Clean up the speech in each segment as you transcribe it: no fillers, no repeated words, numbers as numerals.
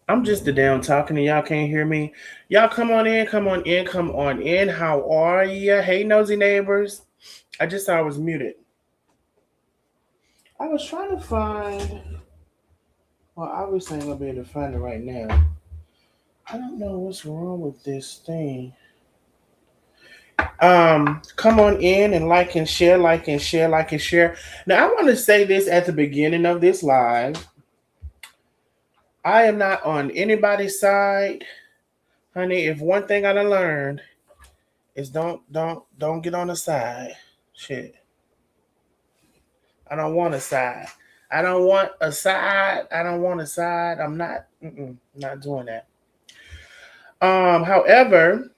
I'm just the damn talking and y'all can't hear me. Y'all come on in, come on in, come on in. How are ya? Hey, nosy neighbors. I just saw I was muted. I was trying to find. Well, obviously I ain't gonna be able to find it right now. I don't know what's wrong with this thing. Come on in and like and share, like and share, like and share. Now I want to say this at the beginning of this live. I am not on anybody's side, honey. If one thing I done learned is don't get on the side. Shit. I don't want a side. I don't want a side. I don't want a side. I'm not doing that. However,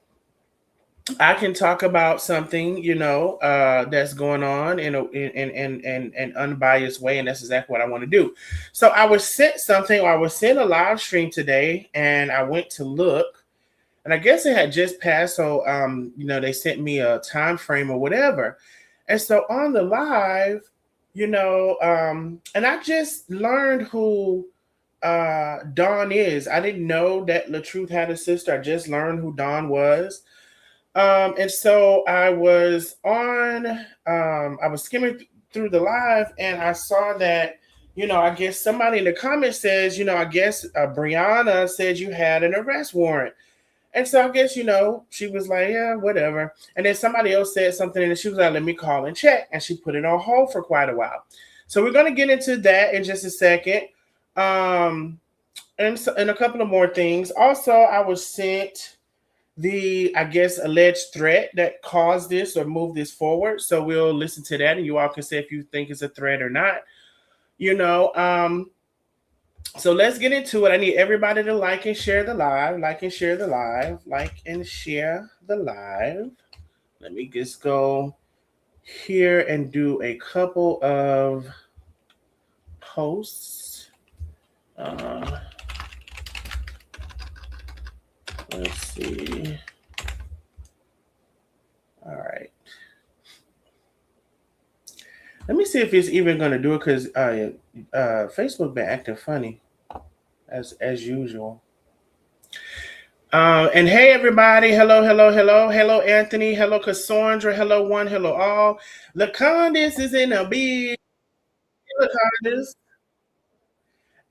I can talk about something, that's going on in an unbiased way, and that's exactly what I want to do. So I was sent something, or I was sent a live stream today, and I went to look, and I guess it had just passed. So they sent me a time frame or whatever, and so on the live, and I just learned who Dawn is. I didn't know that Latruth had a sister. I just learned who Dawn was. And so I was skimming through the live, and I saw that, I guess somebody in the comments says, I guess Briana said you had an arrest warrant. And so I guess, she was like, yeah, whatever. And then somebody else said something, and she was like, let me call and check. And she put it on hold for quite a while. So we're going to get into that in just a second. And a couple of more things. Also, I was sent the, I guess, alleged threat that caused this or moved this forward. So we'll listen to that, and you all can say if you think it's a threat or not. You know, so let's get into it. I need everybody to like and share the live, like and share the live, like and share the live. Let me just go here and do a couple of posts. Let's see. All right. Let me see if it's even going to do it, because Facebook been acting funny as usual. And hey everybody, hello, hello, hello, hello Anthony, hello Cassandra, hello one, hello all. Lacondas is in a big Lacondas.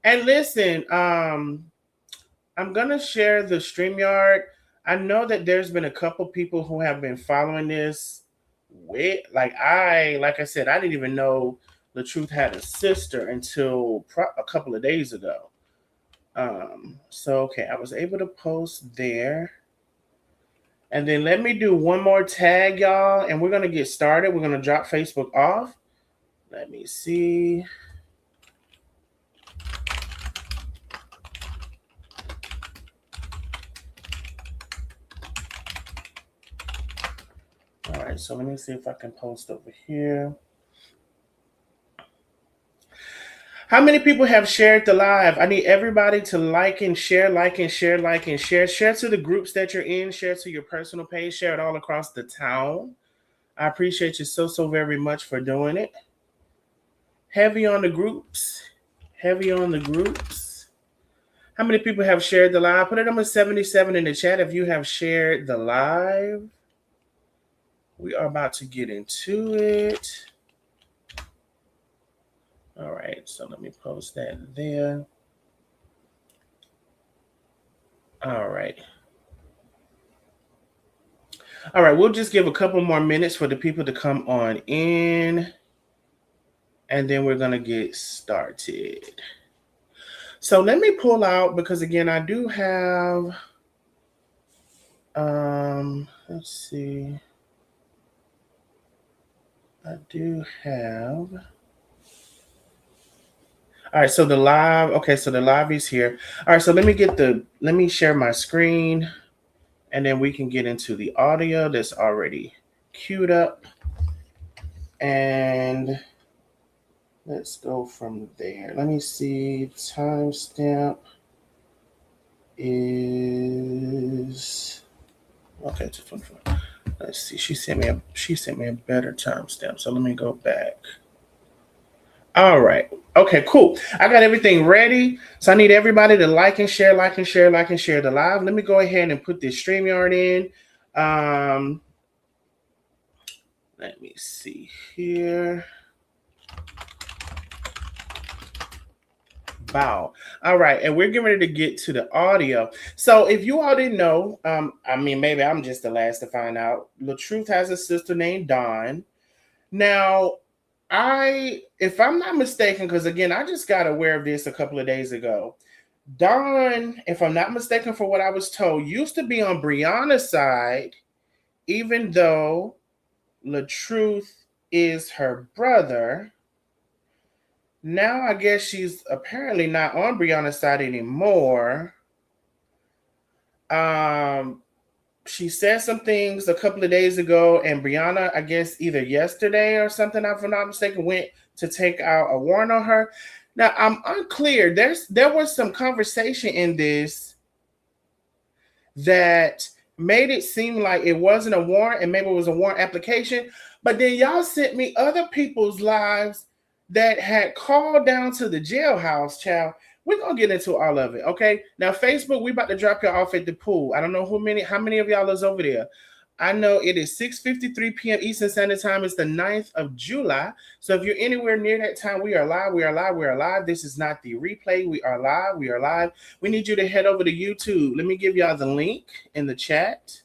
And listen, I'm gonna share the StreamYard. I know that there's been a couple people who have been following this. Like I said, I didn't even know Latruth had a sister until a couple of days ago. So okay, I was able to post there. And then let me do one more tag, y'all, and we're gonna get started. We're gonna drop Facebook off. Let me see. All right, so let me see if I can post over here. How many people have shared the live? I need everybody to like and share, like and share, like and share. Share to the groups that you're in, share to your personal page, share it all across the town. I appreciate you so very much for doing it. Heavy on the groups. Heavy on the groups. How many people have shared the live? Put it number 77 in the chat if you have shared the live. We are about to get into it. All right, so let me post that there. All right. All right, we'll just give a couple more minutes for the people to come on in, and then we're going to get started. So let me pull out, because again, I do have, let's see. I do have. All right, so the live, okay, so the live is here. All right, so let me share my screen, and then we can get into the audio that's already queued up. And let's go from there. Let me see, timestamp is, okay, 224. Let's see, she sent me a better timestamp, so let me go back. All right. Okay, cool. I got everything ready. So I need everybody to like and share, like and share, like and share the live. Let me go ahead and put this StreamYard in. Let me see here. Bow. All right, and we're getting ready to get to the audio. So if you all didn't know, I mean, maybe I'm just the last to find out. Latruth has a sister named Dawn. Now, if I'm not mistaken, because again, I just got aware of this a couple of days ago. Dawn, if I'm not mistaken for what I was told, used to be on Briana's side, even though Latruth is her brother. Now I guess she's apparently not on Briana's side anymore. She said some things a couple of days ago, and Briana, I guess either yesterday or something, if I'm not mistaken, went to take out a warrant on her. Now I'm unclear. There was some conversation in this that made it seem like it wasn't a warrant and maybe it was a warrant application. But then y'all sent me other people's lives that had called down to the jailhouse, child. We're gonna get into all of it, okay? Now, Facebook, we about to drop y'all off at the pool. I don't know how many of y'all is over there. I know it is 6:53 p.m. Eastern Standard Time. It's the 9th of July. So if you're anywhere near that time, we are live. We are live. We are live. This is not the replay. We are live. We are live. We need you to head over to YouTube. Let me give y'all the link in the chat.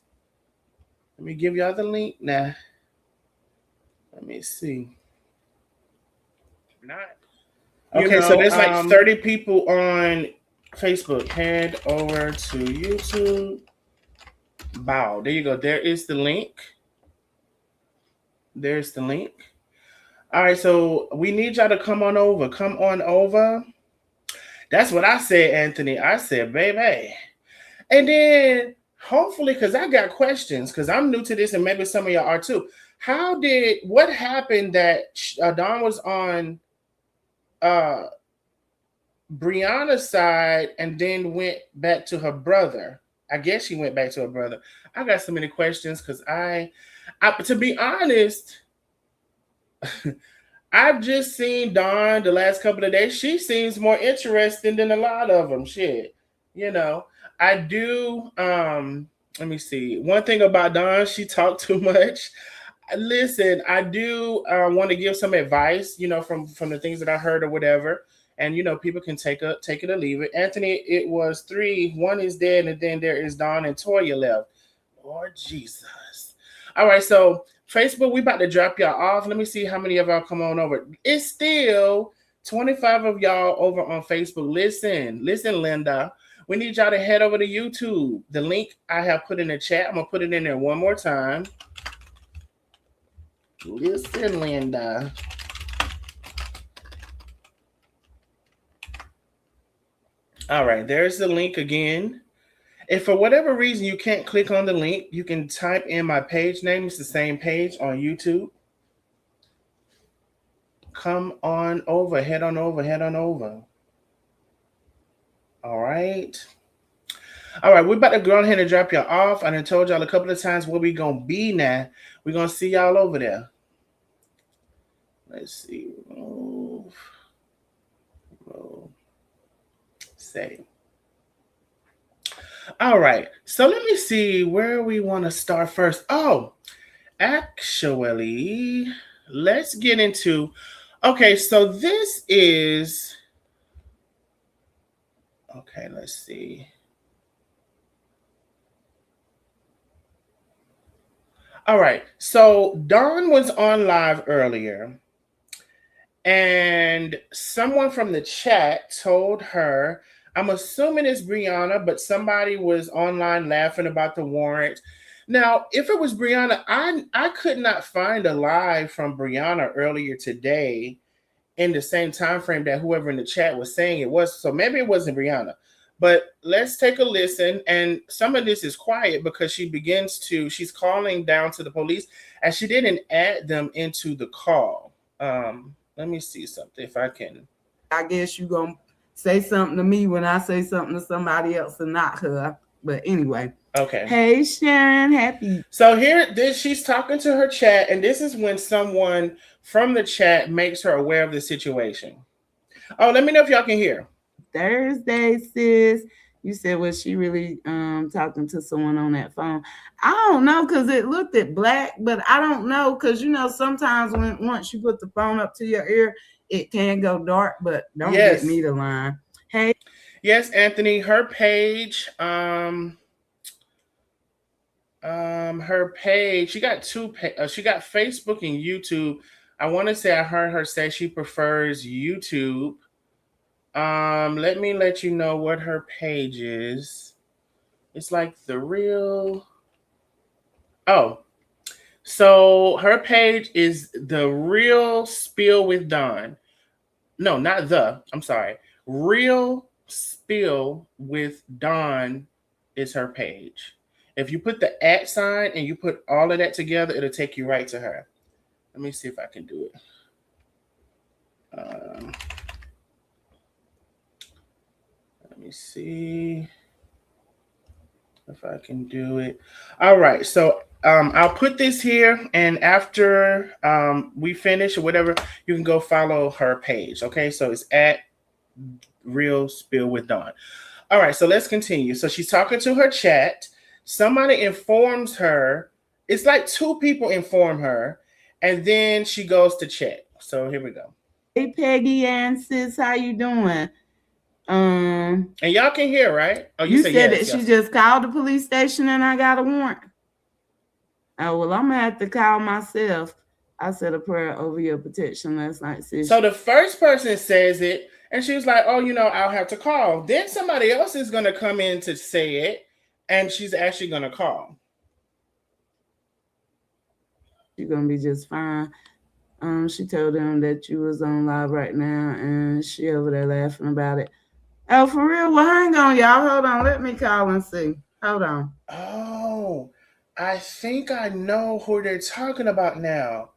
Let me give y'all the link now. Let me see. Not. Okay, so there's like 30 people on Facebook. Head over to YouTube. Bow. There you go. There is the link. There's the link. All right, so we need y'all to come on over. Come on over. That's what I said, Anthony. I said, baby. And then hopefully, because I got questions, because I'm new to this and maybe some of y'all are too. What happened that Dawn was on Briana's side and then went back to her brother? I guess she went back to her brother. I got so many questions because I to be honest, I've just seen Dawn the last couple of days. She seems more interesting than a lot of them. Shit, I do. Let me see. One thing about Dawn, she talked too much. Listen, I do want to give some advice, from the things that I heard or whatever. And, people can take it or leave it. Anthony, it was 3. 1 is dead, and then there is Dawn and Toya left. Lord Jesus. All right, so Facebook, we about to drop y'all off. Let me see how many of y'all come on over. It's still 25 of y'all over on Facebook. Listen, Linda. We need y'all to head over to YouTube. The link I have put in the chat. I'm going to put it in there one more time. Listen, Linda. All right, there's the link again. If for whatever reason you can't click on the link, you can type in my page name. It's the same page on YouTube. Come on over, head on over. All right. All right, we're about to go ahead and drop y'all off. I done told y'all a couple of times where we going to be now. We're going to see y'all over there. Let's see. Move. Say. All right. So let me see where we want to start first. Oh, actually, let's get into. Okay, so this is. Okay, let's see. All right. So Dawn was on live earlier. And someone from the chat told her, I'm assuming it's Briana, but somebody was online laughing about the warrant. Now, if it was Briana, I could not find a live from Briana earlier today in the same time frame that whoever in the chat was saying it was. So maybe it wasn't Briana. But let's take a listen. And some of this is quiet because she's calling down to the police, and she didn't add them into the call. Let me see something if I can. I guess you're going to say something to me when I say something to somebody else and not her. But anyway. Okay. Hey, Sharon. Happy. So she's talking to her chat, and this is when someone from the chat makes her aware of the situation. Oh, let me know if y'all can hear. Thursday, sis. You said, was she really talking to someone on that phone? I don't know, because it looked at black, but I don't know, because sometimes when once you put the phone up to your ear, it can go dark, but don't get me Yes. to line. Hey. Yes, Anthony, her page, her page, she got she got Facebook and YouTube. I want to say I heard her say she prefers YouTube. Let me let you know what her page is. It's like the real. Oh, so her page is the real spill with Dawn. No, not the. I'm sorry. Real spill with Dawn is her page. If you put the at sign and you put all of that together, it'll take you right to her. Let me see if I can do it. Let me see if I can do it. All right, so I'll put this here, and after we finish or whatever, you can go follow her page. Okay, so it's at Real Spill with Dawn. All right, so let's continue. So she's talking to her chat. Somebody informs her. It's like two people inform her, and then she goes to chat. So here we go. Hey, Peggy and sis, how you doing? And y'all can hear, right? Oh, you said yes, that she just called the police station and I got a warrant. Oh, well, I'm gonna have to call myself. I said a prayer over your protection last night, sis. So the first person says it, and she was like, "Oh, I'll have to call." Then somebody else is gonna come in to say it, and she's actually gonna call. You're gonna be just fine. She told them that you was on live right now, and she over there laughing about it. Oh, for real? Well, hang on, y'all. Hold on. Let me call and see. Hold on. Oh, I think I know who they're talking about now.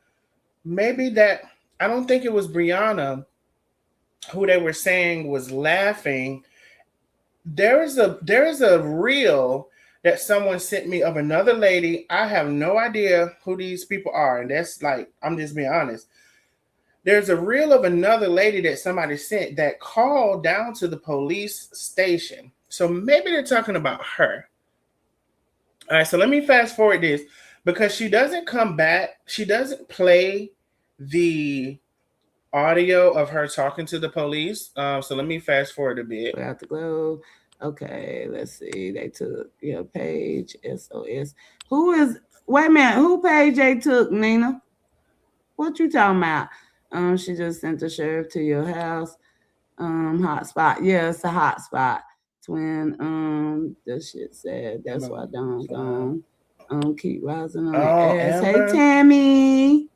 Maybe that. I don't think it was Briana who they were saying was laughing. There is a reel that someone sent me of another lady. I have no idea who these people are, and that's like, I'm just being honest. There's a reel of another lady that somebody sent that called down to the police station. So maybe they're talking about her. All right, so let me fast forward this because she doesn't come back. She doesn't play the audio of her talking to the police. So let me fast forward a bit. Out the globe. Okay, let's see. They took your page, SOS. Who is, wait a minute, who page they took, Nina? What you talking about? She just sent the sheriff to your house. Hotspot. Yeah, it's a hotspot. Twin, that shit said. That's why Don gone. Keep rising on the ass. Amber. Hey, Tammy.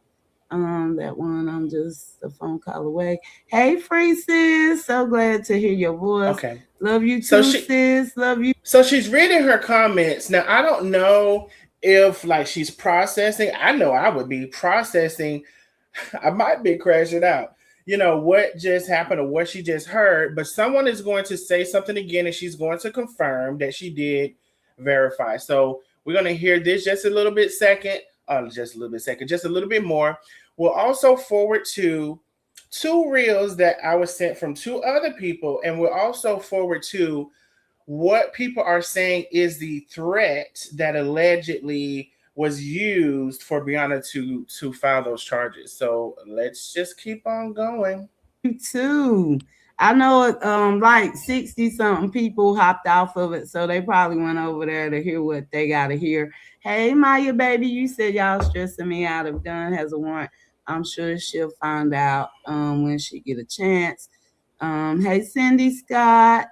That one, I'm just a phone call away. Hey, free sis. So glad to hear your voice. Okay. Love you too, sis. Love you. So she's reading her comments. Now, I don't know if like she's processing. I know I would be processing. I might be crashing out. What just happened or what she just heard, but someone is going to say something again and she's going to confirm that she did verify. So we're going to hear this just a little bit just a little bit more. We'll also forward to two reels that I was sent from two other people, and we'll also forward to what people are saying is the threat that allegedly was used for Briana to file those charges. So let's just keep on going. You too. I know it, like 60 something people hopped off of it, so they probably went over there to hear what they gotta hear. Hey Maya baby, you said y'all stressing me out. If Dunn has a warrant, I'm sure she'll find out when she get a chance. Hey Cindy Scott.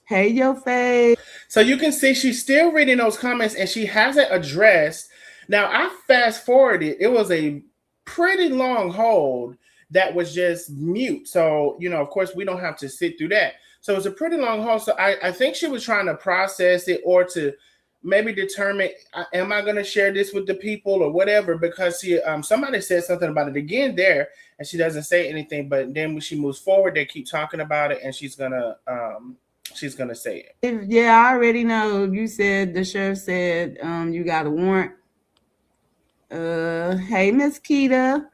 Hey your face. So you can see she's still reading those comments and she hasn't addressed. Now I fast forwarded. It was a pretty long hold that was just mute. So, of course, we don't have to sit through that. So it's a pretty long hold. So I think she was trying to process it or to maybe determine, am I going to share this with the people or whatever? Because somebody said something about it again there and she doesn't say anything. But then when she moves forward, they keep talking about it and she's going to say it. Yeah, I already know. You said the sheriff said you got a warrant. Hey Miss Keita.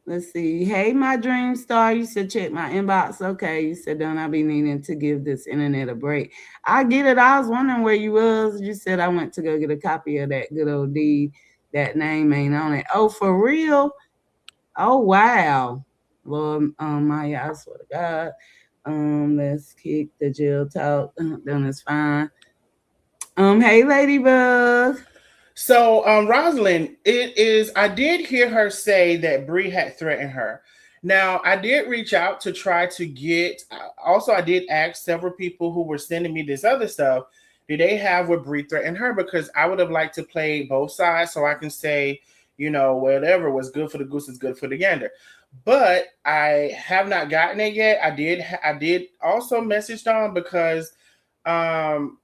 Let's see. Hey, my dream star. You said check my inbox. Okay. You said don't I be needing to give this internet a break. I get it. I was wondering where you was. You said I went to go get a copy of that good old deed. That name ain't on it. Oh, for real? Oh wow. Lord, Maya, I swear to God. Let's kick the jail talk. Then it's fine. Hey, Ladybug. So, Rosalind, it is. I did hear her say that Bree had threatened her. Now, I did reach out to try to get. Also, I did ask several people who were sending me this other stuff. Do they have what Bree threatened her? Because I would have liked to play both sides, so I can say, whatever was good for the goose is good for the gander. But I have not gotten it yet. I did also message Dawn because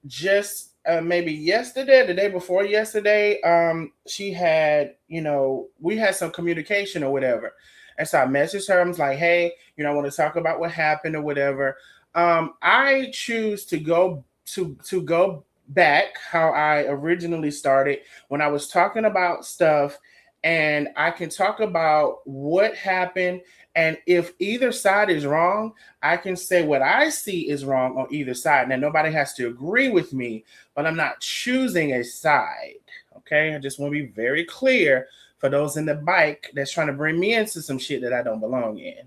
just maybe yesterday, the day before yesterday, she had, we had some communication or whatever. And so I messaged her. I was like, hey, I want to talk about what happened or whatever. I choose to go back how I originally started when I was talking about stuff, and I can talk about what happened, and if either side is wrong, I can say what I see is wrong on either side. Now, nobody has to agree with me, but I'm not choosing a side. Okay. I just want to be very clear for those in the bike that's trying to bring me into some shit that I don't belong in.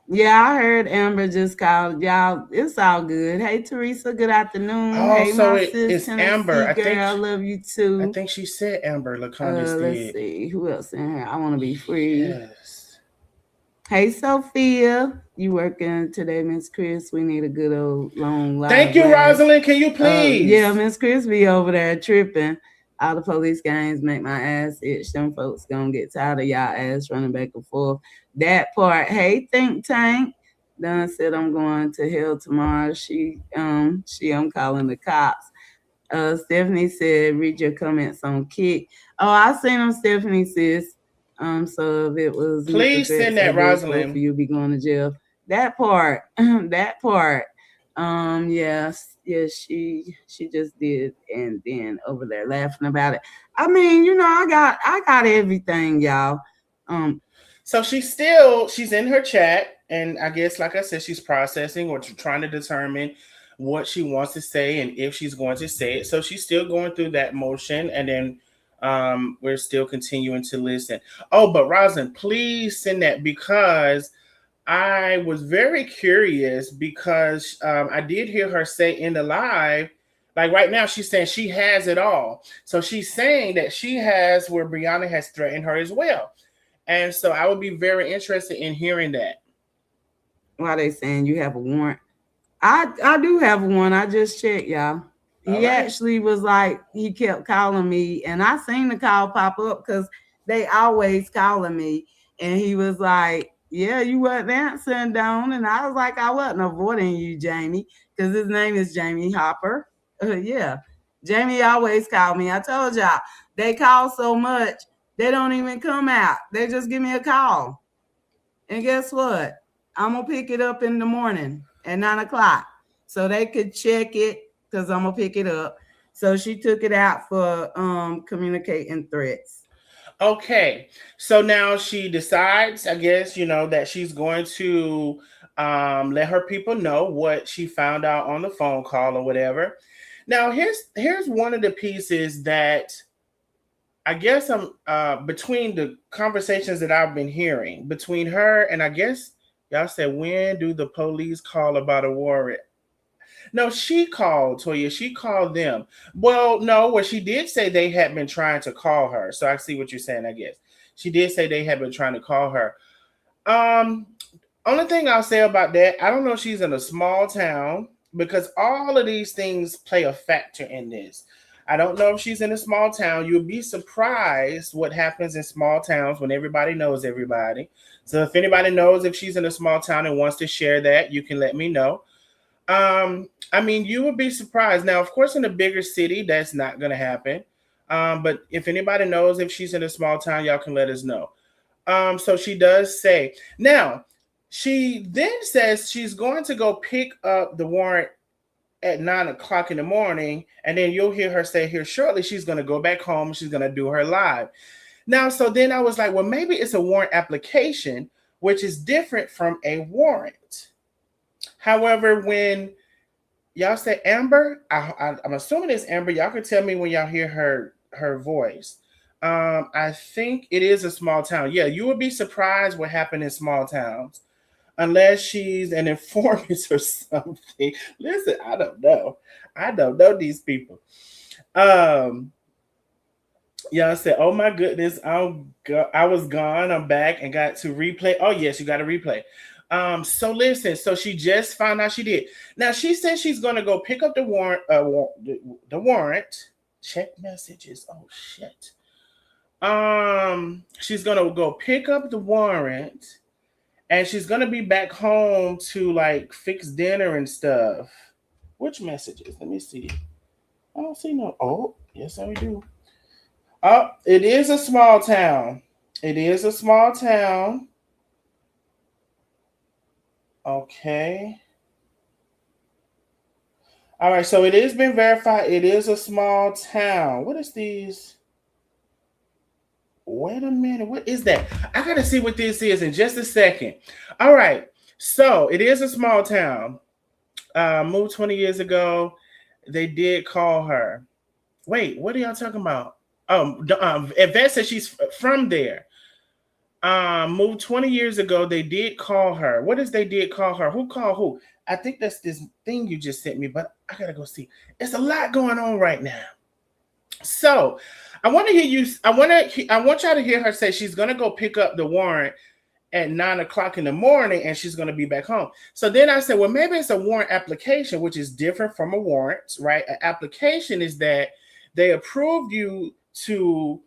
Yeah, I heard Amber just called y'all. It's all good. Hey, Teresa. Good afternoon. Oh, Hey, so my sis, it's Amber. Tennessee girl. Love you too. I think she said Amber Lacondas Let's did. see who else in here. I want to be free. Yes. Hey, Sophia. You working today, Miss Chris? We need a good old long Thank live you, laugh. Rosalind. Can you Yeah, please? Miss Chris be over there tripping. All the police games make my ass itch. Them folks gonna get tired of y'all ass running back and forth. That part. Hey, think tank. Done said I'm going to hell tomorrow. I'm calling the cops. Stephanie said, read your comments on Kick. Oh, I seen them, Stephanie sis. So if it was mental Please threats send or that, this, both of Rosalind. you be going to jail. That part, that part. Yes, yes, she just did, and then over there laughing about it. I mean, I got everything, y'all. Um, So she's in her chat, and I guess, like I said, she's processing or trying to determine what she wants to say and if she's going to say it. So she's still going through that motion, and then we're still continuing to listen. Oh, but Rosalind, please send that because I was very curious because I did hear her say in the live, like right now, she's saying she has it all. So she's saying that she has where Briana has threatened her as well. And so I would be very interested in hearing that. why they saying you have a warrant? I do have one. I just checked, y'all. All He right. actually was like he kept calling me, and I seen the call pop up because they always calling me, and he was like, "Yeah, you wasn't answering, Dawn," and I was like, "I wasn't avoiding you, Jamie, because his name is Jamie Hopper." Yeah, Jamie always called me. I told y'all they call so much they don't even come out. They just give me a call. And guess what? I'm gonna pick it up in the morning at 9 o'clock. So they could check it because I'm gonna pick it up. So she took it out for communicating threats. Okay. So now she decides, I guess, that she's going to let her people know what she found out on the phone call or whatever. Now here's one of the pieces that I guess I'm between the conversations that I've been hearing between her and I guess y'all said when do the police call about a warrant? No, she called Toya. She called them. Well, no, what she did say they had been trying to call her. So I see what you're saying. I guess she did say they had been trying to call her. Um, Only thing I'll say about that, I don't know if she's in a small town because all of these things play a factor in this. I don't know if she's in a small town. You'll be surprised what happens in small towns when everybody knows everybody. So if anybody knows if she's in a small town and wants to share that, you can let me know. I mean, you would be surprised. Now, of course, in a bigger city, that's not going to happen. But if anybody knows if she's in a small town, y'all can let us know. So she does say. Now, she then says she's going to go pick up the warrant at 9 o'clock in the morning, and then you'll hear her say here shortly she's going to go back home. She's going to do her live. Now, so then I was like, well, maybe it's a warrant application, which is different from a warrant. However, when y'all say Amber, I'm assuming it's Amber. Y'all can tell me when y'all hear her voice. I think it is a small town. Yeah, you would be surprised what happened in small towns, unless she's an informant or something. Listen, I don't know. I don't know these people. Um, Y'all said, "Oh my goodness, I was gone. I'm back and got to replay." Oh yes, you got to replay. So listen, so she just found out she did. Now she says she's gonna go pick up the warrant. Check messages. Oh shit. She's gonna go pick up the warrant, and she's gonna be back home to like fix dinner and stuff. Which messages? Let me see. I don't see no. Oh, yes, I do. Oh, it is a small town. It is a small town. Okay. All right, so it has been verified. It is a small town. What is these? Wait a minute. What is that? I got to see what this is in just a second. All right. So it is a small town. Moved 20 years ago. They did call her. Wait, what are y'all talking about? Yvette said she's from there. Moved 20 years ago. They did call her. What is they did call her? Who called who? I think that's this thing you just sent me, but I gotta go see. It's a lot going on right now. So I want to hear you. I want y'all to hear her say she's gonna go pick up the warrant at 9 o'clock in the morning and she's going to be back home. So then I said, well, maybe it's a warrant application, which is different from a warrant, right? An application is that they approved you to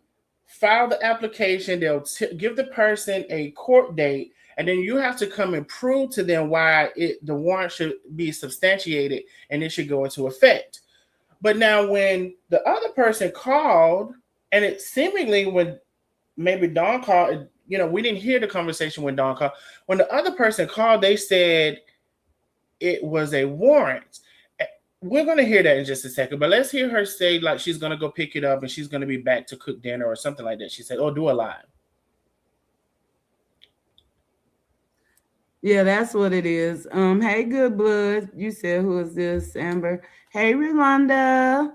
file the application. They'll give the person a court date, and then you have to come and prove to them why the warrant should be substantiated and it should go into effect. But now when the other person called, and it seemingly when maybe Dawn called, we didn't hear the conversation when Dawn called. When the other person called, they said it was a warrant. We're going to hear that in just a second, but let's hear her say like she's going to go pick it up and she's going to be back to cook dinner or something like that. She said, "Oh, do a live." Yeah, that's what it is. Hey, good blood. You said, who is this, Amber? Hey, Rolanda.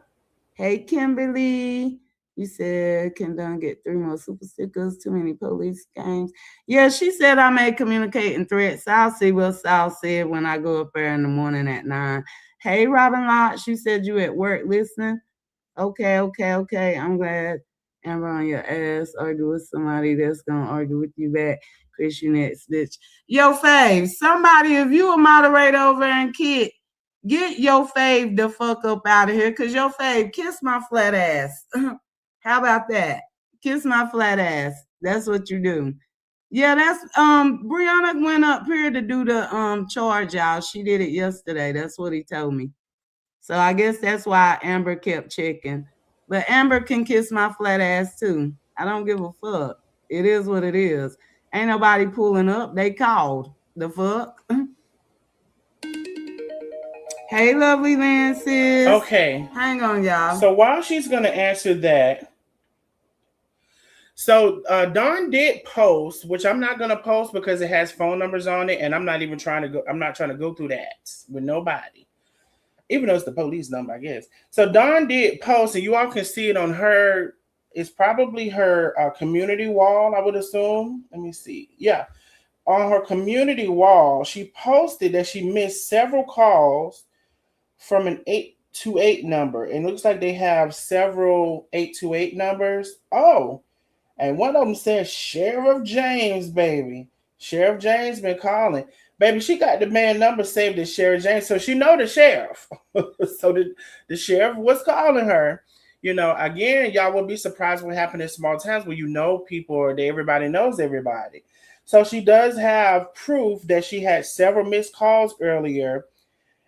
Hey, Kimberly. You said, can Don get 3 more super stickers? Too many police games. Yeah, she said I may communicate in threats. I'll see what Sal said when I go up there in the morning at 9. Hey, Robin Lott. You said you at work listening. Okay. I'm glad Amber on your ass argue with somebody that's gonna argue with you back. Christian next bitch. Yo, fave. Somebody, if you a moderator over in Kid, get your fave the fuck up out of here, cause your fave kiss my flat ass. How about that? Kiss my flat ass. That's what you do. Yeah, that's Briana went up here to do the charge, y'all. She did it yesterday. That's what he told me. So I guess that's why Amber kept checking. But Amber can kiss my flat ass too. I don't give a fuck. It is what it is. Ain't nobody pulling up. They called. The fuck? Hey, lovely Lances. Okay. Hang on, y'all. So while she's going to answer that, so Dawn did post, which I'm not going to post because it has phone numbers on it, and I'm not trying to go through that with nobody, even though it's the police number, I guess. So Dawn did post, and you all can see it on her. It's probably her community wall, I would assume. Let me see. Yeah, on her community wall, she posted that she missed several calls from an 828 number. It looks like they have several 828 numbers. Oh, and one of them says Sheriff James, baby. Sheriff James been calling. Baby, she got the man number saved as Sheriff James, so she know the sheriff. So the sheriff was calling her. Again, y'all will be surprised what happened in small towns where people or everybody knows everybody. So she does have proof that she had several missed calls earlier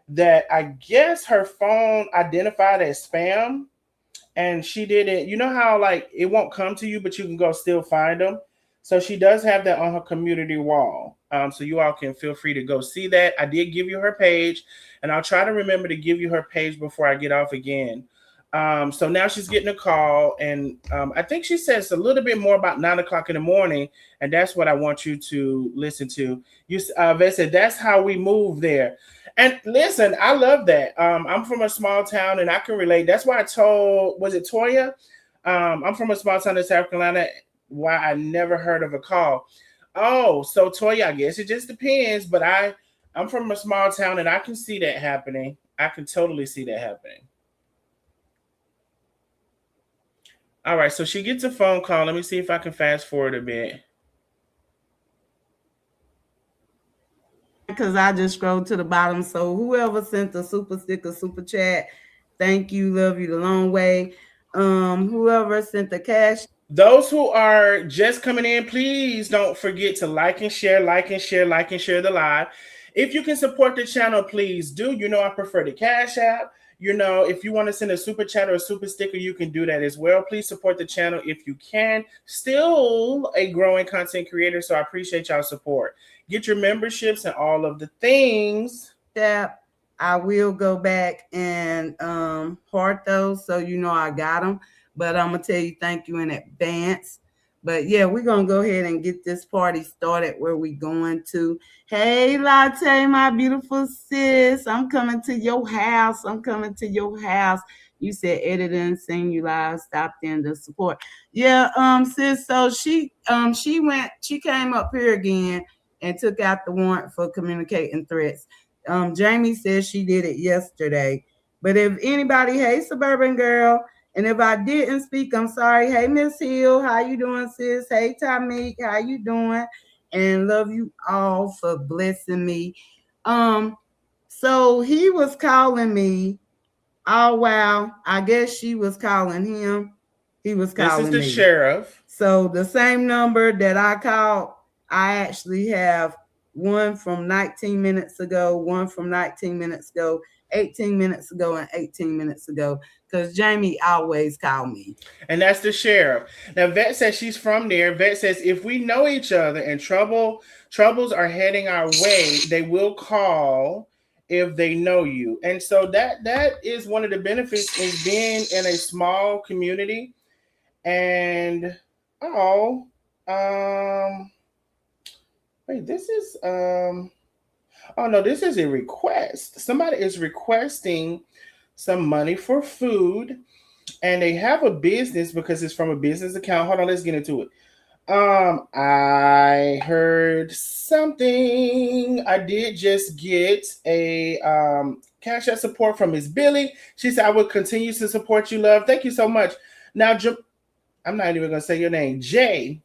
that I guess her phone identified as spam, and she didn't. You know how like it won't come to you, but you can go still find them. So she does have that on her community wall. So you all can feel free to go see that. I did give you her page, and I'll try to remember to give you her page before I get off again. So now she's getting a call, and I think she says a little bit more about 9 o'clock in the morning, and that's what I want you to listen to. They said that's how we move there, and listen, I love that. I'm from a small town, and I can relate. That's why I told, was it Toya? I'm from a small town in South Carolina. Why I never heard of a call. Oh, so Toya, I guess it just depends, but I'm from a small town, and I can see that happening. I can totally see that happening. All right, so she gets a phone call. Let me see if I can fast forward a bit. Because I just scrolled to the bottom. So whoever sent the super sticker, super chat, thank you, love you the long way. Whoever sent the cash. Those who are just coming in, please don't forget to like and share, like and share, like and share the live. If you can support the channel, please do. You know I prefer the Cash App. You know, if you want to send a super chat or a super sticker, you can do that as well. Please support the channel if you can. Still a growing content creator, so I appreciate y'all support. Get your memberships and all of the things. Yeah, I will go back and heart those, so you know I got them. But I'm gonna tell you thank you in advance. But yeah, we're gonna go ahead and get this party started. Where we going to? Hey, Latte, my beautiful sis, I'm coming to your house. I'm coming to your house. You said editing, seeing you live, stopped in to support. Yeah, sis. So she came up here again and took out the warrant for communicating threats. Jamie says she did it yesterday. But if anybody, hey, Suburban Girl, and if I didn't speak, I'm sorry. Hey, Miss Hill, how you doing, sis? Hey, Tamik, how you doing? And love you all for blessing me. So he was calling me. Oh wow, I guess she was calling him. He was calling me. This is the sheriff. So the same number that I called, I actually have one from 19 minutes ago, one from 19 minutes ago, 18 minutes ago, and 18 minutes ago. Because Jamie always called me. And that's the sheriff. Now, Vet says she's from there. Vet says if we know each other and troubles are heading our way, they will call if they know you. And so that is one of the benefits is being in a small community. And wait, this is oh no, this is a request. Somebody is requesting some money for food, and they have a business because it's from a business account. Hold on, let's get into it. I heard something. I did just get a Cash App support from Miss Billy. She said I will continue to support you, love. Thank you so much. Now, I'm not even gonna say your name, Jay.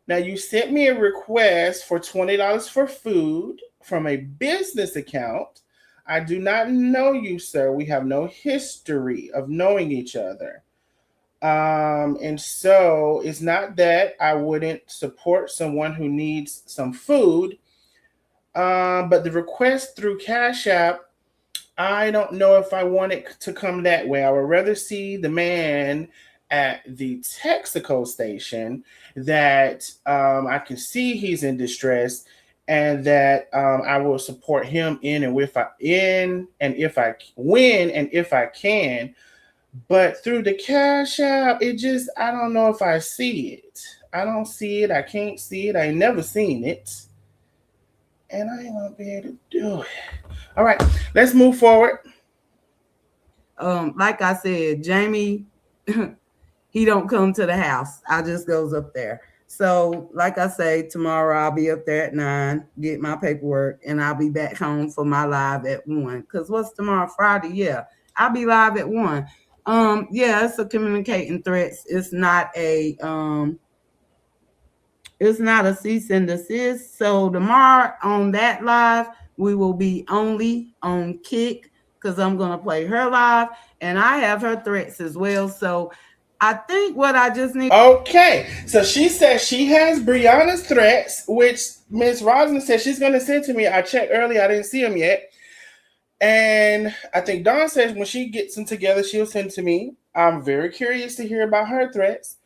Now you sent me a request for $20 for food from a business account. I do not know you, sir. We have no history of knowing each other. And so it's not that I wouldn't support someone who needs some food. But the request through Cash App, I don't know if I want it to come that way. I would rather see the man at the Texaco station that I can see he's in distress, and that I will support him in and if I can. But through the Cash App, I don't know if I see it. I don't see it. I can't see it. I ain't never seen it. And I ain't gonna be able to do it. All right, let's move forward. Like I said, Jamie, he don't come to the house. I just goes up there. So, like I say, tomorrow I'll be up there at 9, get my paperwork, and I'll be back home for my live at 1. Because what's tomorrow? Friday? Yeah. I'll be live at 1. Yeah, it's a communicating threats. It's not a cease and desist. So tomorrow on that live, we will be only on Kick because I'm gonna play her live, and I have her threats as well. So I think what I just need. Okay, so she says she has Briana's threats, which Miss Rosin said she's going to send to me. I checked earlier, I didn't see them yet. And I think Dawn says when she gets them together, she'll send to me. I'm very curious to hear about her threats,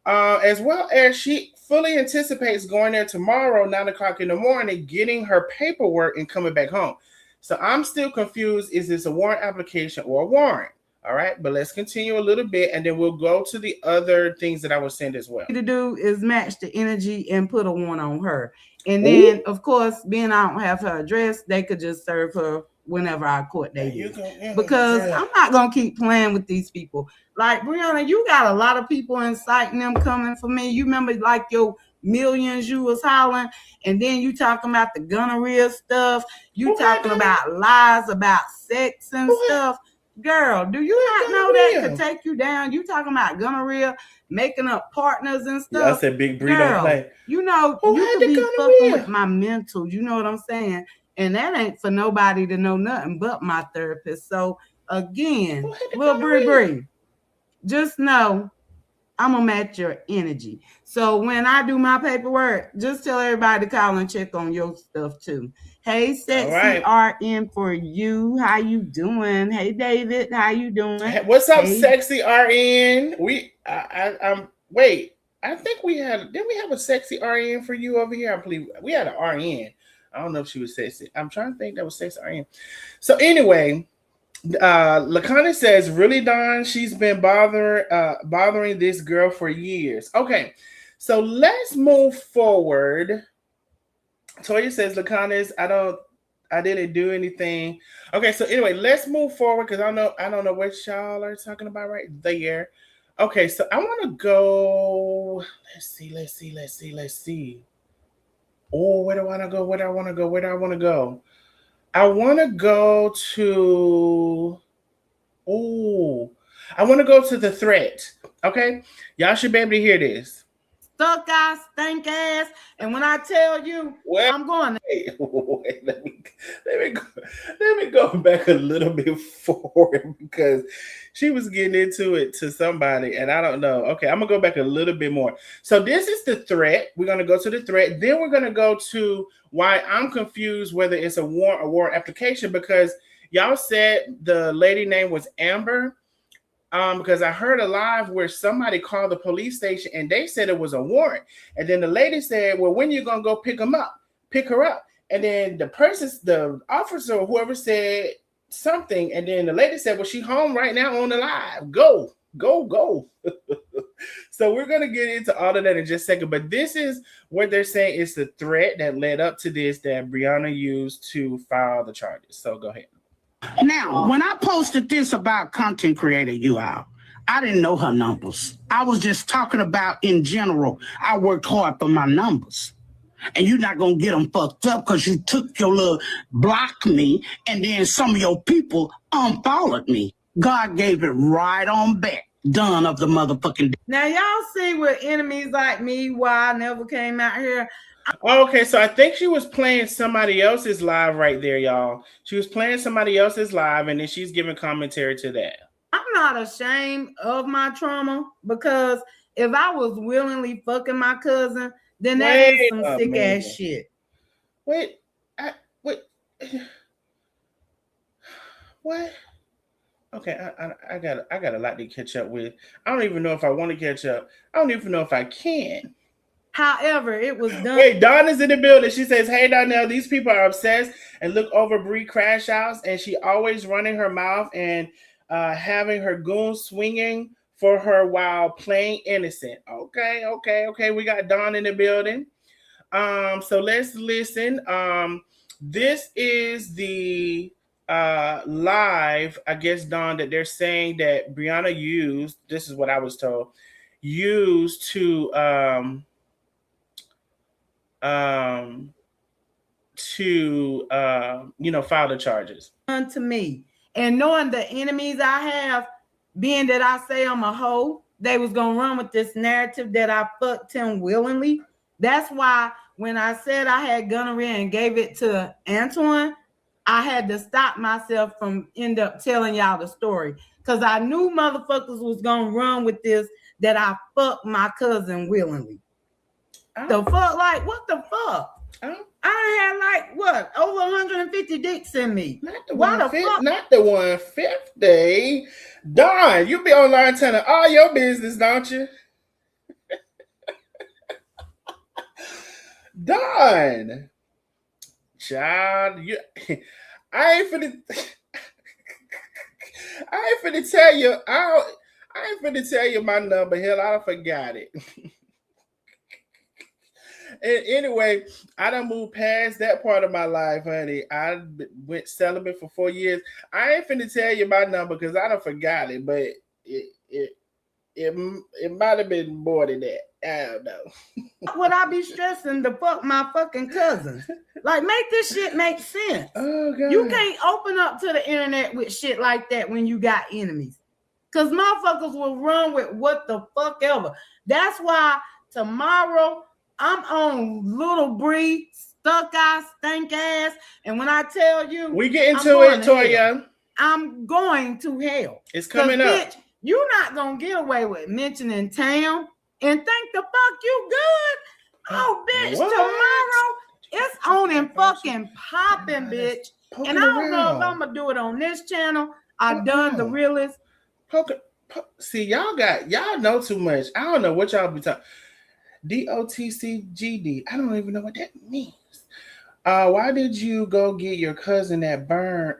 as well as she fully anticipates going there tomorrow, 9 o'clock in the morning, getting her paperwork and coming back home. So I'm still confused. Is this a warrant application or a warrant? All right, but let's continue a little bit, and then we'll go to the other things that I was saying as well. To do is match the energy and put a warrant on her. And Ooh. then, of course, being I don't have her address, they could just serve her whenever I court date is. Because I'm not gonna keep playing with these people. Like Briana, you got a lot of people inciting them coming for me. You remember like your millions you was hollering, and then you talking about the gonorrhea stuff. You talking about lies about sex and stuff. Girl, do you not know that could take you down? You talking about gonorrhea, making up partners and stuff. Yeah, I said Big Bree don't play. You know, you could be fucking with my mental. You know what I'm saying? And that ain't for nobody to know nothing but my therapist. So again, little Bree, just know I'm gonna match your energy. So when I do my paperwork, just tell everybody to call and check on your stuff too. Hey, sexy RN for you. How you doing? Hey, David, how you doing? What's up, sexy RN? I'm wait. I think didn't we have a sexy RN for you over here? I believe we had an RN. I don't know if she was sexy. I'm trying to think that was sexy RN. So anyway, Lakana says, really, Don, she's been bothering this girl for years. Okay, so let's move forward. Toya says, Lakana, I didn't do anything. Okay, so anyway, let's move forward because I don't know what y'all are talking about right there. Okay, so I want to go. Let's see. Oh, where do I want to go? I want to go to. Oh, I want to go to the threat. Okay, y'all should be able to hear this. Stuck ass, stink ass, and when I tell you, I'm going. Wait, let me go back a little bit forward because she was getting into it to somebody, and I don't know. Okay, I'm gonna go back a little bit more. So this is the threat. We're gonna go to the threat. Then we're gonna go to why I'm confused whether it's a warrant or warrant application because y'all said the lady name was Amber. Because I heard a live where somebody called the police station and they said it was a warrant. And then the lady said, well, when you going to go pick her up? And then the officer or whoever said something. And then the lady said, well, she home right now on the live. Go. So we're going to get into all of that in just a second. But this is what they're saying is the threat that led up to this that Briana used to file the charges. So go ahead. Now, when I posted this about content creator UL, I didn't know her numbers. I was just talking about in general. I worked hard for my numbers. And you're not going to get them fucked up because you took your little block me and then some of your people unfollowed me. God gave it right on back. Done of the motherfucking day. Now, y'all see what enemies like me, why I never came out here. Okay, so I think she was playing somebody else's live right there, y'all. She was playing somebody else's live, and then she's giving commentary to that. I'm not ashamed of my trauma because if I was willingly fucking my cousin, then that is some sick ass shit. What? Okay, I got a lot to catch up with. I don't even know if I want to catch up. I don't even know if I can. However, it was done. Wait, Dawn is in the building. She says, hey, Donnell, these people are obsessed and look over Bree crash outs, and she always running her mouth and having her goons swinging for her while playing innocent. Okay. We got Dawn in the building. So let's listen. This is the live, I guess, Dawn, that they're saying that Briana used. This is what I was told. Used to file the charges. To me, and knowing the enemies I have, being that I say I'm a hoe, they was gonna run with this narrative that I fucked him willingly. That's why when I said I had gonorrhea and gave it to Antoine, I had to stop myself from end up telling y'all the story because I knew motherfuckers was gonna run with this that I fucked my cousin willingly. The fuck, like what the fuck? I had like what over 150 dicks in me. Not the 150. Don, you be online telling all your business, don't you? Don, child, I ain't finna. I ain't finna tell you. I ain't finna tell you my number. Hell, I forgot it. And anyway, I done moved past that part of my life, honey. I went celibate for 4 years. I ain't finna tell you my number because I done forgot it, but it might have been more than that. I don't know. Would I be stressing to fuck my fucking cousins? Like, make this shit make sense. Oh God. You can't open up to the internet with shit like that when you got enemies. Cause motherfuckers will run with what the fuck ever. That's why tomorrow I'm on Little Bree, stuck ass, stink ass. And when I tell you we get into it, Toya. I'm going to hell. It's coming up. Bitch, you're not gonna get away with mentioning town and think the fuck you good. Oh, bitch, What? tomorrow it's on and fucking popping, bitch. And I don't know if I'm gonna do it on this channel. I done the realest. See, y'all know too much. I don't know what y'all be talking. DOTCGD. I don't even know what that means. Why did you go get your cousin that burned?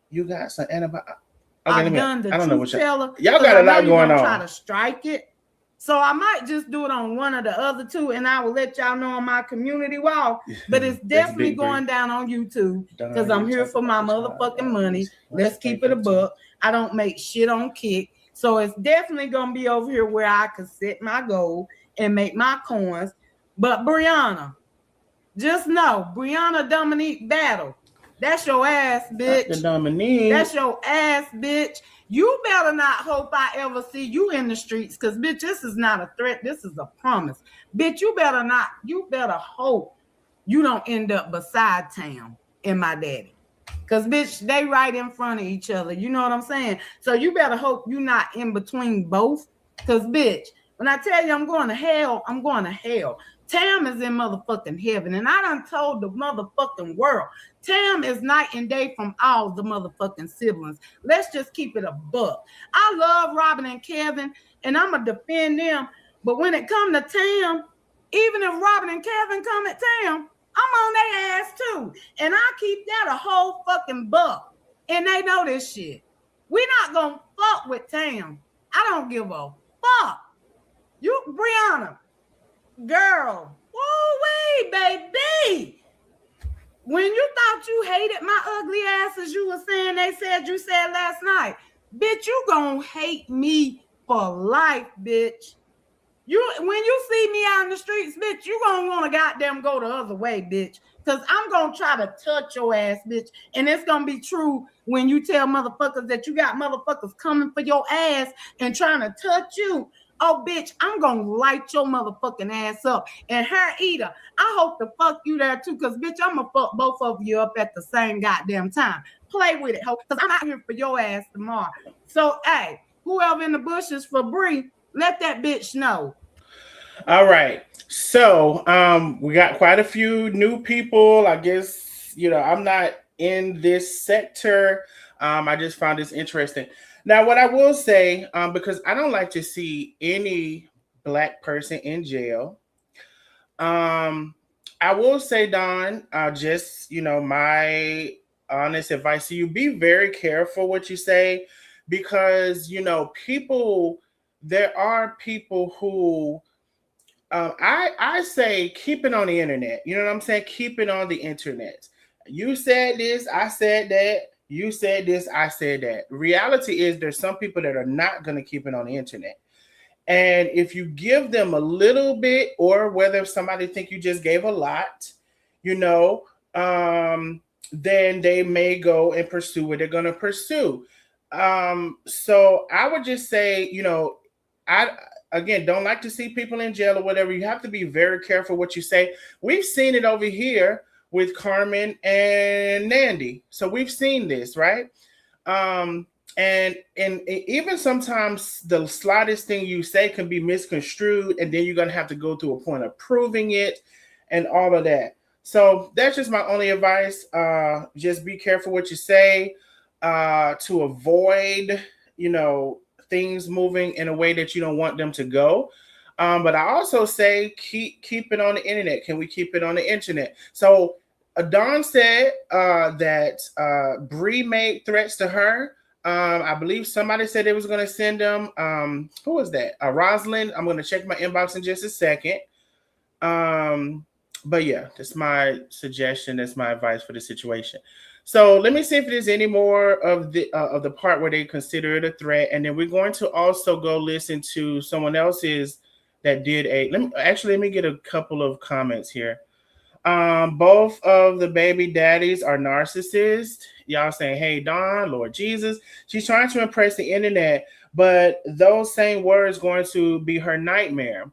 You got some antibiotics. Okay, I've done the truth teller. Y'all got a lot going on. Try to strike it. So I might just do it on one of the other two, and I will let y'all know on my community wall. But it's definitely going down on YouTube because I'm here for my motherfucking money. Let's keep it a buck. I don't make shit on Kick. So it's definitely going to be over here where I can set my goal and make my coins. But Briana, just know, Briana Dominique Battle. That's your ass, bitch. The Dominique. That's your ass, bitch. You better not hope I ever see you in the streets, because, bitch, this is not a threat. This is a promise. Bitch, you better hope you don't end up beside town and my daddy. Because, bitch, they right in front of each other. You know what I'm saying? So you better hope you're not in between both. Because, bitch, when I tell you I'm going to hell, I'm going to hell. Tam is in motherfucking heaven. And I done told the motherfucking world, Tam is night and day from all the motherfucking siblings. Let's just keep it a buck. I love Robin and Kevin, and I'm going to defend them. But when it come to Tam, even if Robin and Kevin come at Tam, I'm on their ass too. And I keep that a whole fucking buck. And they know this shit. We not going to fuck with Tam. I don't give a fuck. You, Briana, girl, woo-wee, baby. When you thought you hated my ugly ass, as you were saying, you said last night, bitch, you gonna hate me for life, bitch. When you see me out in the streets, bitch, you gonna want to goddamn go the other way, bitch. Because I'm gonna try to touch your ass, bitch. And it's gonna be true when you tell motherfuckers that you got motherfuckers coming for your ass and trying to touch you. Oh, bitch, I'm going to light your motherfucking ass up. And her eater, I hope to fuck you there too, because, bitch, I'm going to fuck both of you up at the same goddamn time. Play with it, ho, because I'm out here for your ass tomorrow. So, hey, whoever in the bushes for Bree, let that bitch know. All right. So, we got quite a few new people. I guess, I'm not in this sector. I just found this interesting. Now, what I will say, because I don't like to see any Black person in jail, I will say, Don, just, my honest advice to you, be very careful what you say, because, there are people who, I say keep it on the internet. You know what I'm saying? Keep it on the internet. You said this, I said that. You said this, I said that. Reality is there's some people that are not going to keep it on the internet. And if you give them a little bit, or whether somebody think you just gave a lot, then they may go and pursue what they're going to pursue. So I would just say, I, again, don't like to see people in jail or whatever. You have to be very careful what you say. We've seen it over here with Carmen and Nandy. So we've seen this, right? And even sometimes the slightest thing you say can be misconstrued, and then you're going to have to go to a point of proving it and all of that. So that's just my only advice. Just be careful what you say to avoid, things moving in a way that you don't want them to go. But I also say keep it on the internet. Can we keep it on the internet? So Dawn said that Bree made threats to her. I believe somebody said they was going to send them. Who was that? Rosalind. I'm going to check my inbox in just a second. But yeah, that's my suggestion. That's my advice for the situation. So let me see if there's any more of the part where they consider it a threat, and then we're going to also go listen to someone else's that did a. Let me get a couple of comments here. Both of the baby daddies are narcissists. Y'all saying, "Hey, Don, Lord Jesus, she's trying to impress the internet, but those same words going to be her nightmare."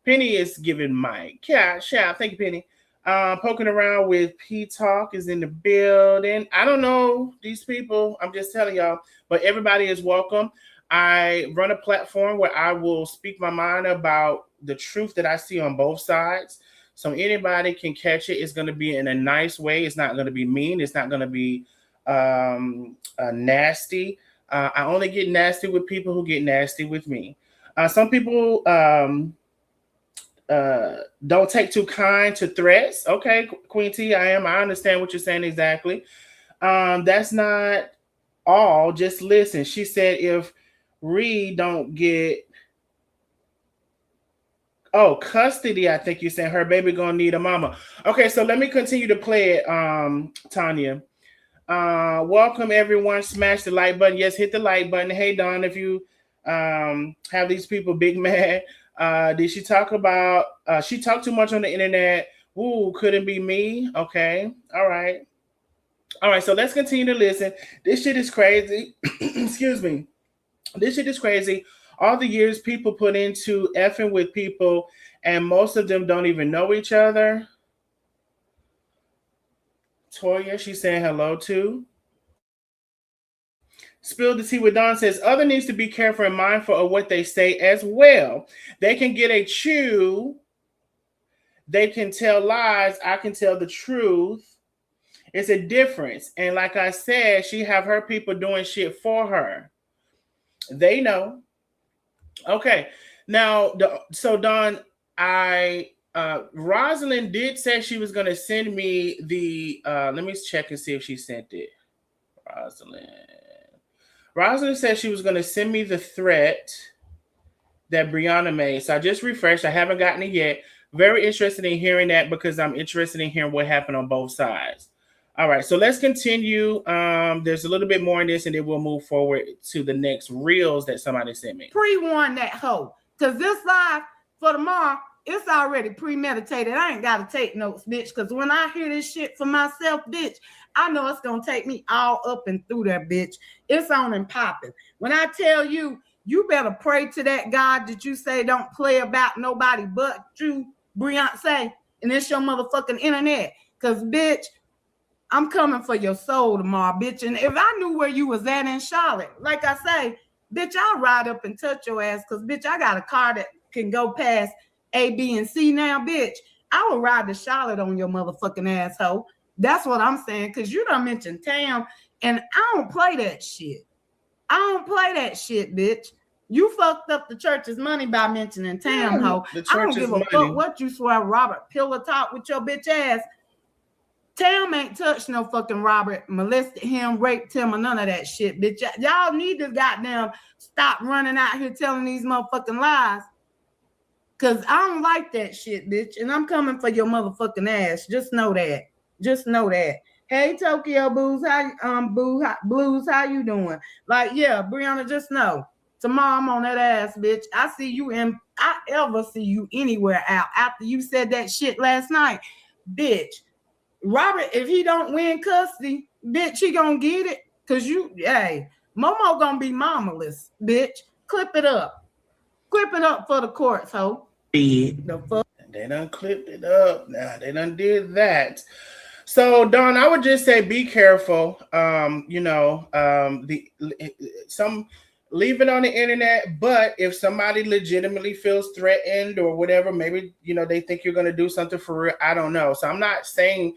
Penny is giving Mike. Yeah, shout. Thank you, Penny. Poking around with P Talk is in the building. I don't know these people. I'm just telling y'all, but everybody is welcome. I run a platform where I will speak my mind about the truth that I see on both sides. So anybody can catch it. It's going to be in a nice way. It's not going to be mean. It's not going to be nasty. I only get nasty with people who get nasty with me. Some people don't take too kind to threats. Okay, Queen T, I understand what you're saying exactly. That's not all. Just listen. She said if Reed don't get custody, I think you're saying her baby gonna need a mama. Okay, so let me continue to play it, Tanya. Welcome everyone. Smash the like button. Yes, hit the like button. Hey Don, if you have these people big mad. Did she talk about she talked too much on the internet? Ooh, couldn't be me. Okay. All right, so let's continue to listen. This shit is crazy. Excuse me. This shit is crazy. All the years people put into effing with people, and most of them don't even know each other. Toya, she's saying hello too. Spill the tea with Don says, other needs to be careful and mindful of what they say as well. They can get a chew. They can tell lies. I can tell the truth. It's a difference. And like I said, she have her people doing shit for her. They know. Okay. Now, so Don, Rosalind did say she was going to send me the, let me check and see if she sent it. Rosalind said she was going to send me the threat that Briana made. So I just refreshed. I haven't gotten it yet. Very interested in hearing that because I'm interested in hearing what happened on both sides. All right, so let's continue. There's a little bit more in this, and then we'll move forward to the next reels that somebody sent me. Pre-warn that hoe, because this live for tomorrow, it's already premeditated. I ain't got to take notes, bitch, because when I hear this shit for myself, bitch, I know it's going to take me all up and through that, bitch. It's on and popping. When I tell you, you better pray to that God that you say don't play about nobody but you, Briana, and it's your motherfucking internet. Because, bitch, I'm coming for your soul tomorrow, bitch. And if I knew where you was at in Charlotte, like I say, bitch, I'll ride up and touch your ass because, bitch, I got a car that can go past A, B, and C now, bitch. I will ride to Charlotte on your motherfucking asshole. That's what I'm saying because you done mentioned town, and I don't play that shit. I don't play that shit, bitch. You fucked up the church's money by mentioning town, hoe. I don't give a fuck what you swear, Robert. Pillow talk with your bitch ass. Tam ain't touched no fucking Robert, molested him, raped him, or none of that shit, bitch. Y'all need to goddamn stop running out here telling these motherfucking lies. Cause I don't like that shit, bitch. And I'm coming for your motherfucking ass. Just know that. Just know that. Hey, Tokyo Blues, Blues, how you doing? Like, yeah, Briana, just know. Tomorrow I'm on that ass, bitch. I see you in, I ever see you anywhere out after you said that shit last night, bitch. Robert, if he don't win custody, bitch, he gonna get it. Cause you, hey, Momo gonna be mamaless, bitch. Clip it up. Clip it up for the courts, ho. The fuck? They done clipped it up. Now they done did that. So Don, I would just say be careful. Leave it on the internet, but if somebody legitimately feels threatened or whatever, maybe they think you're gonna do something for real. I don't know. So I'm not saying,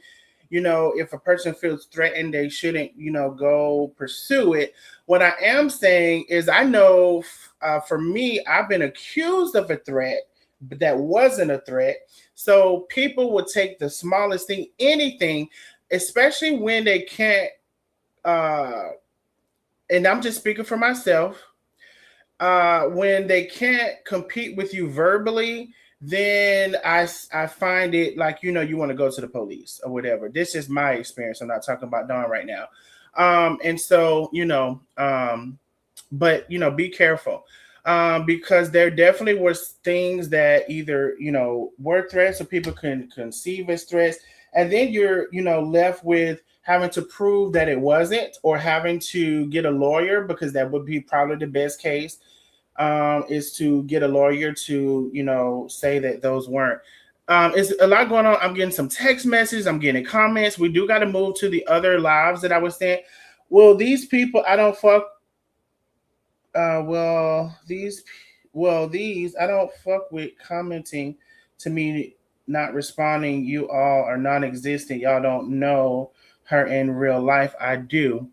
if a person feels threatened, they shouldn't, go pursue it. What I am saying is I know for me, I've been accused of a threat, but that wasn't a threat. So people would take the smallest thing, anything, especially when they can't and I'm just speaking for myself, when they can't compete with you verbally, then I find it like, you want to go to the police or whatever. This is my experience. I'm not talking about Dawn right now. And so, but be careful. Because there definitely was things that either, were threats or people can conceive as threats. And then you're, left with having to prove that it wasn't, or having to get a lawyer, because that would be probably the best case, is to get a lawyer to, say that those weren't. It's a lot going on. I'm getting some text messages. I'm getting comments. We do got to move to the other lives that I was saying. Well, these people, I don't fuck. These I don't fuck with commenting to me, not responding. You all are non-existent. Y'all don't know her in real life. I do.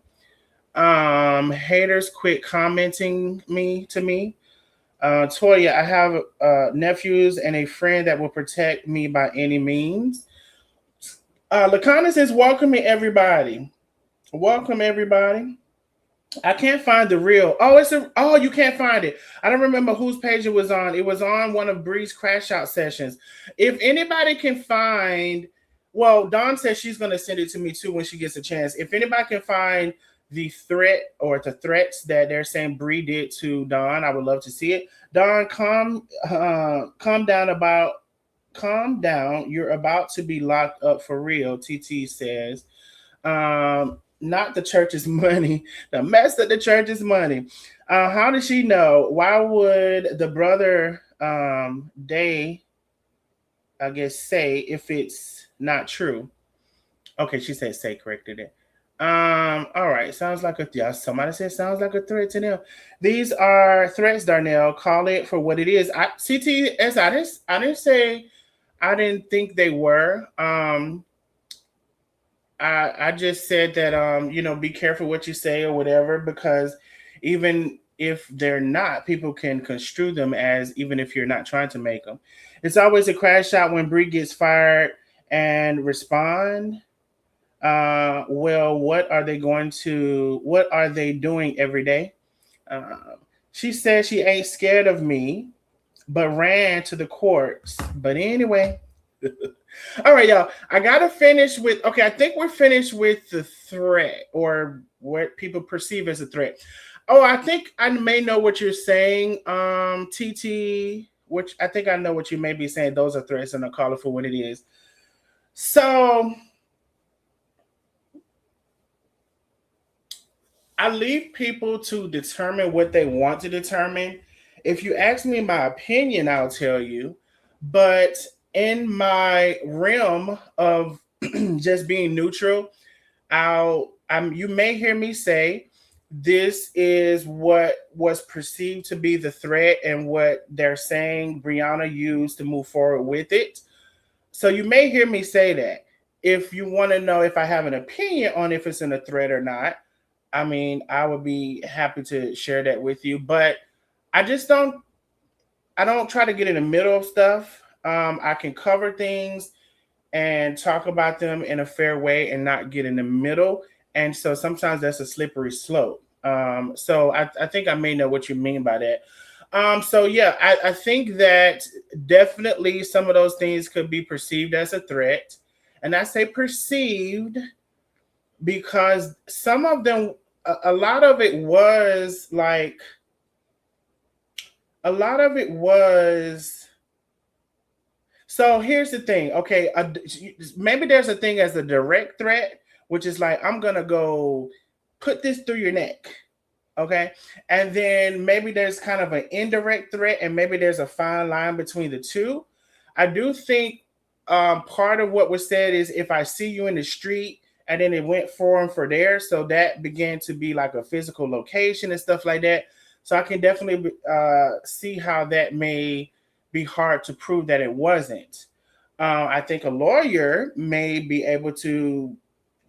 Haters quit commenting me to me. Toya, I have nephews and a friend that will protect me by any means. Lakana says, welcoming everybody. Welcome everybody. I can't find the real. Oh, you can't find it. I don't remember whose page it was on. It was on one of Bree's crash out sessions. If anybody can find, well, Dawn says she's going to send it to me too when she gets a chance. If anybody can find the threat or the threats that they're saying Bree did to Dawn, I would love to see it. Dawn, calm down. You're about to be locked up for real. TT says. Not the church's money, the mess of the church's money. How does she know? Why would the brother they, I guess, say if it's not true? Okay, she said say, corrected it. All right, sounds like a, yeah, somebody said sounds like a threat to them. These are threats, Darnell. Call it for what it is. CTS, I didn't say I didn't think they were. I just said that be careful what you say or whatever, because even if they're not, people can construe them as, even if you're not trying to make them. It's always a crash out when Bree gets fired and respond. Well, what are they doing every day? She said she ain't scared of me, but ran to the courts. But anyway. All right, y'all. I gotta finish with. Okay, I think we're finished with the threat, or what people perceive as a threat. Oh, I think I may know what you're saying, TT. Which I think I know what you may be saying. Those are threats, and I'll call it for what it is. So I leave people to determine what they want to determine. If you ask me my opinion, I'll tell you. But in my realm of just being neutral, you may hear me say this is what was perceived to be the threat and what they're saying Briana used to move forward with it. So you may hear me say that. If you want to know if I have an opinion on if it's in a threat or not, I mean, I would be happy to share that with you. But I don't try to get in the middle of stuff. I can cover things and talk about them in a fair way and not get in the middle. And so sometimes that's a slippery slope. So I think I may know what you mean by that. So yeah, I think that definitely some of those things could be perceived as a threat. And I say perceived because some of them, a lot of it was. So here's the thing. Okay, maybe there's a thing as a direct threat, which is like, I'm going to go put this through your neck. Okay. And then maybe there's kind of an indirect threat, and maybe there's a fine line between the two. I do think part of what was said is if I see you in the street, and then it went for there. So that began to be like a physical location and stuff like that. So I can definitely see how that may be hard to prove that it wasn't. I think a lawyer may be able to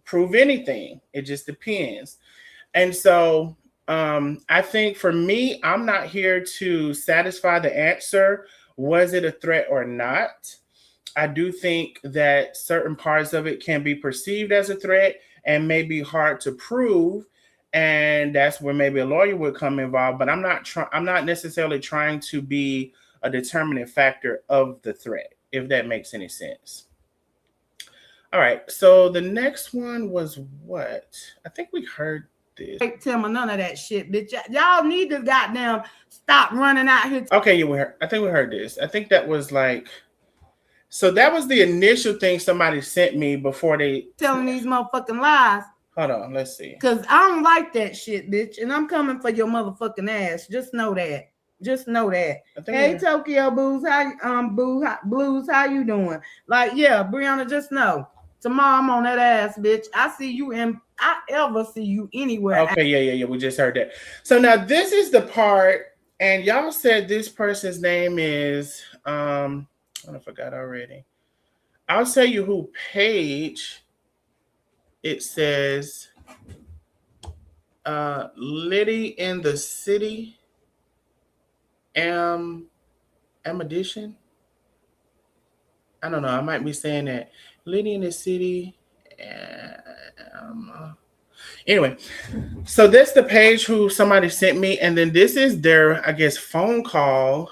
prove anything. It just depends. And so I think for me, I'm not here to satisfy the answer. Was it a threat or not? I do think that certain parts of it can be perceived as a threat and may be hard to prove. and that's where maybe a lawyer would come involved. But I'm not necessarily trying to be a determining factor of the threat, if that makes any sense. All right, so the next one was what? I think we heard this. Tell me none of that shit, bitch. Y'all need to goddamn stop running out here. Okay, yeah, I think we heard this. I think that was like, so that was the initial thing somebody sent me before they telling these motherfucking lies. Hold on, let's see. Cause I don't like that shit, bitch, and I'm coming for your motherfucking ass. Just know that. Just know that. Hey, Tokyo Blues, Blues, how you doing? Like, yeah, Briana, just know. Tomorrow I'm on that ass, bitch. I see you I ever see you anywhere. Okay, yeah. We just heard that. So now this is the part, and y'all said this person's name is I forgot already. I'll tell you who page. It says Liddy in the City. Edition. I don't know. I might be saying that. Liddy in the City. Anyway, so that's the page who somebody sent me, and then this is their, I guess, phone call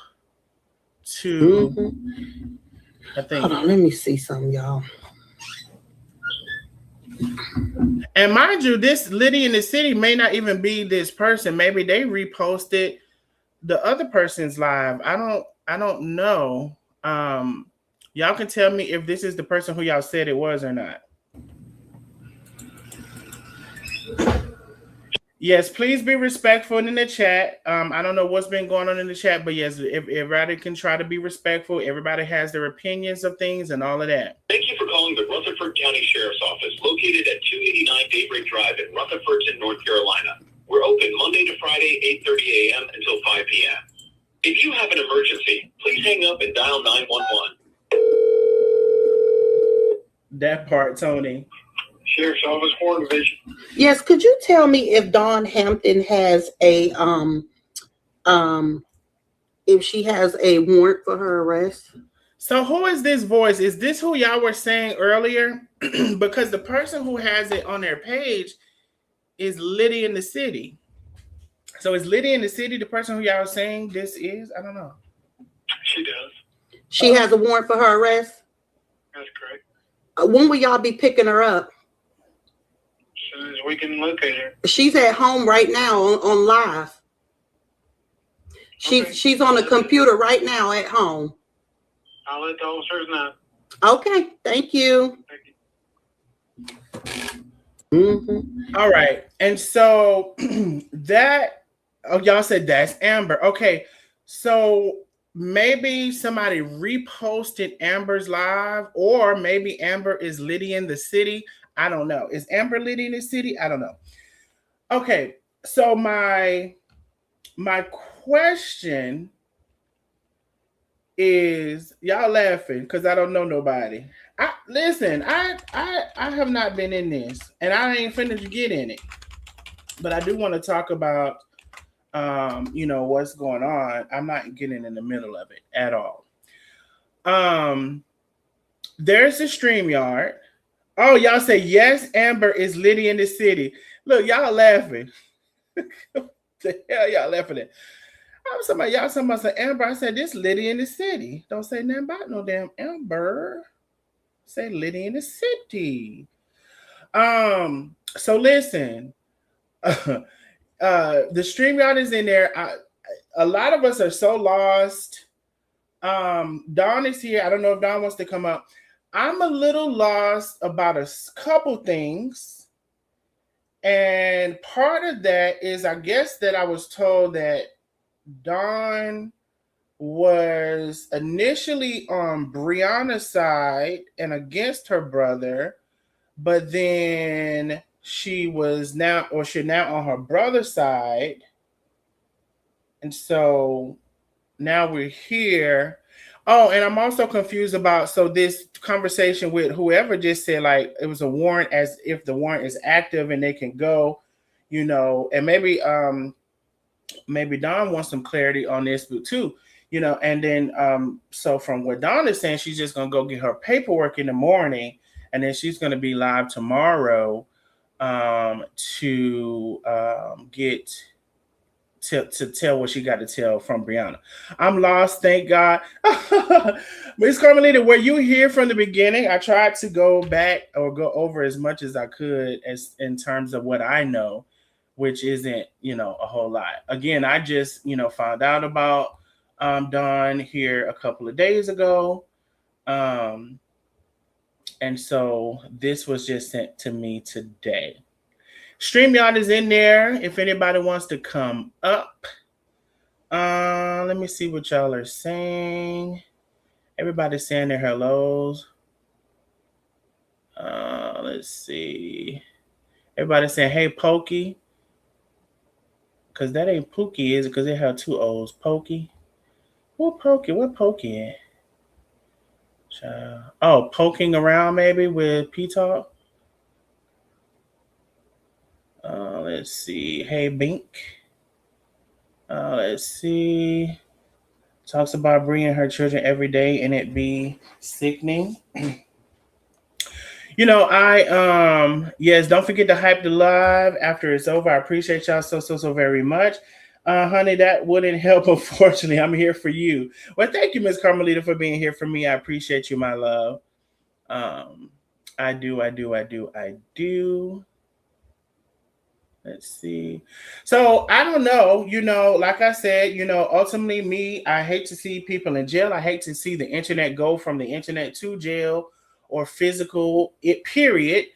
to. I think. Hold on, let me see something, y'all. And mind you, this Liddy in the City may not even be this person. Maybe they reposted the other person's live. I don't know. Y'all can tell me if this is the person who y'all said it was or not. Yes, please be respectful in the chat. I don't know what's been going on in the chat, but yes, if everybody can try to be respectful. Everybody has their opinions of things and all of that. Thank you for calling the Rutherford County Sheriff's Office, located at 289 Daybreak Drive in Rutherford, North Carolina. We're open Monday to Friday, 8:30 a.m. until 5 p.m. If you have an emergency, please hang up and dial 911. That part, Tony. Sheriff's Office, Warren Division. Yes, could you tell me if Dawn Hampton has a if she has a warrant for her arrest? So who is this voice? Is this who y'all were saying earlier? Because the person who has it on their page is Liddy in the City. So is Liddy in the City the person who y'all are saying this is? I don't know. She does. She has a warrant for her arrest? That's correct. When will y'all be picking her up? As soon as we can locate her. She's at home right now on live. She's on the computer right now at home. I'll let the officers know. Okay, thank you. All right. And so y'all said that's Amber. Okay. So maybe somebody reposted Amber's live, or maybe Amber is Liddy in the City. I don't know. Is Amber Liddy in the City? I don't know. Okay. So my question is, y'all laughing because I don't know nobody. Listen, I have not been in this, and I ain't finna get in it. But I do want to talk about what's going on. I'm not getting in the middle of it at all. There's the StreamYard. Oh, y'all say yes, Amber is Liddy in the City. Look, y'all laughing. What the hell y'all laughing at? Y'all talking about some Amber. I said this Liddy in the City. Don't say nothing about no damn Amber. Say Liddy in the City. So listen. The StreamYard is in there. A lot of us are so lost. Dawn is here. I don't know if Dawn wants to come up. I'm a little lost about a couple things. And part of that is, I guess, that I was told that Dawn was initially on Briana's side and against her brother, but then she's now on her brother's side. And so now we're here. Oh, and I'm also confused about, so this conversation with whoever just said, like, it was a warrant, as if the warrant is active and they can go, and maybe Dawn wants some clarity on this too, and then, so from what Dawn is saying, she's just going to go get her paperwork in the morning, and then she's going to be live tomorrow. to get to tell what she got to tell from Briana. I'm lost, thank God. Miss Carmelita, were you here from the beginning? I tried to go back or go over as much as I could as in terms of what I know, which isn't, a whole lot. Again, I just, found out about Dawn here a couple of days ago. Um, and so this was just sent to me today. StreamYard is in there if anybody wants to come up. Let me see what y'all are saying. Everybody's saying their hellos. Let's see. Everybody's saying, hey, Pokey. Because that ain't Pookie, is it? Because they have two O's. Pokey. What Pokey? What Pokey at? Oh, poking around maybe with P-Talk. Let's see. Hey, Bink. Let's see. Talks about bringing her children every day and it be sickening. Yes, don't forget to hype the live after it's over. I appreciate y'all so very much. Honey, that wouldn't help, unfortunately. I'm here for you. Well, thank you, Miss Carmelita, for being here for me. I appreciate you, my love. I do. Let's see. So I don't know, like I said, ultimately me, I hate to see people in jail. I hate to see the internet go from the internet to jail or physical period.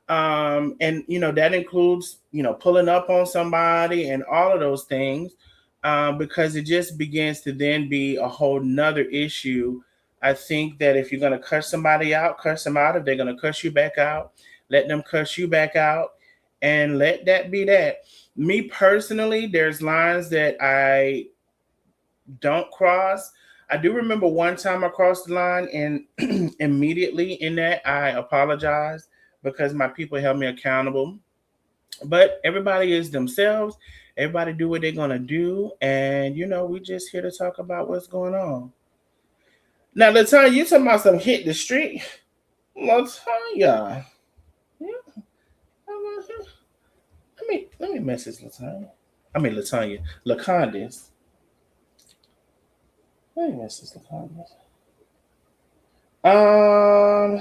And that includes, pulling up on somebody and all of those things. Because it just begins to then be a whole nother issue. I think that if you're gonna cuss somebody out, cuss them out. If they're gonna cuss you back out, let them cuss you back out and let that be that. Me personally, there's lines that I don't cross. I do remember one time I crossed the line and immediately in that I apologized because my people held me accountable. But everybody is themselves. Everybody do what they're going to do. And, we just here to talk about what's going on. Now, Latanya, you talking about some hit the street? Latanya. Let me message Latanya. I mean Latanya. Lacondas. Let me message Lacondas. Oh,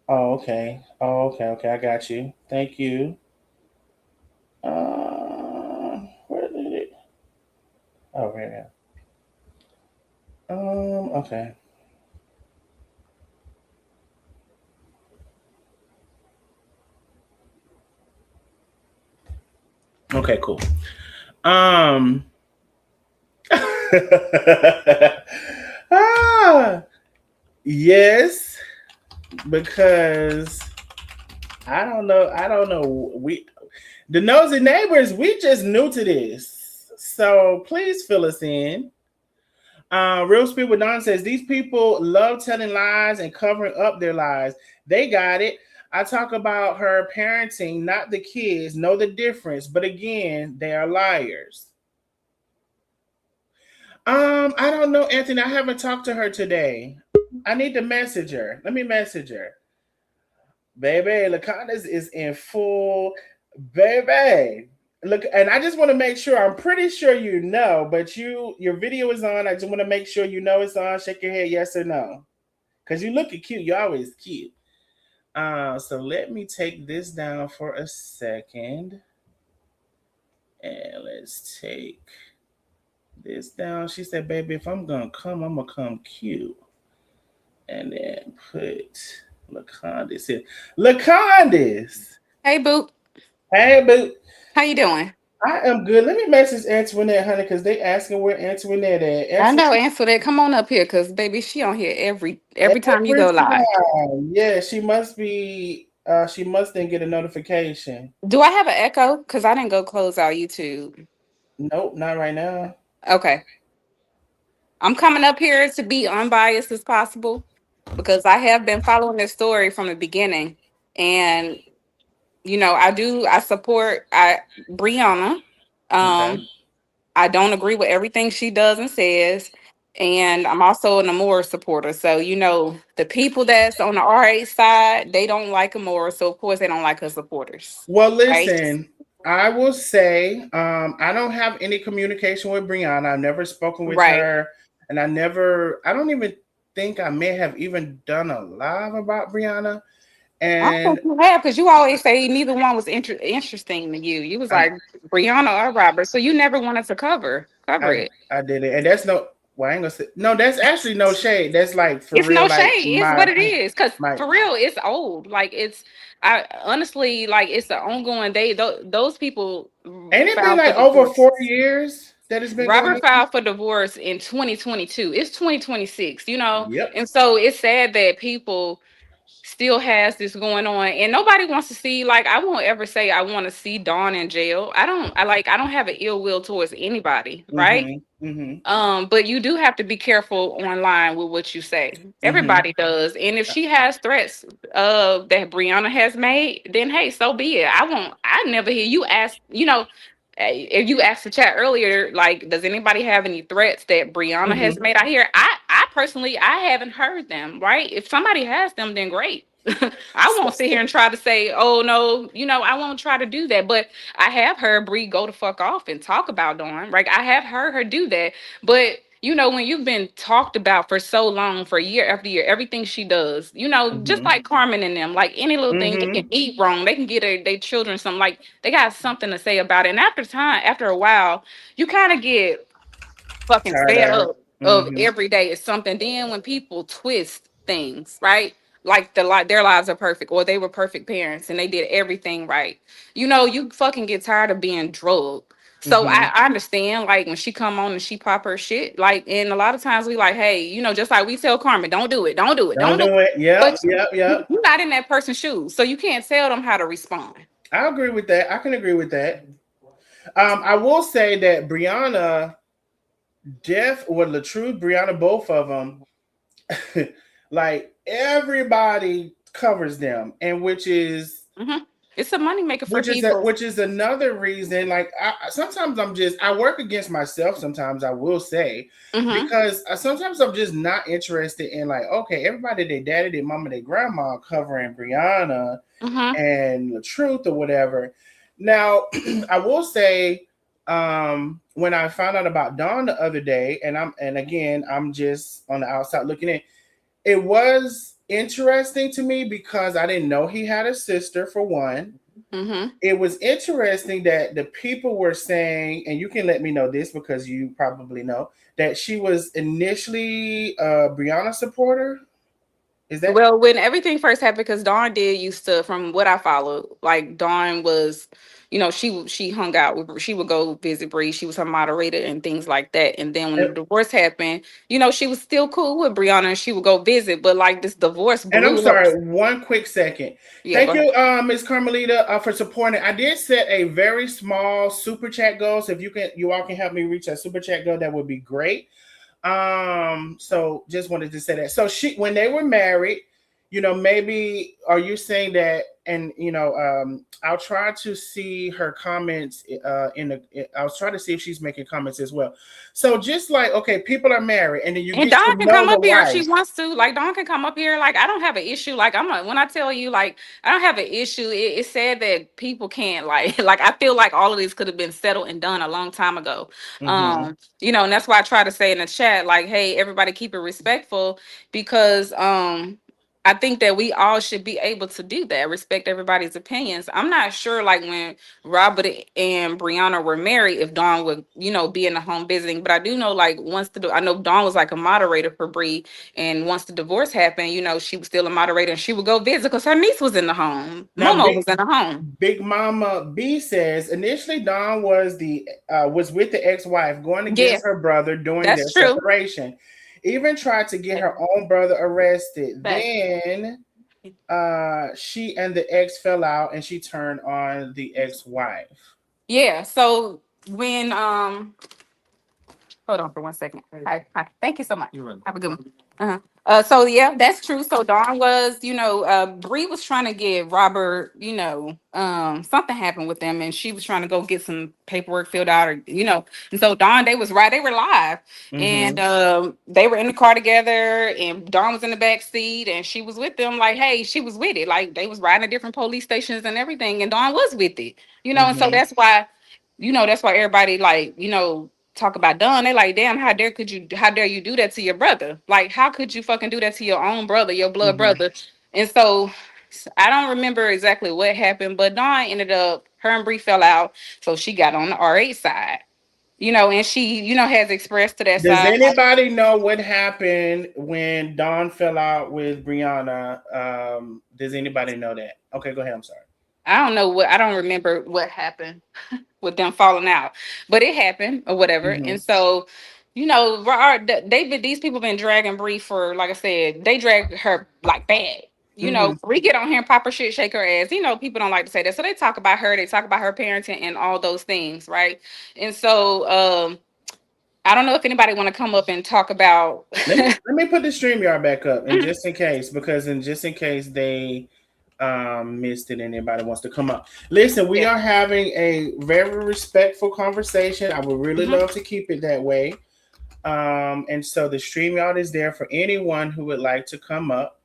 okay. Okay. I got you. Thank you. Where did it? Oh, right here. Okay. Okay, cool. Yes, because I don't know. The Nosy Neighbors, we just new to this. So please fill us in. Real Speed with Don says these people love telling lies and covering up their lies. They got it. I talk about her parenting, not the kids. Know the difference, but again, they are liars. I don't know, Anthony. I haven't talked to her today. I need to message her. Let me message her. Baby, Lacondas is in full. Baby. Look, and I just want to make sure. I'm pretty sure you know, but your video is on. I just want to make sure you know it's on. Shake your head, yes or no, because you looking cute. You're always cute. So let me take this down for a second, and let's take this down. She said, "Baby, if I'm gonna come, I'm gonna come cute," and then put Lacondas here. Lacondas. Hey, Boo. Hey, boo. How you doing? I am good. Let me message Antoinette, honey, because they asking where Antoinette at. I know, answer that. Come on up here, cause baby, she on here every time you Every go live. time. Yeah, she must be. She must then get a notification. Do I have an echo? Cause I didn't go close out YouTube. Nope, not right now. Okay, I'm coming up here to be unbiased as possible because I have been following this story from the beginning, and I support Briana. Okay. I don't agree with everything she does and says. And I'm also an Amora supporter. So, you know, the people that's on the RH side, they don't like Amora. So, of course, they don't like her supporters. Well, Right? listen, I will say I don't have any communication with Briana. I've never spoken with Right. her, and I don't even think I may have even done a live about Briana. I don't And think you have, because you always say neither one was interesting to you. You was I, like Brianna or Robert. So you never wanted to cover I, it. I did it, and that's no. Well, I ain't gonna say no. That's actually no shade. That's like for It's real, no like shade. It's my what it is. Cause my. for real, it's old. Like I honestly like it's the ongoing. Those people Ain't it been filed for like over divorce. 4 years that it's been going Robert on? filed for divorce in 2022. It's 2026, you know? Yep. And so it's sad that people still has this going on and nobody wants to see, like, I won't ever say I want to see Dawn in jail. I don't have an ill will towards anybody, right? Mm-hmm. Mm-hmm. But you do have to be careful online with what you say. Mm-hmm. Everybody does. And if she has threats that Brianna has made, then hey, so be it. I never hear you ask, you know, if you asked the chat earlier, like, does anybody have any threats that Brianna has Mm-hmm. made out here? I personally I haven't heard them, right? If somebody has them, then great. I won't sit here and try to say, oh no, you know, I won't try to do that. But I have heard Bree go to fuck off and talk about Dawn. Like I have heard her do that. But you know, when you've been talked about for so long, for year after year, everything she does, you know, just Mm-hmm. like Carmen and them, like any little thing they Mm-hmm. can eat wrong, they can get their children something, like they got something to say about it. And after a while, you kind of get fucking Tired fed of it. up of Mm-hmm. every day is something. Then when people twist things, right? Like their lives are perfect or they were perfect parents and they did everything right. You know, you fucking get tired of being drugged. So Mm-hmm. I understand, like when she come on and she pop her shit, like, and a lot of times we like, hey, you know, just like we tell Carmen, don't do it, don't do it, Don't don't do it. do it. Yep. But Yep. Yep. you're not in that person's shoes, so you can't tell them how to respond. I agree with that. I can agree with that. I will say that Brianna, Jeff, or Latruth, Brianna, both of them, like everybody covers them, and Hmm. It's a moneymaker for people. which is another reason. Like sometimes I work against myself. Sometimes I will say Hmm. because sometimes I'm just not interested in like okay, everybody, their daddy, their mama, their grandma covering Brianna Hmm. and the truth or whatever. Now, I will say, when I found out about Dawn the other day, and again, I'm just on the outside looking in, it was interesting to me because I didn't know he had a sister for one. Hmm. It was interesting that the people were saying, and you can let me know this because you probably know that she was initially a Brianna supporter. Is that Well, when everything first happened, because Dawn did used to, from what I followed, like Dawn was, you know, she hung out with, she would go visit Bree. She was her moderator and things like that. And then when the divorce happened, you know, she was still cool with Brianna and she would go visit. But like this divorce And I'm blew up. sorry, one quick second. Yeah, go Thank ahead. you, Ms. Carmelita, for supporting. I did set a very small super chat goal. So if you all can help me reach that super chat goal, that would be great. So just wanted to say that. So when they were married, you know, maybe are you saying that? And you know, I'll try to see her comments. I'll try to see if she's making comments as well. So just like okay, people are married, and then you And get to Dawn can know come the up here if she wife. wants to. Like Dawn can come up here. Like I don't have an issue. Like when I tell you, like I don't have an issue. It's sad that people can't like like I feel like all of this could have been settled and done a long time ago. Mm-hmm. You know, and that's why I try to say in the chat, like, hey, everybody keep it respectful because I think that we all should be able to do that, respect everybody's opinions. I'm not sure, like when Robert and Brianna were married, if Dawn would, you know, be in the home visiting. But I do know, like, I know Dawn was like a moderator for Bree, and once the divorce happened, you know, she was still a moderator, and she would go visit because her niece was in the home. Now, Momo was in the home. Big Mama B says initially Dawn was with the ex-wife going Yeah, against her brother during their that's true. separation. Even tried to get her own brother arrested. But Then she and the ex fell out and she turned on the ex-wife. yeah, so when hold on for 1 second. Hi, thank you so much. Have a good one. Uh-huh. So yeah, that's true. So Dawn was, Bree was trying to get Robert, something happened with them, and she was trying to go get some paperwork filled out, and so Dawn, they was right, they were live, and Mm-hmm. they were in the car together, and Dawn was in the back seat, and she was with them, like, hey, she was with it, like they was riding to different police stations and everything, and Dawn was with it, and so Mm-hmm. that's why everybody like, talk about Dawn. They like, damn, how dare you do that to your brother? Like, how could you fucking do that to your own brother, your blood Mm-hmm. brother? And so I don't remember exactly what happened, but Dawn ended up, her and Bree fell out. So she got on the R8 side, and she, has expressed to that Does side. anybody know what happened when Dawn fell out with Briana? Does anybody know that? Okay, go ahead. I'm sorry. I don't remember what happened with them falling out, but it happened or whatever. Mm-hmm. And so, these people been dragging Bree for, like I said, they drag her like bad. Mm-hmm. Bree get on here and pop her shit, shake her ass. People don't like to say that, so they talk about her, they talk about her parenting and all those things, right? And so, I don't know if anybody want to come up and talk about. Let me put the StreamYard back up, and just in case, just in case they missed it and anybody wants to come up. Listen, we Yeah. are having a very respectful conversation. I would really Mhm. love to keep it that way. And so the StreamYard is there for anyone who would like to come up.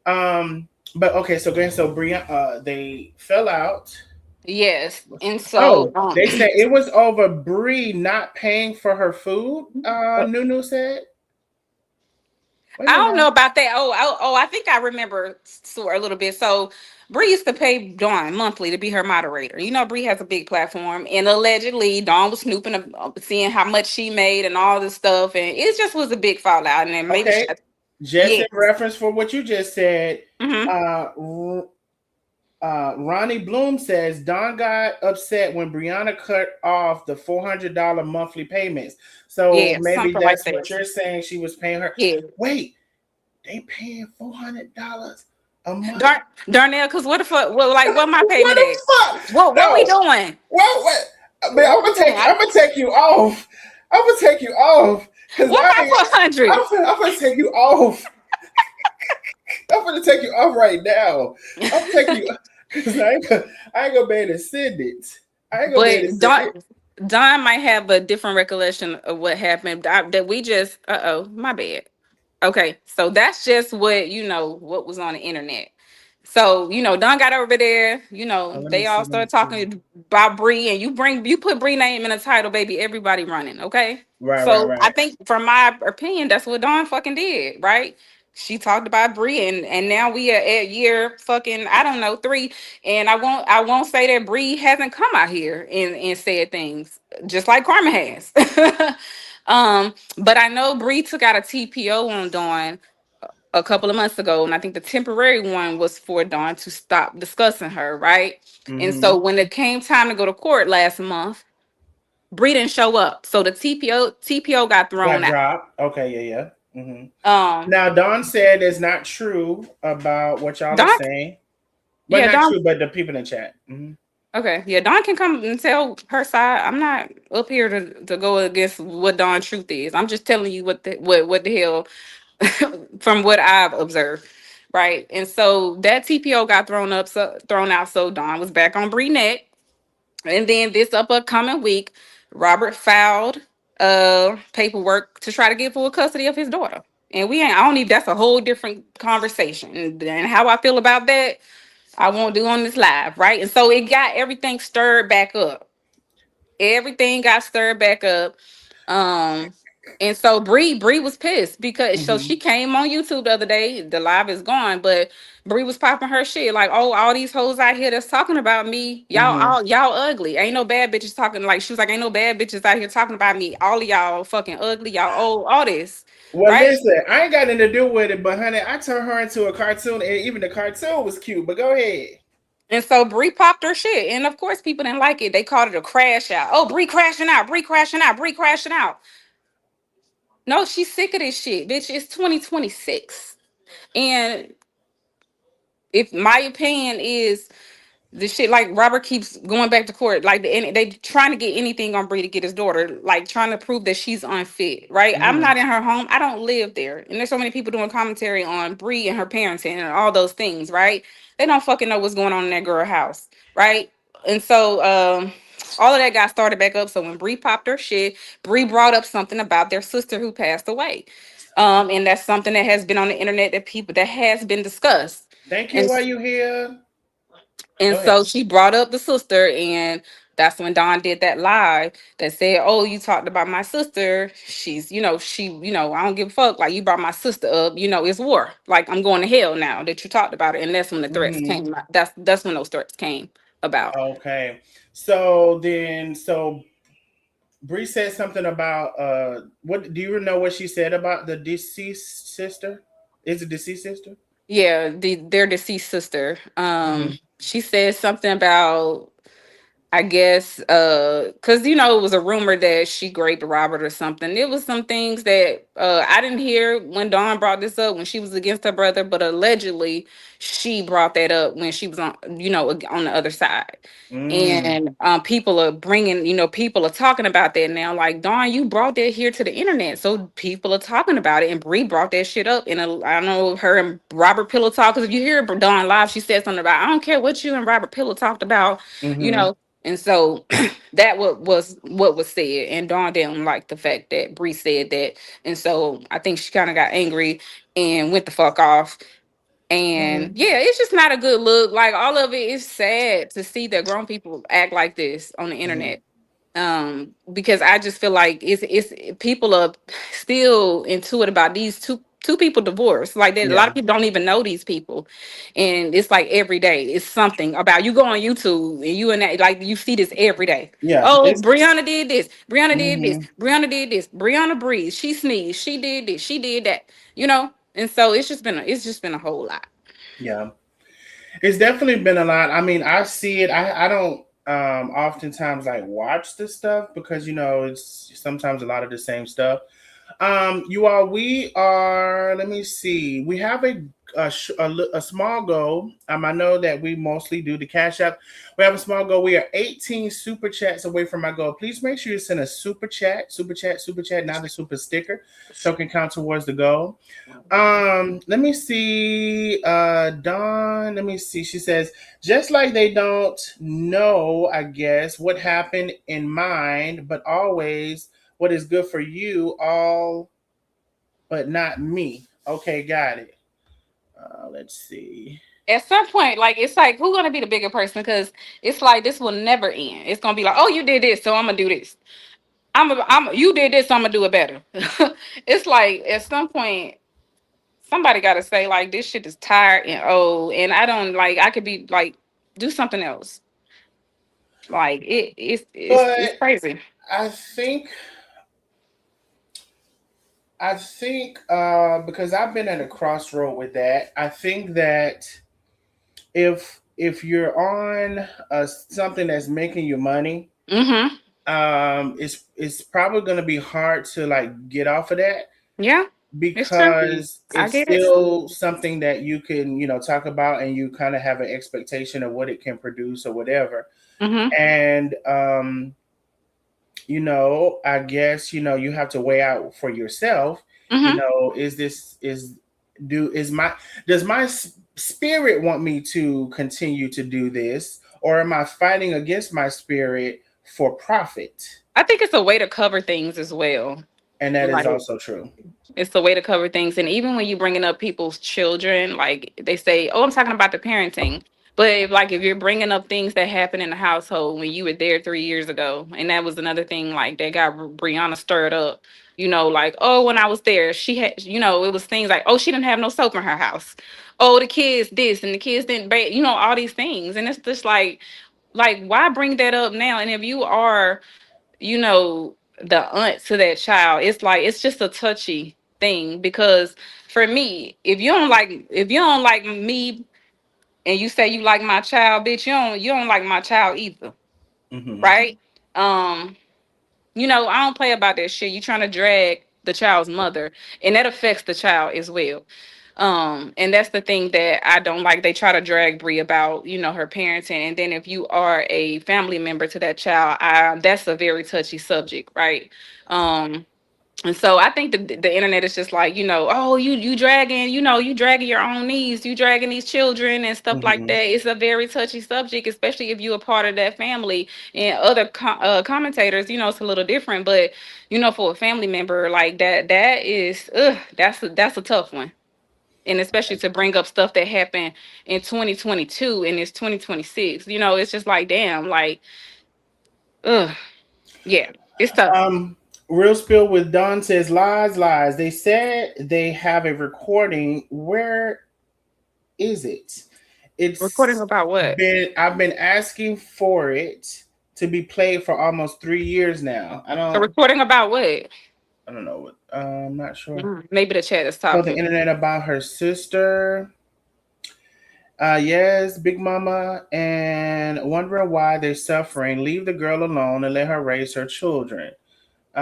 But okay, so go ahead. So Brianna, they fell out. Yes, and so, Oh, they said it was over Bree not paying for her food. Nunu said. Wait a I minute don't know now. about that. I think I remember a little bit. So Bree used to pay Dawn monthly to be her moderator. Bree has a big platform, and allegedly Dawn was snooping, seeing how much she made and all this stuff, and it just was a big fallout. And then maybe, Okay, just yeah, in reference for what you just said, hmm Ronnie Bloom says Don got upset when Brianna cut off the $400 monthly payments. So yeah, maybe something like that's that. what you're saying. She was paying her. Yeah, Wait, they paying $400 a month? Darnell, because what the fuck? Well, like, what my What payment the at? fuck? What we No. doing? What? I mean, What we doing? I'm gonna take you off. I'm gonna take you off because What my 400? I'm gonna take you off. I'm gonna take you off right now. I'm taking you because I ain't gonna be able to send it. I ain't gonna be able to But send it. Don might have a different recollection of what happened. That we just, my bad. Okay, so that's just what was on the internet. So Don got over there. Let me They see. all Let me started see. talking about Bree, and you put Bree name in the title, baby. Everybody running. Okay, Right, right, so I right. think, from my opinion, that's what Don fucking did, right? She talked about Bree, and now we are at year fucking, I don't know, 3, and I won't say that Bree hasn't come out here and said things just like Karma has. But I know Bree took out a TPO on Dawn a couple of months ago, and I think the temporary one was for Dawn to stop discussing her, right? And Mm-hmm. so when it came time to go to court last month, Bree didn't show up, so the TPO got thrown Got out. dropped. Okay, yeah, yeah. Mm-hmm. Um, Now Don said it's not true about what y'all are Dawn, saying, but yeah, not Dawn. true. But the people in the chat. Mm-hmm. Okay, yeah, Dawn can come and tell her side. I'm not up here to go against what Dawn's truth is. I'm just telling you what the hell from what I've observed, right? And so that TPO got thrown out. So Dawn was back on Bree neck, and then this upcoming week, Robert filed paperwork to try to get full custody of his daughter. And we ain't. I don't need. That's a whole different conversation. And how I feel about that, I won't do on this live, right? And so it got everything stirred back up. Everything got stirred back up. Um, and so Bree was pissed because so Mm-hmm. she came on YouTube the other day. The live is gone, but Bree was popping her shit like, "Oh, all these hoes out here that's talking about me, Mm-hmm. y'all ugly. Ain't no bad bitches talking." Like, she was like, "Ain't no bad bitches out here talking about me. All of y'all fucking ugly. Y'all old. All this, Well, right?" listen, I ain't got nothing to do with it, but honey, I turned her into a cartoon, and even the cartoon was cute. But go ahead. And so Bree popped her shit, and of course people didn't like it. They called it a crash out. Oh, Bree crashing out. Bree crashing out. Bree crashing out. No, she's sick of this shit, bitch. It's 2026. And if my opinion is, the shit like Robert keeps going back to court, like they trying to get anything on Bree to get his daughter, like trying to prove that she's unfit. Right? I'm Mm-hmm. not in her home. I don't live there, and there's so many people doing commentary on Bree and her parenting and all those things. Right? They don't fucking know what's going on in that girl house. Right? And so all of that got started back up. So when Bree popped her shit, Bree brought up something about their sister who passed away. And that's something that has been on the internet that people that has been discussed. Thank you. And Why you here? and Go ahead. so she brought up the sister, and that's when Dawn did that live that said, "Oh, you talked about my sister. She's, I don't give a fuck. Like you brought my sister up. It's war. Like I'm going to hell now that you talked about it." And that's when the threats Mm-hmm. came. That's when those threats came about. Okay. So Bree said something about what do you know what she said about the deceased sister? Is it deceased sister? Yeah, their deceased sister. Mm-hmm. She said something about, I guess, because it was a rumor that she raped Robert or something. It was some things that I didn't hear when Dawn brought this up when she was against her brother, but allegedly she brought that up when she was on the other side. Mm. And people are bringing, people are talking about that now. Like, Dawn, you brought that here to the internet, so people are talking about it. And Bree brought that shit up. And I know her and Robert Pillow talk. Because if you hear Dawn live, she said something about, I don't care what you and Robert Pillow talked about, you Mm-hmm. know. And so that what was said, and Dawn didn't like the fact that Bree said that, and so I think she kind of got angry and went the fuck off. And Mm-hmm. yeah, it's just not a good look. Like all of it is sad to see that grown people act like this on the Mm-hmm. internet. Because I just feel like it's people are still into it about these two people divorced. Like that, a lot Yeah. of people don't even know these people, and it's like every day it's something about you go on YouTube and you and that like you see this every day. Yeah. Oh, It's Brianna did this. Brianna did this. mm-hmm. Brianna did this. Brianna breathed. She sneezed. She did this. She did that. You know. And so it's just been a whole lot. Yeah. It's definitely been a lot. I mean, I see it. I don't oftentimes like watch this stuff because it's sometimes a lot of the same stuff. You all, we are. Let me see. We have a small goal. I know that we mostly do the cash app. We have a small goal. We are 18 super chats away from my goal. Please make sure you send a super chat, not a super sticker, so it can count towards the goal. Let me see. Dawn, let me see. She says, just like they don't know, I guess, what happened in mind, but always what is good for you, all but not me. Okay, got it. Let's see. At some point, like it's like who's gonna be the bigger person? Because it's like this will never end. It's gonna be like, oh, you did this, so I'm gonna do this. You did this, so I'm gonna do it better. It's like at some point, somebody gotta say like this shit is tired and old, and I don't like. I could be like do something else. Like it's But crazy. I think because I've been at a crossroad with that. I think that if you're on something that's making you money, Mm-hmm. it's probably going to be hard to like get off of that Yeah, it's true. because I it's get it. still something that you can talk about and you kind of have an expectation of what it can produce or whatever. Mm-hmm. And I guess you have to weigh out for yourself. Mm-hmm. Is this is do is my does my spirit want me to continue to do this, or am I fighting against my spirit for profit? I think it's a way to cover things as well. And that is Like also true. it's the way to cover things. And even when you're bringing up people's children, like they say, oh, I'm talking about the parenting. But if you're bringing up things that happened in the household when you were there 3 years ago, and that was another thing, like that got Brianna stirred up, like, oh, when I was there, she had, it was things like, oh, she didn't have no soap in her house. Oh, the kids this and the kids didn't bathe, all these things. And it's just like, why bring that up now? And if you are the aunt to that child, it's like it's just a touchy thing because for me, if you don't like me and you say you like my child, bitch, you don't like my child either, Hmm. right? um I don't play about that shit. You trying to drag the child's mother, and that affects the child as well. And that's the thing that I don't like. They try to drag Bree about, you know, her parenting. And then if you are a family member to that child, that's a very touchy subject, right? And so I think the internet is just like, you know, oh, you dragging, you know, you dragging your own niece, you dragging these children and stuff like Mhm. that. It's a very touchy subject, especially if you're a part of that family. And other commentators, you know, it's a little different, but you know, for a family member like that, that is, that's a tough one. And especially to bring up stuff that happened in 2022 and it's 2026, you know, it's just like, damn, like, ugh, yeah, it's tough. Real Spill with Don says lies, lies. They said they have a recording. Where is it? Recording It's about what? I've been asking for it to be played for almost 3 years now. A recording about what? I don't know what. I'm not sure. Maybe the chat is Told the talking. internet about her sister. Yes, Big Mama, and wondering why they're suffering. Leave the girl alone and let her raise her children.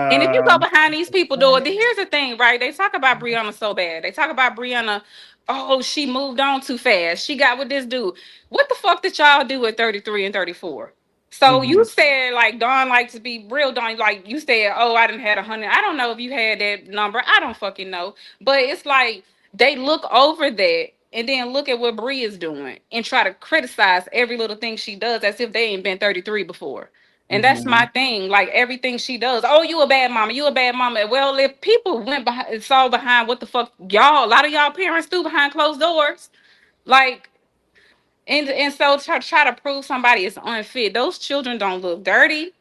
And if you go Um, behind these people door, here's the thing, right? They talk about Briana so bad. They talk about Briana, oh, she moved on too fast. She got with this dude. What the fuck did y'all do at 33 and 34? So you mhm, said like Dawn likes to be real Dawn, like you said, oh, I didn't had 100. I don't know if you had that number. I don't fucking know. But it's like they look over that and then look at what Bree is doing and try to criticize every little thing she does as if they ain't been 33 before. And that's my mhm, thing. Like everything she does. Oh, you a bad mama. You a bad mama. Well, if people went behind and saw behind what the fuck y'all, a lot of y'all parents do behind closed doors. Like, and so try to prove somebody is unfit. Those children don't look dirty.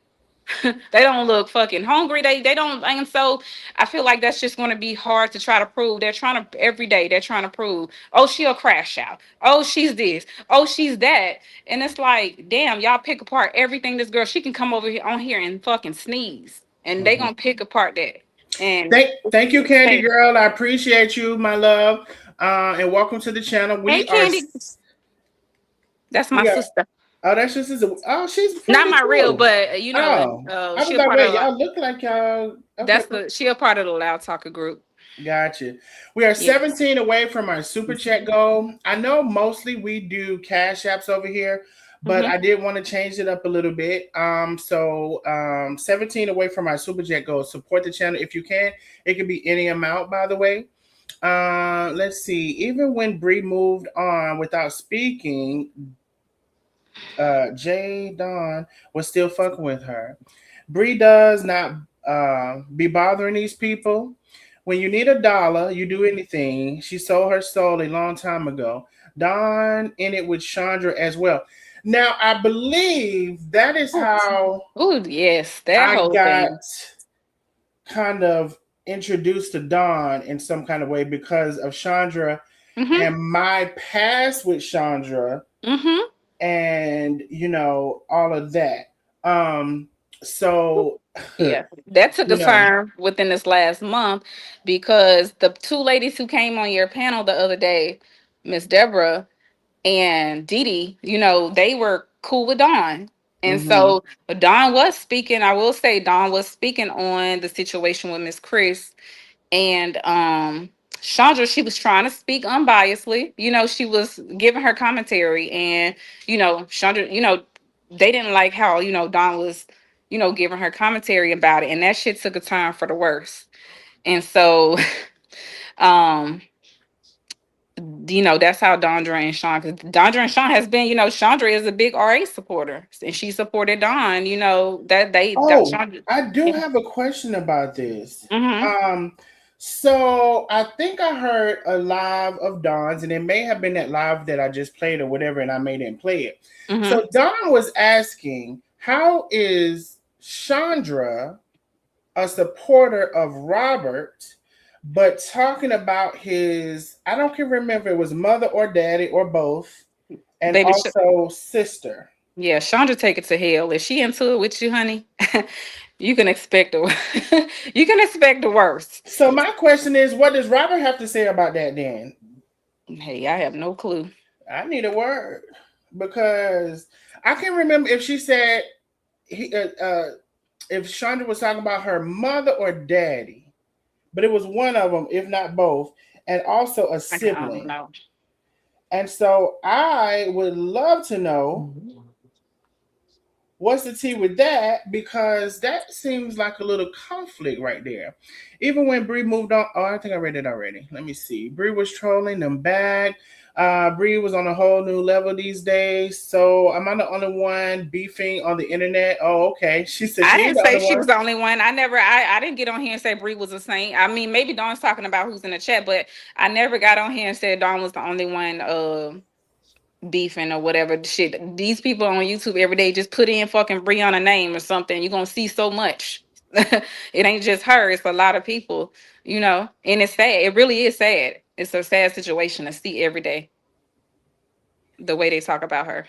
They don't look fucking hungry. They don't, and so I feel like that's just going to be hard to try to prove. They're trying to every day. They're trying to prove. Oh, she'll crash out. Oh, she's this. Oh, she's that. And it's like, damn, y'all pick apart everything. This girl, she can come over here on here and fucking sneeze, and they mhm. gonna pick apart that. And Thank you, it's Candy sad. Girl. I appreciate you, my love. And welcome to the channel. Hey, Candy, that's my We are. sister. Oh, that's just oh, she's Not pretty my real, too. but you know, Oh, I was she a like, part wait, of. y'all look like y'all. Okay, She a part of the Loud Talker group. gotcha. We are Yes. 17 away from our super chat goal. I know mostly we do cash apps over here, but Mm-hmm. I did want to change it up a little bit. 17 away from our super chat goal. Support the channel if you can. It can be any amount, by the way. Let's see. Even when Bree moved on without speaking, Jay Dawn was still fucking with her. Bree does not be bothering these people. When you need $1, you do anything. She sold her soul a long time ago. Dawn in it with Chandra as well. Now I believe that is how Oh yes, that I whole got thing. kind of introduced to Dawn in some kind of way because of Chandra Mm-hmm. and my past with Chandra Mm-hmm. and all of that. So Yeah, that took you a know, turn within this last month because the two ladies who came on your panel the other day, Miss Deborah and Dee Dee, you know, they were cool with Dawn. And mhm, so Dawn was speaking, I will say Dawn was speaking on the situation with Miss Chris. And Chandra, she was trying to speak unbiasedly. You know, she was giving her commentary. And, you know, Chandra, you know, they didn't like how, you know, Dawn was, you know, giving her commentary about it. And that shit took a turn for the worse. And so um you know, that's how Dondra and Sean, because Dondra and Sean has been, you know, Chandra is a big RA supporter, and she supported Don. You know that oh, Chandra. I do Yeah. have a question about this. Mm-hmm. Um, so I think I heard a live of Dawn's, and it may have been that live that I just played or whatever, and I made it play it. Mm-hmm. So Dawn was asking, how is Chandra a supporter of Robert, but talking about his, I don't can remember if it was mother or daddy or both, and Baby, also sister. yeah, Chandra take it to hell. If she into it with you, honey, you can expect the you can expect the worst. So my question is, what does Robert have to say about that then? Hey, I have no clue. I need a word because I can remember if she said if Chandra was talking about her mother or daddy, but it was one of them, if not both. and also a I don't sibling. know. And so I would love to know what's the tea with that, because that seems like a little conflict right there. Even when Bree moved on, oh, I think I read it already. Let me see. Bree was trolling them back. Bree was on a whole new level these days. So am I the only one beefing on the internet? Oh, okay. She said I she ain't didn't the say only she one. was the only one. I didn't get on here and say Bree was a saint. I mean, maybe Dawn's talking about who's in the chat, but I never got on here and said Dawn was the only one beefing or whatever shit. These people on YouTube every day just put in fucking Briana name or something. You're gonna see so much. It ain't just her, it's a lot of people, and it's sad. It really is sad. It's a sad situation to see every day, the way they talk about her.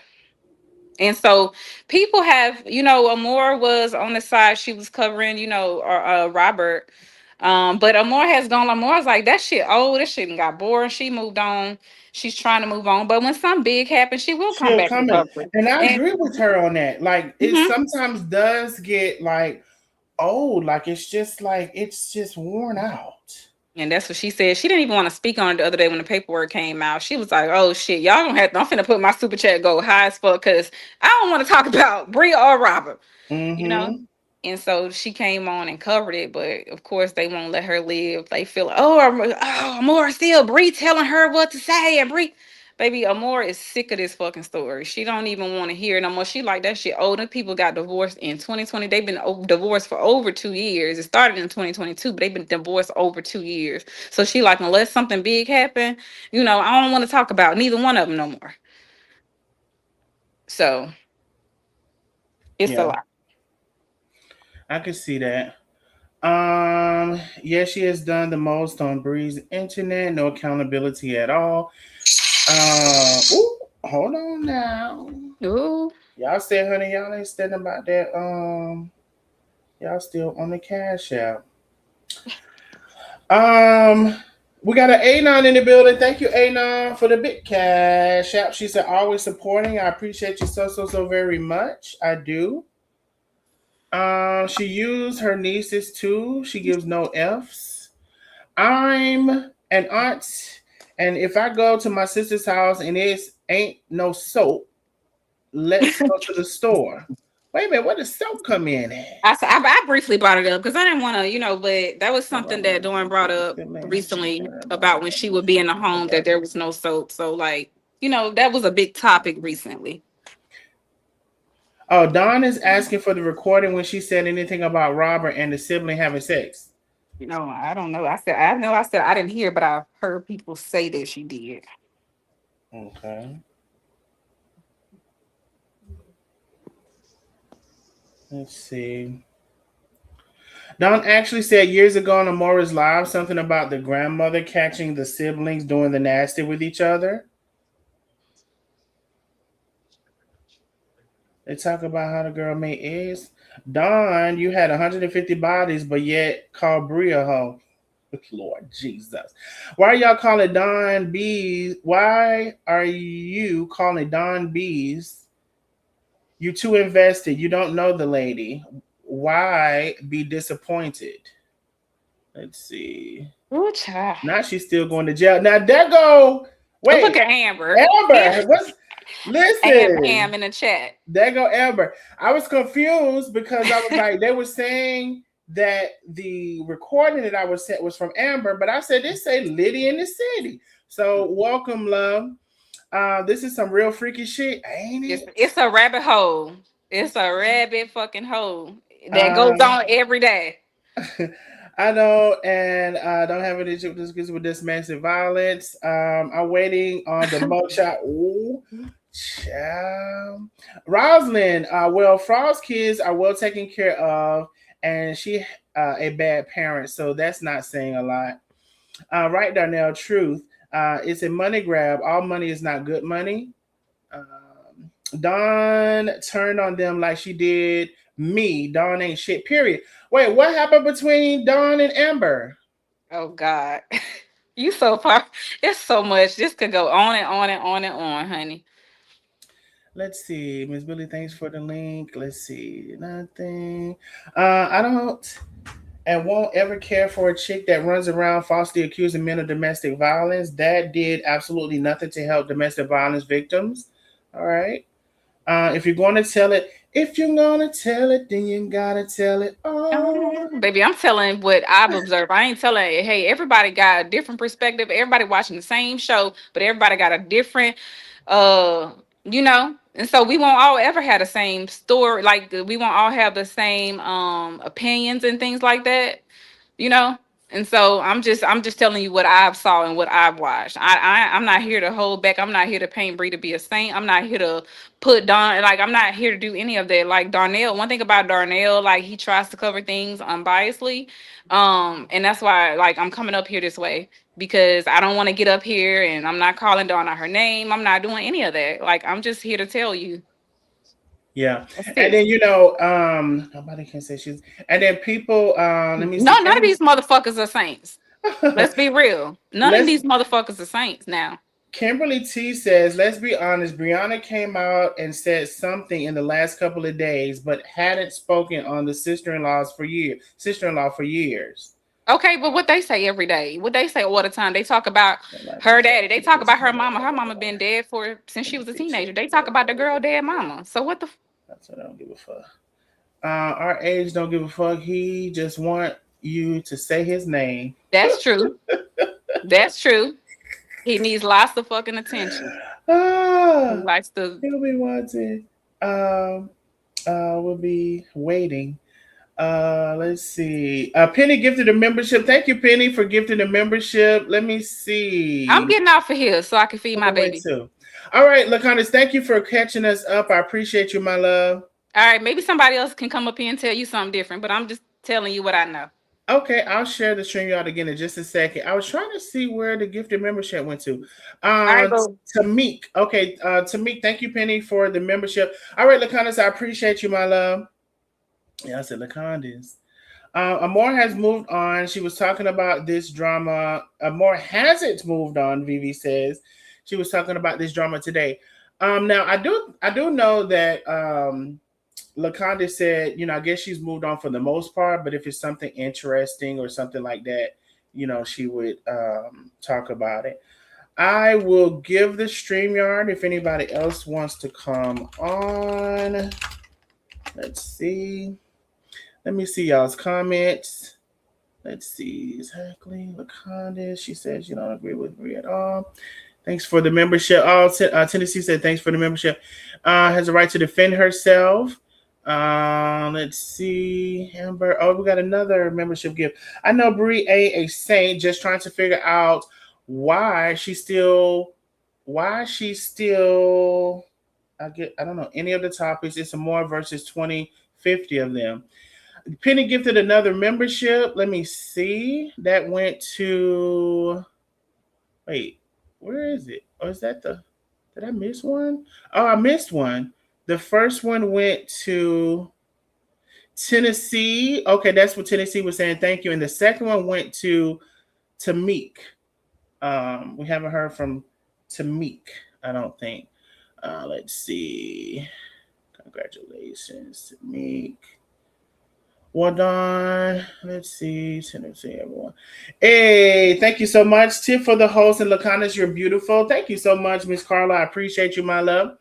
And so people have, Amore was on the side, she was covering, Robert. But Amore has gone. Amore's like, that shit old, this shit done got boring. She moved on. She's trying to move on. But when something big happens, she will come She'll back and come in. cover it. And I And agree with her on that. Like it mhm. sometimes does get like old. Like it's just worn out. And that's what she said. She didn't even want to speak on it the other day when the paperwork came out. She was like, "Oh shit, y'all don't have to. I'm finna put my super chat go high as fuck because I don't want to talk about Bria or Robert." You know. Mm-hmm. And so she came on and covered it, but of course they won't let her live. They feel like, oh, Amore still Bree telling her what to say, and Bree, baby, Amore is sick of this fucking story. She don't even want to hear it no more. She like that shit. Older people got divorced in 2020. They've been divorced for over 2 years. It started in 2022, but they've been divorced over 2 years. So she like, unless something big happen, I don't want to talk about neither one of them no more. So it's a Yeah, lot. I can see that. Yeah, she has done the most on Bree's internet. No accountability at all. Ooh, hold on now. Ooh. Y'all said, honey, y'all ain't studying about that. Y'all still on the cash app. Um, we got an Anon in the building. Thank you, Anon, for the big cash app. She said, always supporting. I appreciate you so very much. I do. She used her nieces too. She gives no F's. I'm an aunt, and if I go to my sister's house and it ain't no soap, let's go to the store. Wait a minute, where does soap come in at? I briefly brought it up because I didn't want to, but that was something that Dawn brought up recently about when she would be in the home that there was no soap. So, like, that was a big topic recently. Oh, Dawn is asking for the recording when she said anything about Robert and the sibling having sex. I don't know. I said I didn't hear, but I heard people say that she did. Okay. Let's see. Don actually said years ago on Amora's Live something about the grandmother catching the siblings doing the nasty with each other. They talk about how the girl made eggs. Don, you had 150 bodies, but yet called Bria a hoe. Lord Jesus. Why are y'all calling Don Bees? Why are you calling Don Bees? You too invested. You don't know the lady. Why be disappointed? Let's see. Ooh, child. Now she's still going to jail. Now there go. Oh, look Wait, at Amber. Amber. What's Am listen? in the chat. There go Amber. I was confused because I was like, they were saying that the recording that I was sent was from Amber, but I said this say Liddy in the city. So welcome, love. This is some real freaky shit, ain't It's, it? it's a rabbit hole. It's a rabbit fucking hole that goes Um, on every day. I know, and don't have any issues with this massive violence. I'm waiting on the mugshot. Ooh, child. Rosalind, well, Frog's kids are well taken care of, and she a bad parent, so that's not saying a lot. Right, Darnell, truth. It's a money grab. All money is not good money. Dawn turned on them like she did me. Dawn ain't shit, period. Wait, what happened between Dawn and Amber? Oh God. You so far. It's so much. This could go on and on and on and on, honey. Let's see. Miss Billy, thanks for the link. Let's see. Nothing. I don't. and won't ever care for a chick that runs around falsely accusing men of domestic violence. That did absolutely nothing to help domestic violence victims. All right. If you're going to tell it, if you're going to tell it, then you got to tell it all. Baby, I'm telling what I've observed. I ain't telling, hey, everybody got a different perspective. Everybody watching the same show, but everybody got a different, you know. And so we won't all ever have the same story. Like we won't all have the same opinions and things like that, you know. And so I'm just telling you what I've saw and what I've watched. I'm not here to hold back. I'm not here to paint Bree to be a saint. I'm not here to put Don, like I'm not here to do any of that. Like Darnell, one thing about Darnell, like he tries to cover things unbiasedly. And that's why like I'm coming up here this way because I don't want to get up here and I'm not calling Donna her name. I'm not doing any of that. Like I'm just here to tell you. Yeah. That's And it. then, nobody can say she's, and then people, let me see. No, none of these motherfuckers are saints. Let's be real. None of Let's these motherfuckers are saints now. Kimberly T says, let's be honest, Briana came out and said something in the last couple of days, but hadn't spoken on the sister-in-law for years. Okay, but what they say every day, what they say all the time, they talk about her daddy, they talk about her mama. Her mama been dead for since she was a teenager. They talk about the girl dead mama. So what the? That's what I don't give a fuck. Our age don't give a fuck. He just want you to say his name. That's true. That's true. He needs lots of fucking attention. He Ah, likes to. he'll be wanting. Um, will be waiting. Let's see. Penny gifted a membership. Thank you, Penny, for gifting a membership. Let me see. I'm getting off of here so I can feed my Wait baby. too. All right, Laconis, thank you for catching us up. I appreciate you, my love. All right, maybe somebody else can come up here and tell you something different, but I'm just telling you what I know. Okay, I'll share the stream y'all again in just a second. I was trying to see where the gifted membership went to. All right, boo. Tamik. Okay, Tamik, thank you, Penny, for the membership. All right, Laconis, I appreciate you, my love. Yeah, I said Laconis. Amore has moved on. She was talking about this drama. Amore hasn't moved on, Vivi says. She was talking about this drama today. Now I do know that LaConda said, I guess she's moved on for the most part, but if it's something interesting or something like that, she would talk about it. I will give the StreamYard if anybody else wants to come on. Let's see. Let me see y'all's comments. Let's see exactly. LaConda, she says you don't agree with me at all. Thanks for the membership. Tennessee said thanks for the membership. Has a right to defend herself. Let's see. Amber. Oh, we got another membership gift. I know Bree a saint, just trying to figure out why she's still I don't know any of the topics. It's a more versus 2050 of them. Penny gifted another membership. Let me see. That went to. Wait, where is it? Oh, is that the? Did I miss one? Oh, I missed one. The first one went to Tennessee. Okay, that's what Tennessee was saying. Thank you. And the second one went to Tamik. We haven't heard from Tamik, I don't think. Let's see. Congratulations, Tamik. Well done. Let's see. Tennessee, everyone. Hey, thank you so much. Tip for the host and Laconis, you're beautiful. Thank you so much, Miss Carla. I appreciate you, my love.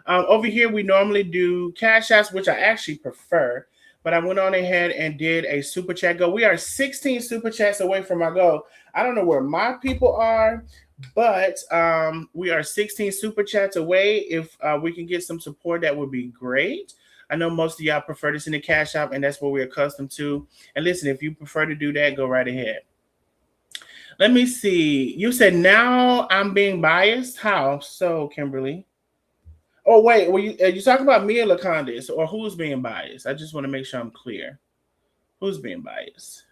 Over here, we normally do cash apps, which I actually prefer. But I went on ahead and did a super chat goal. We are 16 super chats away from our goal. I don't know where my people are, but we are 16 super chats away. If we can get some support, that would be great. I know most of y'all prefer this in the cash app, and that's what we're accustomed to. And listen, if you prefer to do that, go right ahead. Let me see. You said now I'm being biased. How so, Kimberly? Oh, wait. Well, you talking about me or LaConda, or who's being biased? I just want to make sure I'm clear. Who's being biased?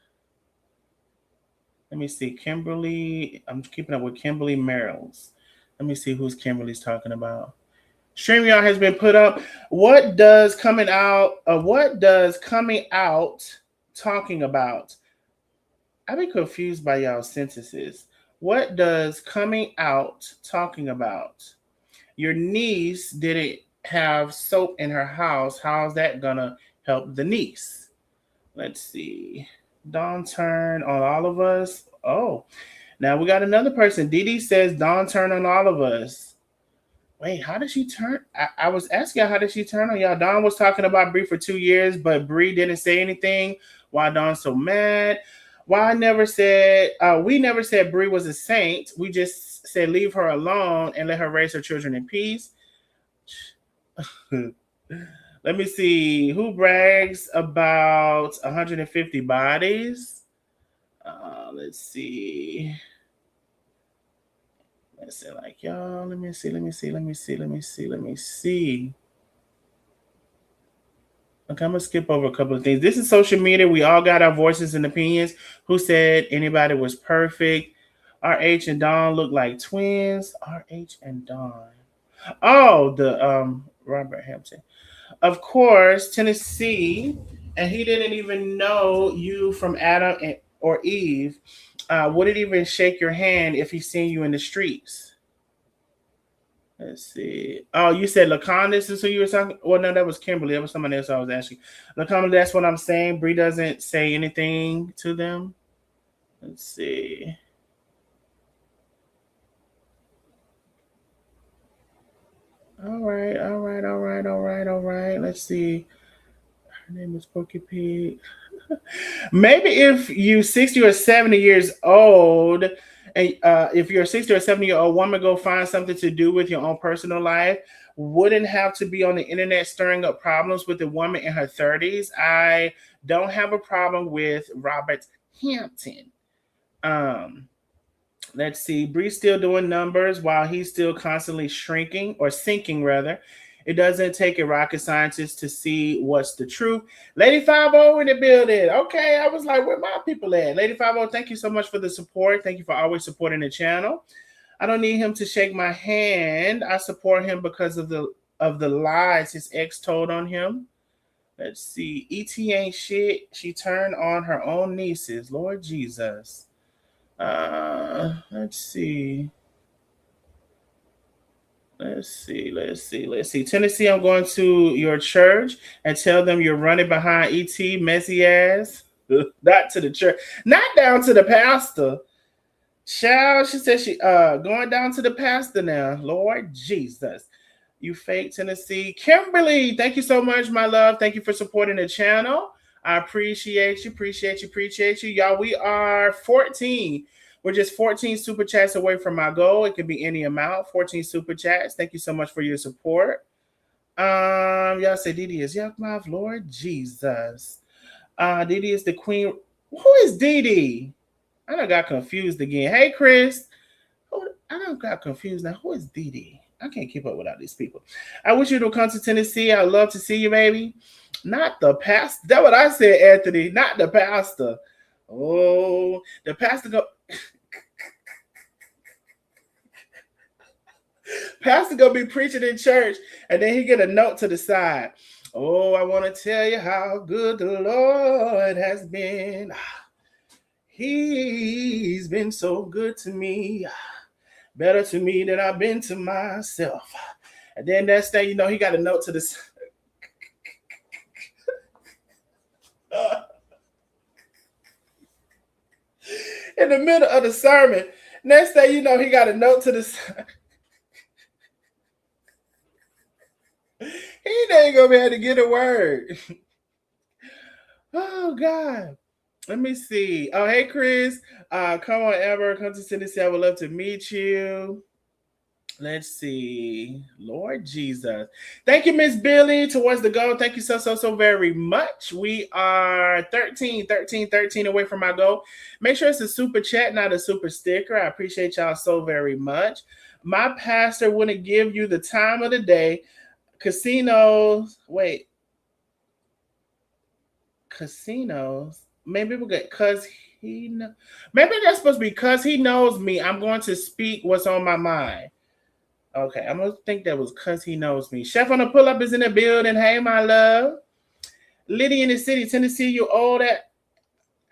Let me see. Kimberly. I'm keeping up with Kimberly Merrills. Let me see who's Kimberly's talking about. StreamYard has been put up. What does coming out talking about? I've been confused by y'all's sentences. What does coming out talking about? Your niece didn't have soap in her house. How's that gonna help the niece? Let's see. Dawn turn on all of us. Oh, now we got another person. Dee says Dawn turn on all of us. Wait, how did she turn? I was asking how did she turn on y'all? Dawn was talking about Bree for 2 years, but Bree didn't say anything. Why Dawn's so mad? Why I never said we never said Bree was a saint. We just said leave her alone and let her raise her children in peace. Let me see who brags about 150 bodies. Let's see. Let's say like y'all. Let me see. Okay, I'm gonna skip over a couple of things. This is social media. We all got our voices and opinions. Who said anybody was perfect? RH and Dawn look like twins. RH and Dawn. Oh, the Robert Hampton. Of course, Tennessee, and he didn't even know you from Adam or Eve. Wouldn't even shake your hand if he seen you in the streets. Let's see. Oh, you said Laconda is who you were talking. Well, no, that was Kimberly. That was someone else I was asking. Laconda, that's what I'm saying. Bree doesn't say anything to them. Let's see. All right. Let's see. Her name is Pokey Pig. Maybe if you 60 or 70 years old, and if you're a 60 or 70-year-old woman, go find something to do with your own personal life. Wouldn't have to be on the internet stirring up problems with a woman in her 30s. I don't have a problem with Robert Hampton. Let's see. Bree's still doing numbers while he's still constantly shrinking or sinking, rather. It doesn't take a rocket scientist to see what's the truth. Lady 50 in the building. Okay, I was like, where my people at? Lady 50, thank you so much for the support. Thank you for always supporting the channel. I don't need him to shake my hand. I support him because of the lies his ex told on him. Let's see. ET ain't shit. She turned on her own nieces. Lord Jesus. Let's see. Tennessee, I'm going to your church and tell them you're running behind ET, messy ass. Not to the church. Not down to the pastor. Child, she said she going down to the pastor now. Lord Jesus. You fake Tennessee. Kimberly, thank you so much, my love. Thank you for supporting the channel. I appreciate you. Y'all, we are 14. We're just 14 super chats away from my goal. It could be any amount. 14 super chats. Thank you so much for your support. Y'all say Didi is yuck mouth. Lord Jesus. Didi is the queen. Who is Didi? I done got confused again. Hey, Chris. I done got confused now. Who is Didi? I can't keep up without these people. I wish you to come to Tennessee. I'd love to see you, baby. Not the pastor. That's what I said, Anthony. Not the pastor. Oh, the pastor go. Pastor gonna be preaching in church, and then he get a note to the side. Oh, I want to tell you how good the Lord has been. He's been so good to me, better to me than I've been to myself. And then that's thing, he got a note to the side. In the middle of the sermon. Next thing you know, he got a note to the side. He ain't gonna be able to get a word. Oh God. Let me see. Oh, hey Chris. Come on, Ever. Come to Tennessee. I would love to meet you. Let's see. Lord Jesus. Thank you, Miss Billy. Towards the goal. Thank you so very much. We are 13 away from my goal. Make sure it's a super chat, not a super sticker. I appreciate y'all so very much. My pastor wouldn't give you the time of the day. Casinos. Wait. Casinos. Maybe we'll get cause he know. Maybe that's supposed to be because he knows me. I'm going to speak what's on my mind. Okay, I'm gonna think that was because he knows me. Chef on the pull-up is in the building. Hey, my love. Liddy in the city, Tennessee, you all that.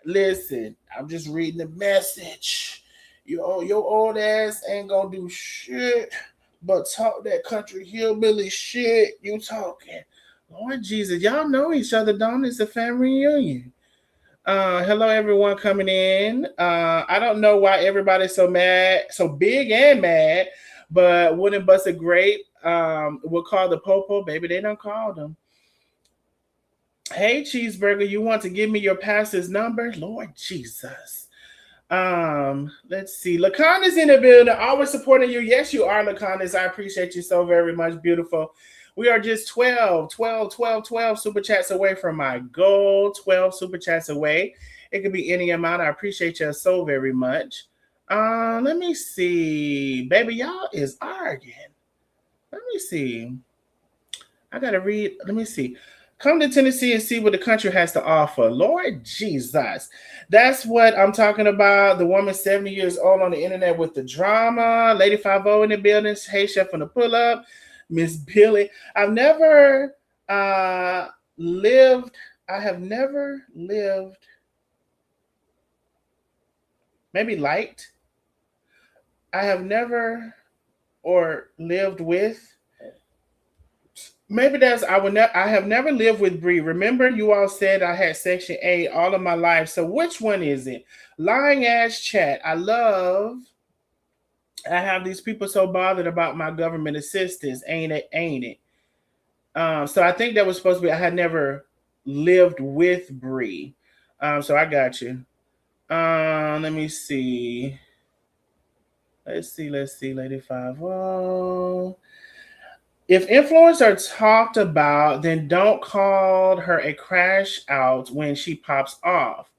Listen, I'm just reading the message. Your old ass ain't gonna do shit but talk that country hillbilly shit you talking. Lord Jesus, y'all know each other, don't? It's a family reunion. Hello, everyone coming in. I don't know why everybody's so mad, so big and mad, but wouldn't bust a grape. We'll call the popo. Baby, they done called them. Hey, Cheeseburger, you want to give me your pastor's number? Lord Jesus. Let's see. Lacan is in the building, always supporting you. Yes, you are, Lacan. I appreciate you so very much. Beautiful. We are just 12 super chats away from my goal. 12 super chats away. It could be any amount. I appreciate you so very much. Let me see. Baby, y'all is arguing. Let me see. I gotta read. Let me see. Come to Tennessee and see what the country has to offer. Lord Jesus. That's what I'm talking about. The woman 70 years old on the internet with the drama. Lady 50 in the building. Hey, Chef on the pull-up. Miss Billy. I've never lived. I have never lived. Maybe liked. I have never or lived with. Maybe that's I have never lived with Bree. Remember, you all said I had Section 8 all of my life. So which one is it? Lying ass chat. I have these people so bothered about my government assistance. Ain't it? So I think that was supposed to be I had never lived with Bree. So I got you. Let me see. Let's see, Lady 50. If influencers are talked about, then don't call her a crash out when she pops off.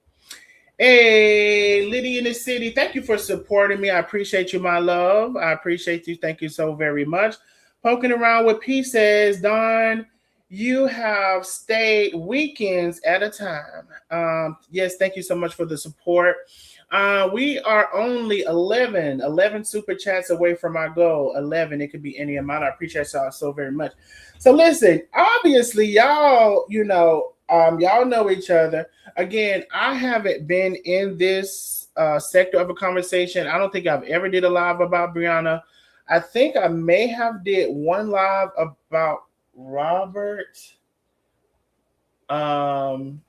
Hey, Liddy in the city, thank you for supporting me. I appreciate you, my love. I appreciate you. Thank you so very much. Poking around with P says, Don, you have stayed weekends at a time. Yes, thank you so much for the support. We are only 11 super chats away from our goal. 11. It could be any amount. I appreciate y'all so very much. So listen, obviously, y'all, y'all know each other. Again, I haven't been in this sector of a conversation. I don't think I've ever did a live about Briana. I think I may have did one live about Robert. And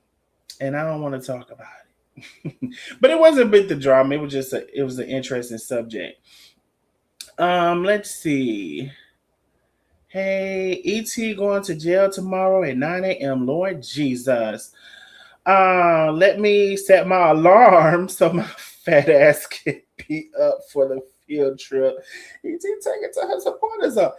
I don't want to talk about it. But it wasn't a bit the drama. It was just it was an interesting subject. Let's see. Hey, ET going to jail tomorrow at 9 a.m. Lord Jesus. Let me set my alarm so my fat ass can be up for the field trip. ET take it to her supporters up.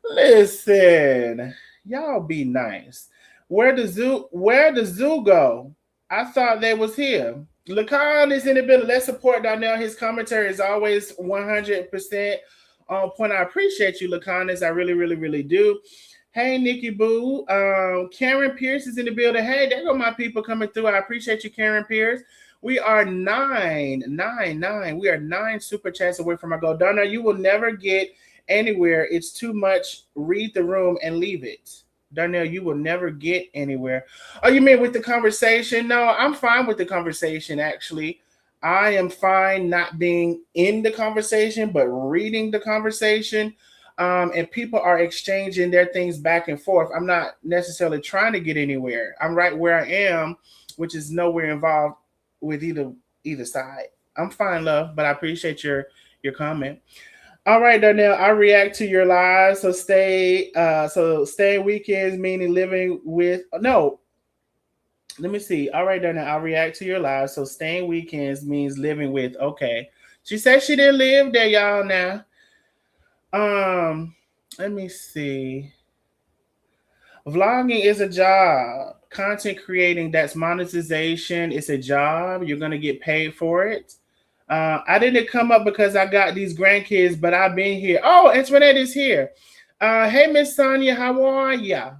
Listen, y'all be nice. Where the zoo go? I thought they was here. Lacan is in the building. Let's support Donnell. His commentary is always 100% on point. I appreciate you, Lacan. I really, really, really do. Hey, Nikki Boo. Karen Pierce is in the building. Hey, there go my people coming through. I appreciate you, Karen Pierce. We are 9. We are 9 super chats away from our goal. Donnell, you will never get anywhere. It's too much. Read the room and leave it. Darnell, you will never get anywhere. Oh, you mean with the conversation? No, I'm fine with the conversation, actually. I am fine not being in the conversation, but reading the conversation. And people are exchanging their things back and forth. I'm not necessarily trying to get anywhere. I'm right where I am, which is nowhere involved with either side. I'm fine, love, but I appreciate your comment. All right, Darnell, I react to your lives. So stay weekends, meaning living with no. Let me see. All right, Darnell, I'll react to your lives. So staying weekends means living with. Okay. She said she didn't live there, y'all now. Let me see. Vlogging is a job. Content creating, that's monetization. It's a job. You're gonna get paid for it. I didn't come up because I got these grandkids, but I've been here. Oh, Antoinette is here. Hey, Miss Sonia, how are ya?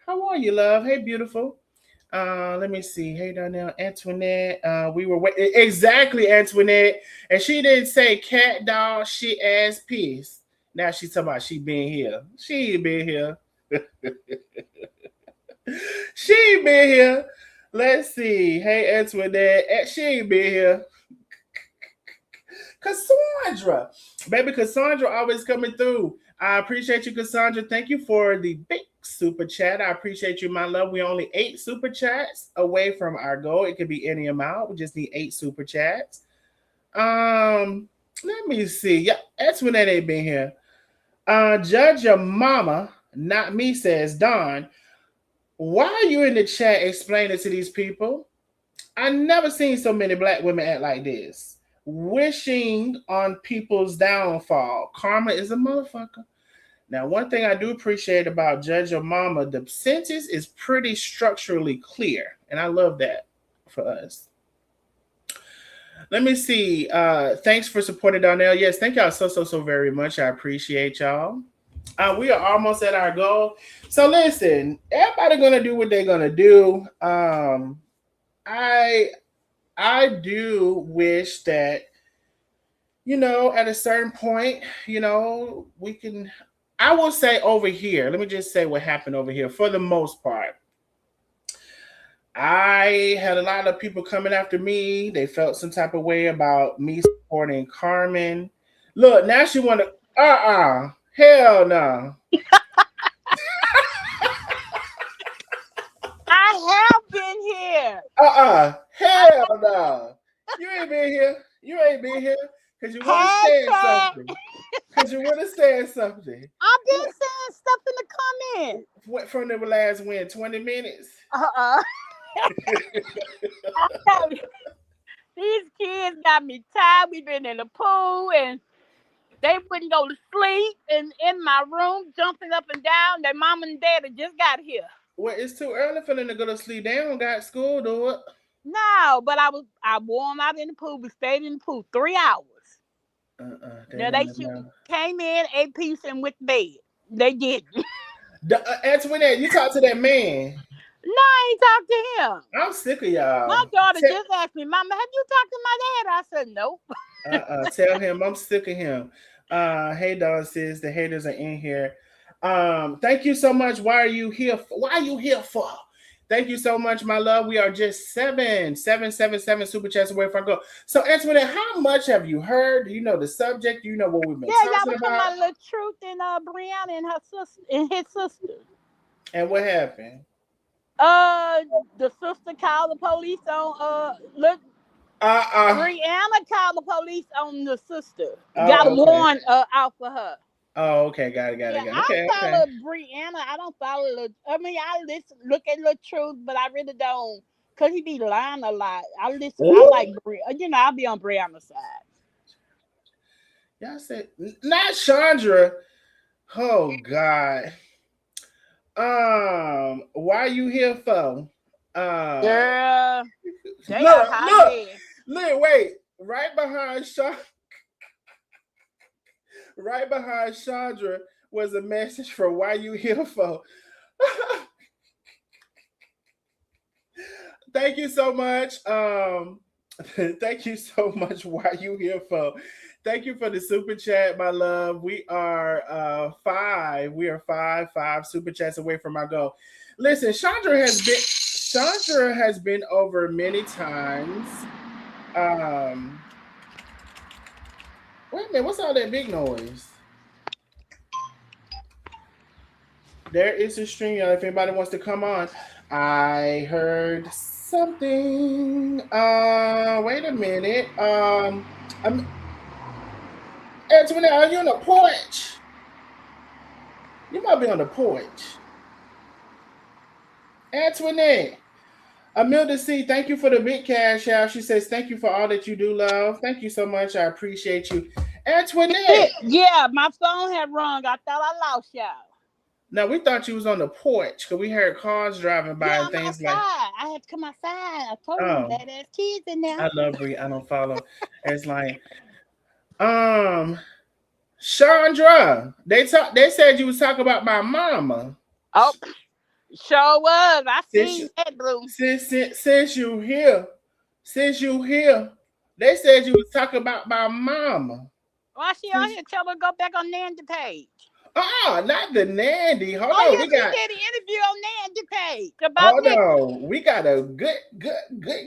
How are you, love? Hey, beautiful. Let me see. Hey, Darnell, Antoinette. We were waiting. Exactly, Antoinette. And she didn't say cat, dog, shit, ass, piss. Now she's talking about she been here. She ain't been here. She ain't been here. Let's see. Hey, Antoinette. She ain't been here. Cassandra, baby, Cassandra always coming through. I appreciate you, Cassandra. Thank you for the big super chat. I appreciate you, my love. We only 8 super chats away from our goal. It could be any amount. We just need 8 super chats. Let me see. Yeah, that's when they ain't been here. Judge your mama, not me, says Don. Why are you in the chat explaining to these people? I never seen so many black women act like this. Wishing on people's downfall. Karma is a motherfucker. Now, one thing I do appreciate about Judge Your Mama, the sentence is pretty structurally clear. And I love that for us. Let me see. Thanks for supporting Donnell. Yes, thank y'all so very much. I appreciate y'all. We are almost at our goal. So listen, everybody gonna do what they're gonna do. I do wish that, at a certain point, we can. I will say over here. Let me just say what happened over here. For the most part, I had a lot of people coming after me. They felt some type of way about me supporting Carmen. Look, now she want to. Hell no. I have been here. Hell no. You ain't been here. Because you would have said something. Because you would have said something. I've been saying stuff in the comments. What from the last 20 minutes? These kids got me tired. We've been in the pool and they wouldn't go to sleep and in my room jumping up and down. Their mom and dad just got here. Well, it's too early for them to go to sleep. They don't got school, do it. No, but I wore them out in the pool. We stayed in the pool 3 hours. Now they came in, ate peace, and went to bed. They didn't. Antoinette, you talked to that man. No, I ain't talked to him. I'm sick of y'all. My daughter just asked me, Mama, have you talked to my dad? I said, nope. Tell him I'm sick of him. Hey, Don says the haters are in here. Thank you so much. Why are you here for? Thank you so much, my love. We are just 777 super chats away from go. So, Antoinette, how much have you heard? Do you know the subject? Do you know what we've been talking about? Yeah, y'all talking about Latruth and Briana and her sister and his sister. And what happened? The sister called the police on Briana called the police on the sister. Got a warrant out for her. Oh, okay, got it. I follow Briana. I don't follow. I look at Latruth, but I really don't, cause he be lying a lot. I listen. I like I'll be on Briana's side. Y'all said not Chandra. Oh God. Why you here for? Girl, look, wait, right behind Chandra was a message for why you here for. Thank you so much. Thank you so much. Why you here for? Thank you for the super chat, my love. We are 5. We are five super chats away from our goal. Listen, Chandra has been over many times. Wait a minute, what's all that big noise? There is a stream, y'all. If anybody wants to come on, I heard something. Wait a minute. Antoinette, are you on the porch? You might be on the porch. Antoinette. Amilda C, thank you for the big cash out. She says, thank you for all that you do, love. Thank you so much. I appreciate you. Antoinette. Yeah, my phone had rung. I thought I lost y'all. Now, we thought you was on the porch because we heard cars driving by and things like that. I had to come outside. I told you that there's kids in there. I love Bree. I don't follow. It's like, Chandra, they said you was talking about my mama. Oh, sure was. I seen that, Blue. Since you here, they said you was talking about my mama. Why she on here? Tell her to go back on Nandy page. Not the Nandy. Hold on, we got an interview on Nandy page. Hold on, we got a good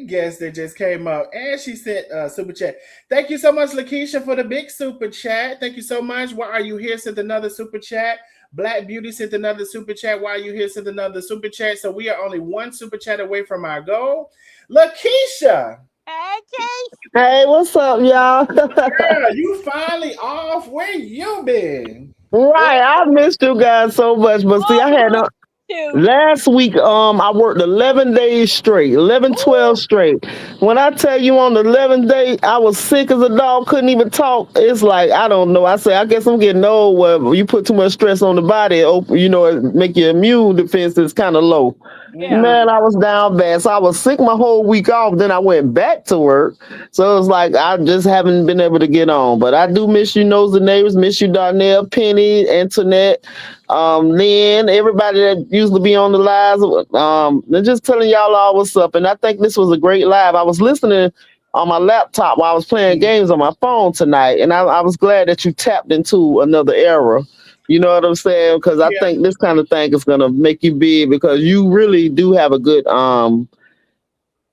guest that just came up, and she sent a super chat. Thank you so much, Lakeisha, for the big super chat. Thank you so much. Why are you here? Sent another super chat. Black Beauty sent another super chat. While you here, sent another super chat. So we are only one super chat away from our goal. Lakeisha, Okay. Hey, what's up, y'all? girl, you finally off. Where you been? Right, I missed you guys so much, but see, Oh, I we had missed you. last week. I worked 11 days straight, 11, 12 Ooh. straight. When I tell you on the 11th day, I was sick as a dog, couldn't even talk. It's like I don't know. I say, I guess I'm getting old. Where you put too much stress on the body, it make your immune defenses kind of low. Yeah. Mm-hmm. Man, I was down bad. So I was sick my whole week off. Then I went back to work. So it was like I just haven't been able to get on. But I do miss you, Nosy Neighbors. Miss you, Darnell, Penny, Antoinette, Lynn, everybody that used to be on the lives. And just telling y'all all what's up. And I think this was a great live. I was listening on my laptop while I was playing games on my phone tonight. And I was glad that you tapped into another era. You know what I'm saying? Because I Yeah. think this kind of thing is gonna make you big because you really do have a good I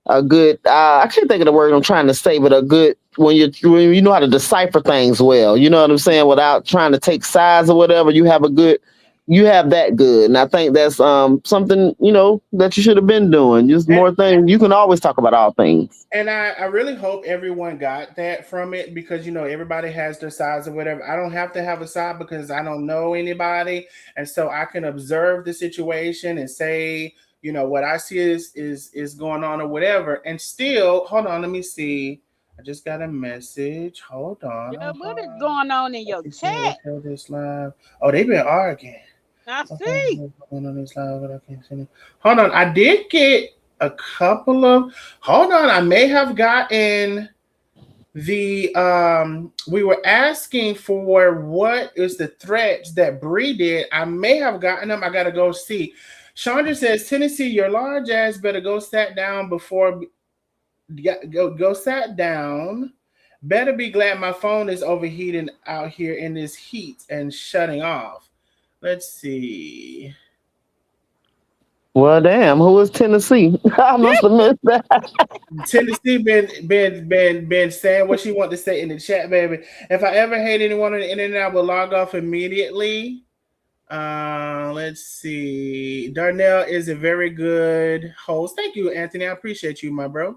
can't think of the word I'm trying to say, but a good when you know how to decipher things well. You know what I'm saying? Without trying to take sides or whatever, you have that good. And I think that's something, that you should have been doing. Just And more things. You can always talk about all things. I really hope everyone got that from it because everybody has their sides or whatever. I don't have to have a side because I don't know anybody, and so I can observe the situation and say what I see is going on or whatever. And still, hold on, let me see. I just got a message. Hold on, Yeah, hold what is on. going on in your She said to chat? show this live. Oh, they've been arguing. I Okay, see. what's going on this live, but I can't see it. Hold on, I did get a couple of. Hold on, I may have gotten the. We were asking for what is the threats that Bree did. I may have gotten them. I gotta go see. Chandra says, Tennessee, your large ass better go sat down before. Go sat down. Better be glad my phone is overheating out here in this heat and shutting off. Let's see. Well, damn, who is Tennessee? I must have missed that. Tennessee been saying what she want to say in the chat, baby. If I ever hate anyone on the internet, I will log off immediately. Let's see. Darnell is a very good host. Thank you, Anthony. I appreciate you, my bro.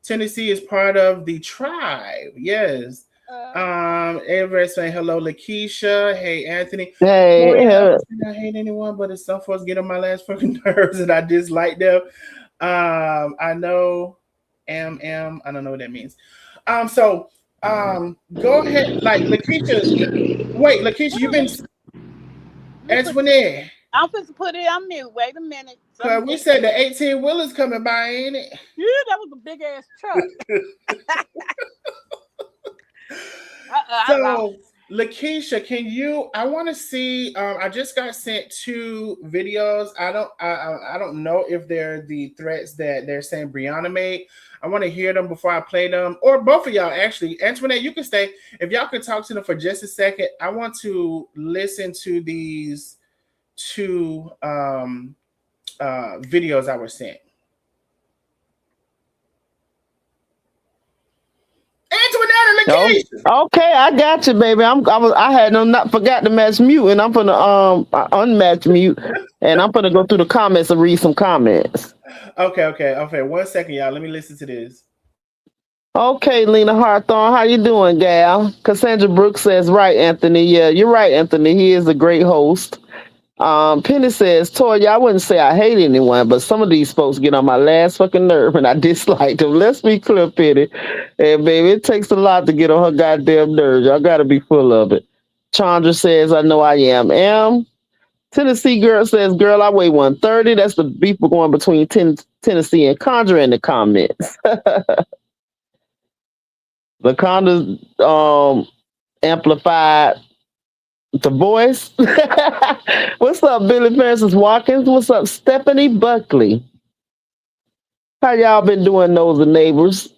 Tennessee is part of the tribe. Yes. Uh, Everett saying hello, Lakeisha. Hey, Anthony. Hey, Tori, I don't think I hate anyone, but it's some folks get on my last fucking nerves and I dislike them. I know I don't know what that means. Go ahead, like Lakeisha. Wait, Lakeisha, you've been Antoinette. I'm supposed to put it on mute. Wait a minute. Cause we said the 18 wheelers coming by, ain't it? Yeah, that was a big ass truck. I lost. So, Lakeisha, can you? I want to see. I just got sent two videos. I don't know if they're the threats that they're saying Briana made. I want to hear them before I play them, or both of y'all actually. Antoinette, you can stay. If y'all could talk to them for just a second, I want to listen to these two videos I was sent. Antoinette Oh, and okay, I got you, baby. I had not forgot to match mute, and I'm gonna unmatch mute, and I'm gonna go through the comments and read some comments. Okay. 1 second, y'all. Let me listen to this. Okay, Lena Hawthorne, how you doing, gal? Cassandra Brooks says, right, Anthony. Yeah, you're right, Anthony. He is a great host. Penny says, Toya, I wouldn't say I hate anyone, but some of these folks get on my last fucking nerve and I dislike them. Let's be clear, Penny. And baby, it takes a lot to get on her goddamn nerves. Y'all gotta be full of it. Chandra says, I know I am. Tennessee girl says, girl, I weigh 130. That's the beef going between Tennessee and Conjure in the comments. The Conjure amplified the voice. What's up, Billy Francis Watkins? What's up, Stephanie Buckley? How y'all been doing, Nosy Neighbors?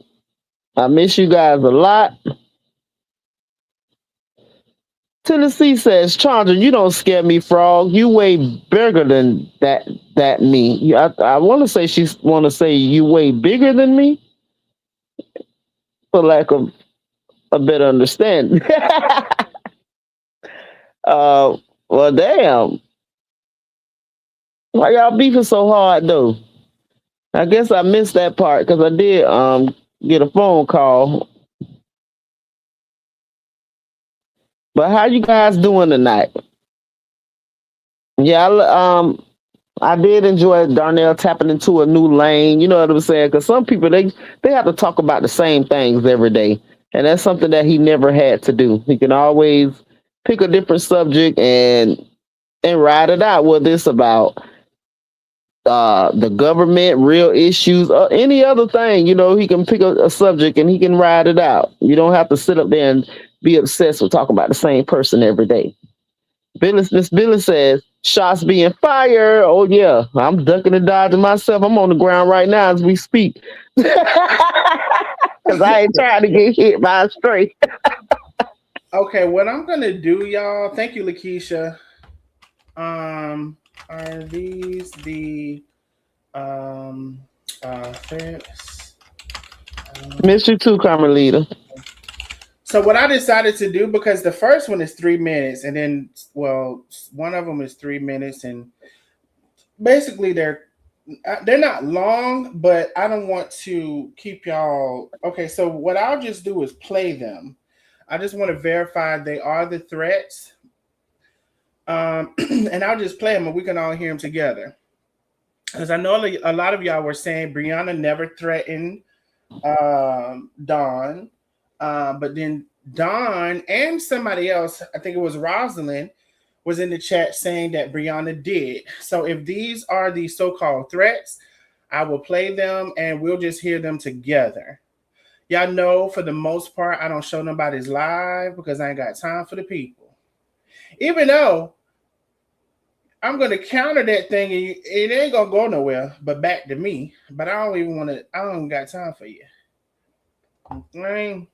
I miss you guys a lot. Tennessee says, Chandra, you don't scare me, frog. You way bigger than that me. I want to say you way bigger than me, for lack of a better understanding. Well, damn. Why y'all beefing so hard though? I guess I missed that part because I did get a phone call. But how you guys doing tonight? Yeah, I did enjoy Darnell tapping into a new lane. You know what I'm saying? Because some people they have to talk about the same things every day, and that's something that he never had to do. He can always pick a different subject and ride it out. Whether it's about the government, real issues, or any other thing, he can pick a subject and he can ride it out. You don't have to sit up there and be obsessed with talking about the same person every day. Miss Billy says, shots being fired. Oh, yeah. I'm ducking and dodging myself. I'm on the ground right now as we speak. Because I ain't trying to get hit by a stray. Okay, what I'm going to do, y'all, thank you, Lakeisha. Are these the threats? Miss you too, Carmelita. So what I decided to do, because the first one is 3 minutes, and then, well, one of them is 3 minutes, and basically they're not long, but I don't want to keep y'all. Okay, so what I'll just do is play them. I just want to verify they are the threats, and I'll just play them, and we can all hear them together. Because I know a lot of y'all were saying Briana never threatened Dawn. But then Don and somebody else, I think it was Rosalind, was in the chat saying that Briana did. So if these are the so-called threats, I will play them and we'll just hear them together. Y'all know for the most part, I don't show nobody's live because I ain't got time for the people. Even though I'm going to counter that thing and it ain't going to go nowhere but back to me. But I don't even got time for you. Right?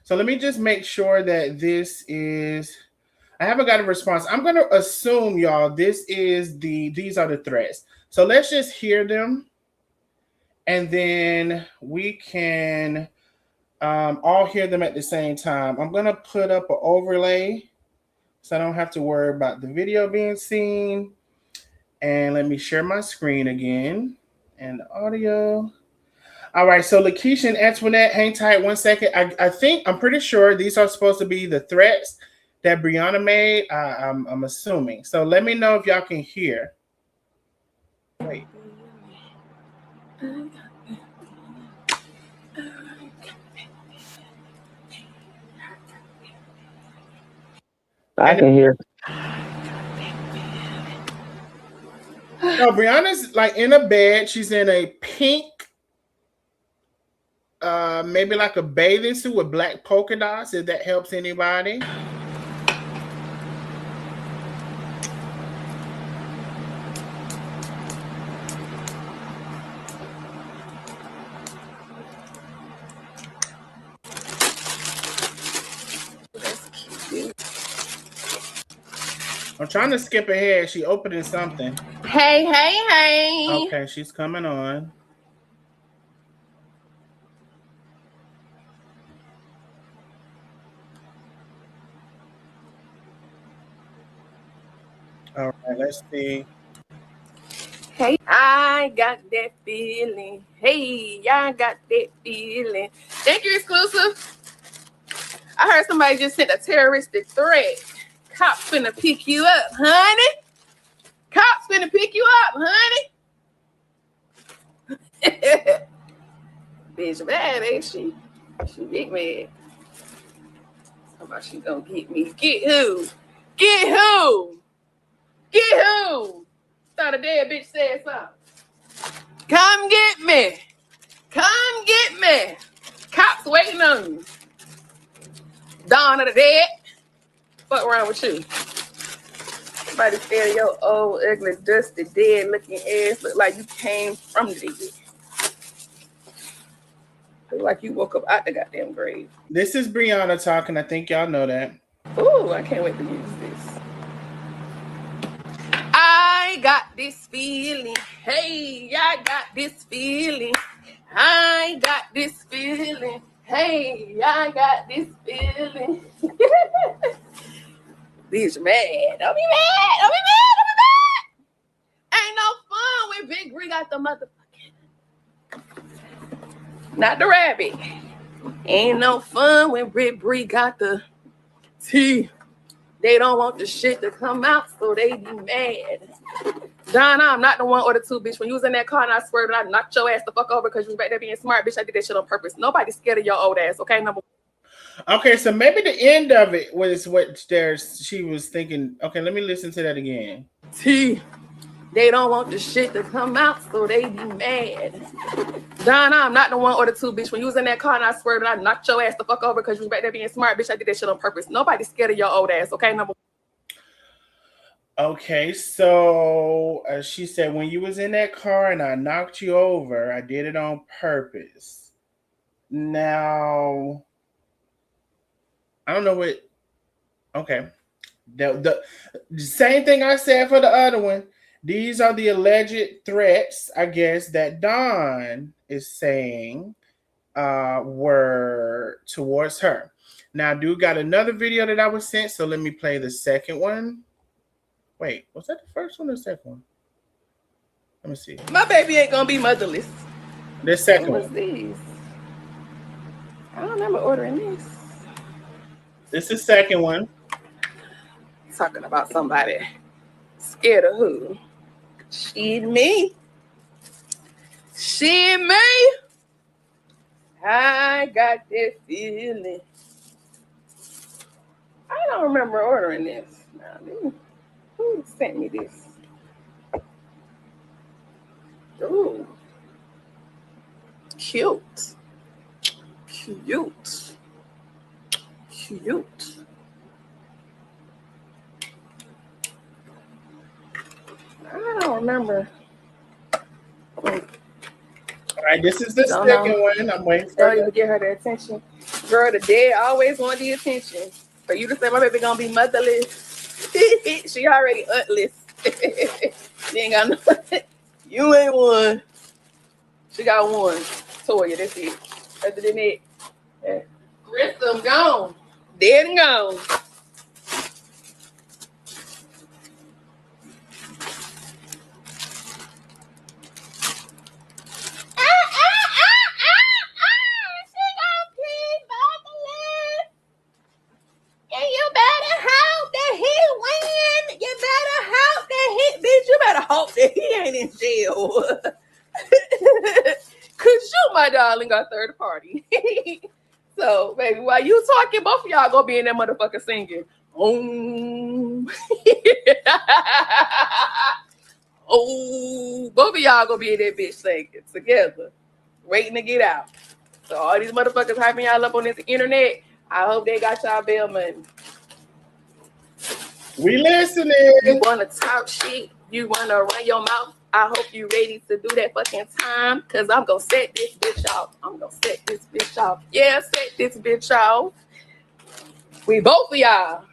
So let me just make sure that this is, I haven't got a response. I'm going to assume, y'all, these are the threats. So let's just hear them. And then we can all hear them at the same time. I'm going to put up an overlay so I don't have to worry about the video being seen. And let me share my screen again and the audio. All right, so Lakeisha and Antoinette, hang tight 1 second. I'm pretty sure these are supposed to be the threats that Briana made. I'm assuming. So let me know if y'all can hear. Wait. I can hear. No, Briana's like in a bed. She's in a pink, maybe like a bathing suit with black polka dots, if that helps anybody. I'm trying to skip ahead. She opening something. Hey. Okay, she's coming on. All right, let's see. Hey, I got that feeling. Hey, y'all got that feeling. Thank you, exclusive. I heard somebody just sent a terroristic threat. Cops finna pick you up, honey. Cops finna pick you up, honey. Bitch mad, ain't she? She big mad. How about she gonna get me? Get who? Get who? Get who? Thought a dead bitch said something. Come get me. Come get me. Cops waiting on you. Dawn of the dead. Fuck around with you. Somebody said your old, ugly, dusty, dead looking ass look like you came from the dead. Look like you woke up out the goddamn grave. This is Briana talking. I think y'all know that. Ooh, I can't wait to use this. I got this feeling. Hey, I got this feeling. I got this feeling. Hey, I got this feeling. Bitch mad. Don't be mad. Don't be mad. Don't be mad. Ain't no fun when Big Bree got the motherfucking. Not the rabbit. Ain't no fun when Big Bree got the tea. They don't want the shit to come out, so they be mad. Donna, I'm not the one or the two, bitch. When you was in that car and I swear that I knocked your ass the fuck over because you was back there being smart, bitch. I did that shit on purpose. Nobody's scared of your old ass, okay? Number one. Okay, so maybe the end of it was what she was thinking. Okay, let me listen to that again. T. They don't want the shit to come out, so they be mad. Donna, I'm not the one or the two, bitch. When you was in that car and I swear that I knocked your ass the fuck over because you was back there being smart, bitch. I did that shit on purpose. Nobody's scared of your old ass, okay? Number one. Okay, so she said when you was in that car and I knocked you over, I did it on purpose. Now, I don't know what. Okay, the same thing I said for the other one. These are the alleged threats, I guess, that Dawn is saying were towards her. Now, dude got another video that I was sent, so let me play the second one. Wait, was that the first one or the second one? Let me see. My baby ain't gonna be motherless. The second What's one. these? I don't remember ordering this. This is the second one. Talking about somebody scared of who? She me. She me. I got this feeling. I don't remember ordering this. Now, who sent me this? Ooh. Cute. Cute. Cute. I don't remember. All right, this is the second one. I'm waiting for Don't even get her the attention. Girl, the dead always want the attention. For you to say my baby gonna be motherless, she already untless. She ain't got no. You ain't one. She got one. Toya, that's it. Other than that, yeah. Rest of them gone. Dead and gone. That he ain't in jail. Cause you, my darling, got third party. So, baby, while you talking, both of y'all gonna be in that motherfucker singing. Oh, both of y'all gonna be in that bitch singing together, waiting to get out. So all these motherfuckers hyping y'all up on this internet, I hope they got y'all bail money. We listening. You wanna talk shit? You wanna run your mouth? I hope you ready to do that fucking time, cause I'm gonna set this bitch off. I'm gonna set this bitch off. Yeah, set this bitch off. We both of y'all.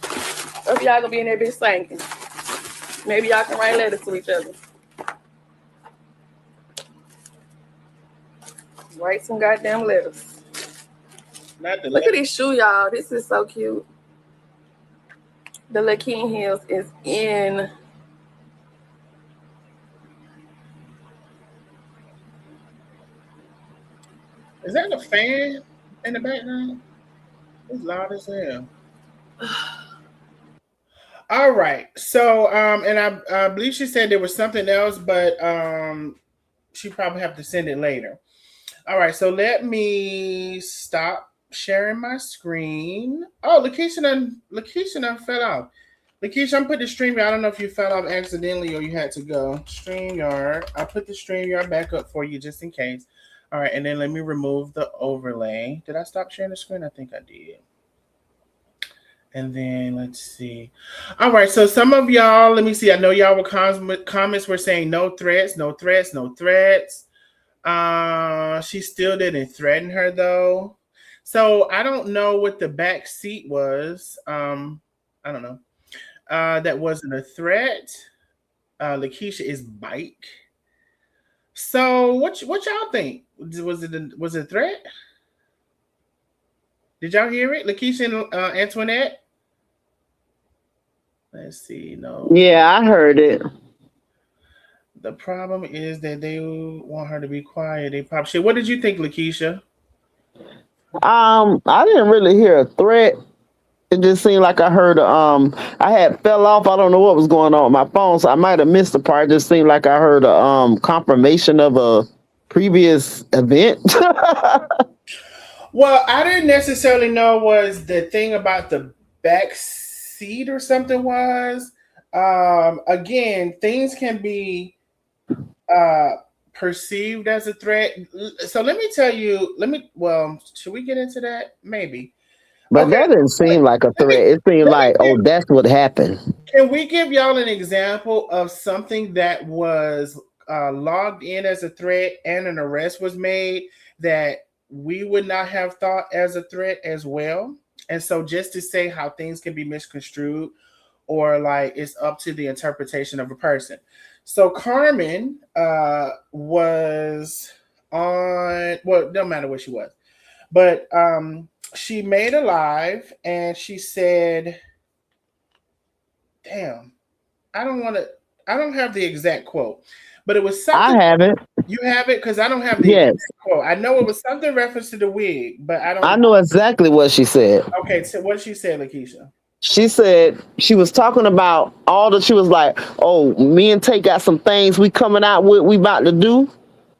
Both of y'all gonna be in that bitch singing. Maybe y'all can write letters to each other. Write some goddamn letters. Look at this shoe, y'all. This is so cute. The Lakin Hills is in. Is that a fan in the background? It's loud as hell. All right. So, and I believe she said there was something else, but she probably have to send it later. All right. So let me stop sharing my screen. Oh, Lakeisha done fell off. Lakeisha, I'm putting the StreamYard. I don't know if you fell off accidentally or you had to go. StreamYard. I put the StreamYard back up for you just in case. All right, and then let me remove the overlay. Did I stop sharing the screen? I think I did. And then let's see. All right, so some of y'all, let me see. I know y'all were comments were saying no threats, no threats, no threats. She still didn't threaten her though. So I don't know what the back seat was. I don't know. That wasn't a threat. Lakeisha is bike. So what y'all think? Was it a threat? Did y'all hear it? Lakeisha and Antoinette? Let's see. No. Yeah, I heard it. The problem is that they want her to be quiet. They pop shit. What did you think, Lakeisha? I didn't really hear a threat. It just seemed like I heard I had fell off. I don't know what was going on with my phone, so I might have missed the part. It just seemed like I heard a confirmation of a previous event. Well, I didn't necessarily know was the thing about the back seat or something was. Again, things can be uh perceived as a threat. So let me tell you, well, should we get into that? Maybe. But Okay. that didn't seem like a Let me, threat. It seemed let me like, oh, give, that's what happened. can we give y'all an example of something that was logged in as a threat and an arrest was made that we would not have thought as a threat as well? And so just to say how things can be misconstrued or like it's up to the interpretation of a person. So Carmen was on, well, no matter where she was, but she made a live and she said, damn, I don't want to, I don't have the exact quote, but it was something. I haven't. You have it? Because I don't have the Yes, exact quote. I know it was something reference to the wig, but I I don't. know exactly what she said. Okay, so what she said, Lakeisha? She said she was talking about all that. She was like, "Oh, me and Tay got some things we coming out with. We about to do."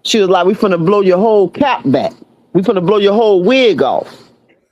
She was like, "We finna blow your whole cap back. We finna blow your whole wig off."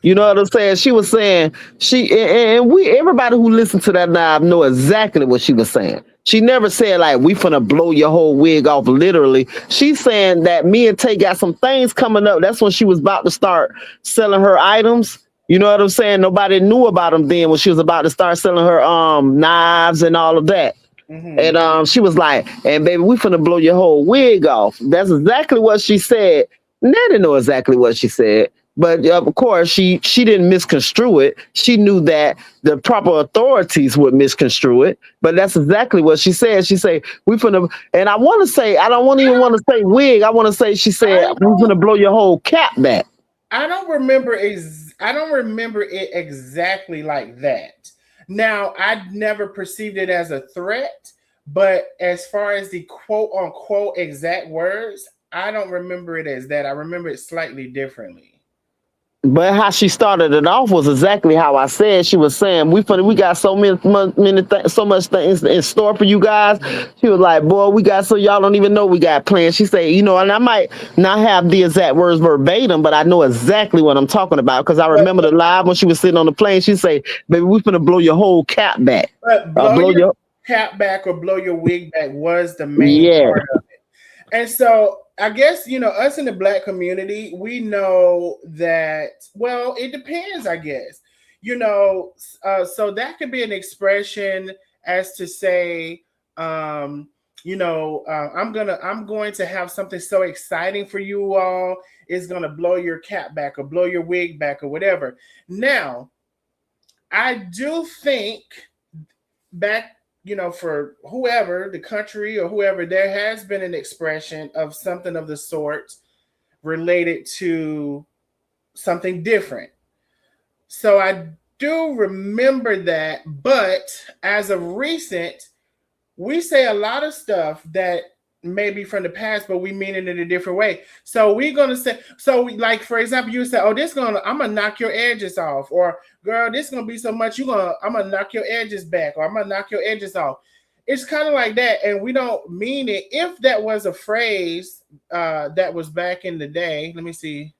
You know what I'm saying? She was saying and we everybody who listened to that live know exactly what she was saying. She never said like we finna blow your whole wig off literally. She's saying that me and Tay got some things coming up. That's when she was about to start selling her items. You know what I'm saying? Nobody knew about them then when she was about to start selling her knives and all of that. Mm-hmm. And she was like, and baby, we finna blow your whole wig off. That's exactly what she said. And they didn't know exactly what she said. But of course, she didn't misconstrue it. She knew that the proper authorities would misconstrue it. But that's exactly what she said. She said, we finna, and I want to say, I don't even want to say wig. I want to say, she said, I we finna blow your whole cap back. I don't remember I don't remember it exactly like that. Now, I never perceived it as a threat, but as far as the quote unquote exact words, I don't remember it as that. I remember it slightly differently. But how she started it off was exactly how I said. She was saying, we got so so much things in store for you guys." She was like, "Boy, we got so y'all don't even know we got plans." She said, "You know," and I might not have the exact words verbatim, but I know exactly what I'm talking about because I But remember the live when she was sitting on the plane. She say, "Baby, we finna blow your whole cap back, but blow blow your your cap back or blow your wig back was the main yeah." part of it. And so I guess, us in the black community, we know that, well, it depends, I guess. So that could be an expression as to say, I'm going to have something so exciting for you all. It's going to blow your cap back or blow your wig back or whatever. Now, I do think back, for whoever, the country or whoever, there has been an expression of something of the sort related to something different. So I do remember that, but as of recent, we say a lot of stuff that may be from the past, but we mean it in a different way. So we're gonna say, like for example, you say, "Oh, I'm gonna knock your edges off," or "Girl, this gonna be so much, I'm gonna knock your edges back," or "I'm gonna knock your edges off." It's kind of like that, and we don't mean it. If that was a phrase that was back in the day, let me see.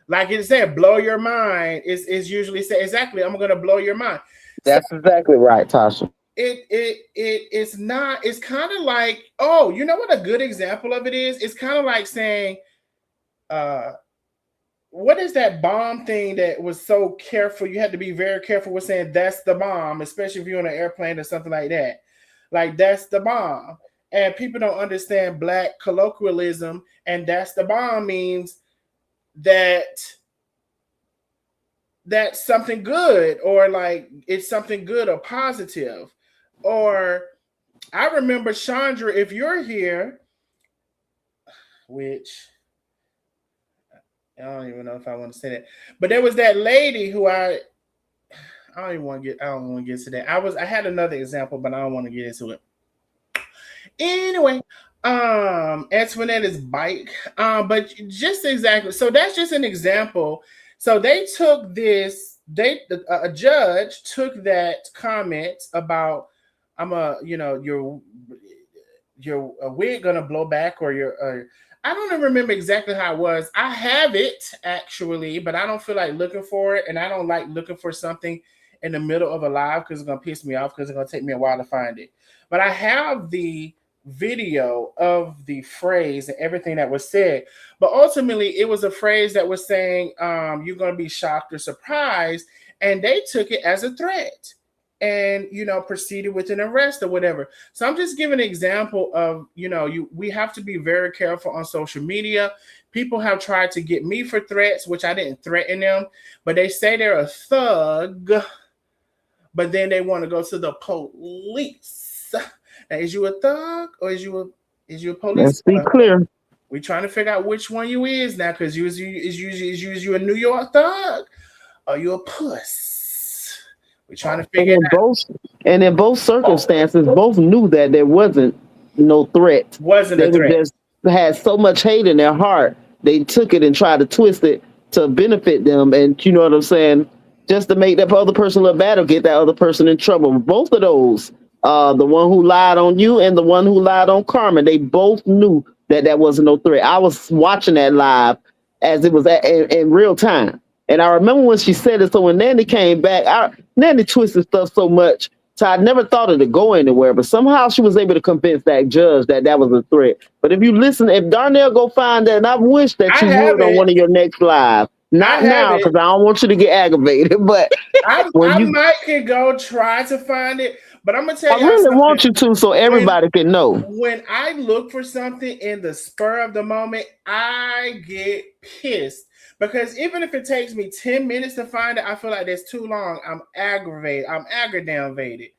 Like it said, "Blow your mind." Is usually say exactly, "I'm gonna blow your mind." So That's exactly right, Tasha. it's not, it's kind of like, oh, you know what a good example of it is? It's kind of like saying, what is that bomb thing that was so careful? You had to be very careful with saying that's the bomb, especially if you're on an airplane or something like that. Like that's the bomb. And people don't understand black colloquialism, and that's the bomb means that that's something good, or like it's something good or positive. Or I remember Chandra, if you're here, which I don't even know if I want to say that, but there was that lady who I I don't want to get to that. I had another example, but I don't want to get into it. Anyway, Antoinette's bike. But just exactly. So that's just an example. So they took this. A judge took that comment about your wig gonna blow back or your I don't even remember exactly how it was. I have it actually, but I don't feel like looking for it, and I don't like looking for something in the middle of a live because it's gonna piss me off because it's gonna take me a while to find it. But I have the video of the phrase and everything that was said. But ultimately, it was a phrase that was saying, "You're gonna be shocked or surprised," and they took it as a threat and proceeded with an arrest or whatever. So I'm just giving an example of we have to be very careful on social media. People have tried to get me for threats, which I didn't threaten them, but they say they're a thug, but then they want to go to the police. Now, is you a thug or is you a police? Let's be clear. We're trying to figure out which one you is now, because you a New York thug or you a puss. We're trying to figure it out. And in both circumstances, both knew that there wasn't no threat. They just had so much hate in their heart. They took it and tried to twist it to benefit them. And you know what I'm saying? Just to make that other person look bad or get that other person in trouble. Both of those, the one who lied on you and the one who lied on Carmen, they both knew that wasn't no threat. I was watching that live as it was in real time. And I remember when she said it. So when Nanny came back, Nanny twisted stuff so much. So I never thought it would go anywhere. But somehow she was able to convince that judge that was a threat. But if you listen, if Darnell go find that, and I wish that you would on one of your next live. Not now, because I don't want you to get aggravated. But I might can go try to find it. But I'm gonna tell you, I really want you to, so everybody can know. When I look for something in the spur of the moment, I get pissed. Because even if it takes me 10 minutes to find it, I feel like that's too long. I'm aggravated. I'm aggravated.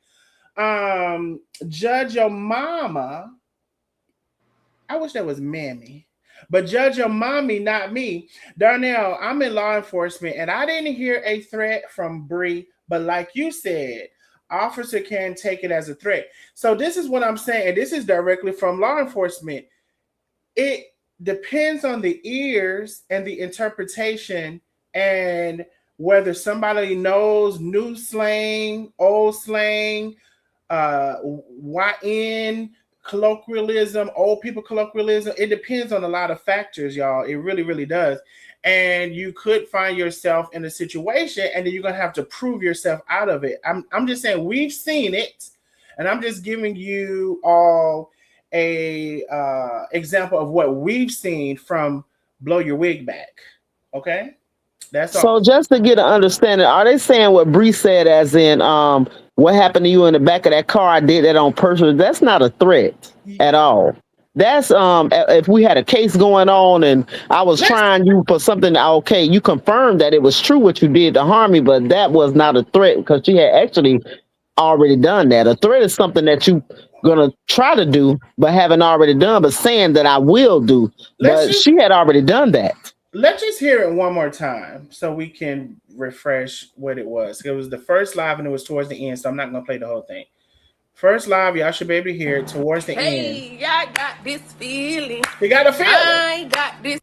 Judge Your Mama. I wish that was Mammy. But Judge Your Mommy, not me. Darnell, I'm in law enforcement, and I didn't hear a threat from Bree. But like you said, officer can take it as a threat. So this is what I'm saying. This is directly from law enforcement. It depends on the ears and the interpretation and whether somebody knows new slang, old slang, YN colloquialism, old people colloquialism. It depends on a lot of factors, y'all. It really, really does. And you could find yourself in a situation and then you're going to have to prove yourself out of it. I'm just saying we've seen it, and I'm just giving you all a example of what we've seen from Blow Your Wig Back. Okay, that's all. So just to get an understanding, are they saying what Bree said, as in what happened to you in the back of that car? I did that on purpose. That's not a threat at all. That's if we had a case going on and I was trying you for something. Okay, you confirmed that it was true what you did to harm me, but that was not a threat because she had actually already done that. A threat is something that you gonna try to do but haven't already done, but saying that I will do. She had already done that. Let's just hear it one more time so we can refresh what it was. It was the first live and it was towards the end, so I'm not gonna play the whole thing. First live, y'all should be able to hear it towards the end. Hey, I got this feeling. She got a feeling. I got this.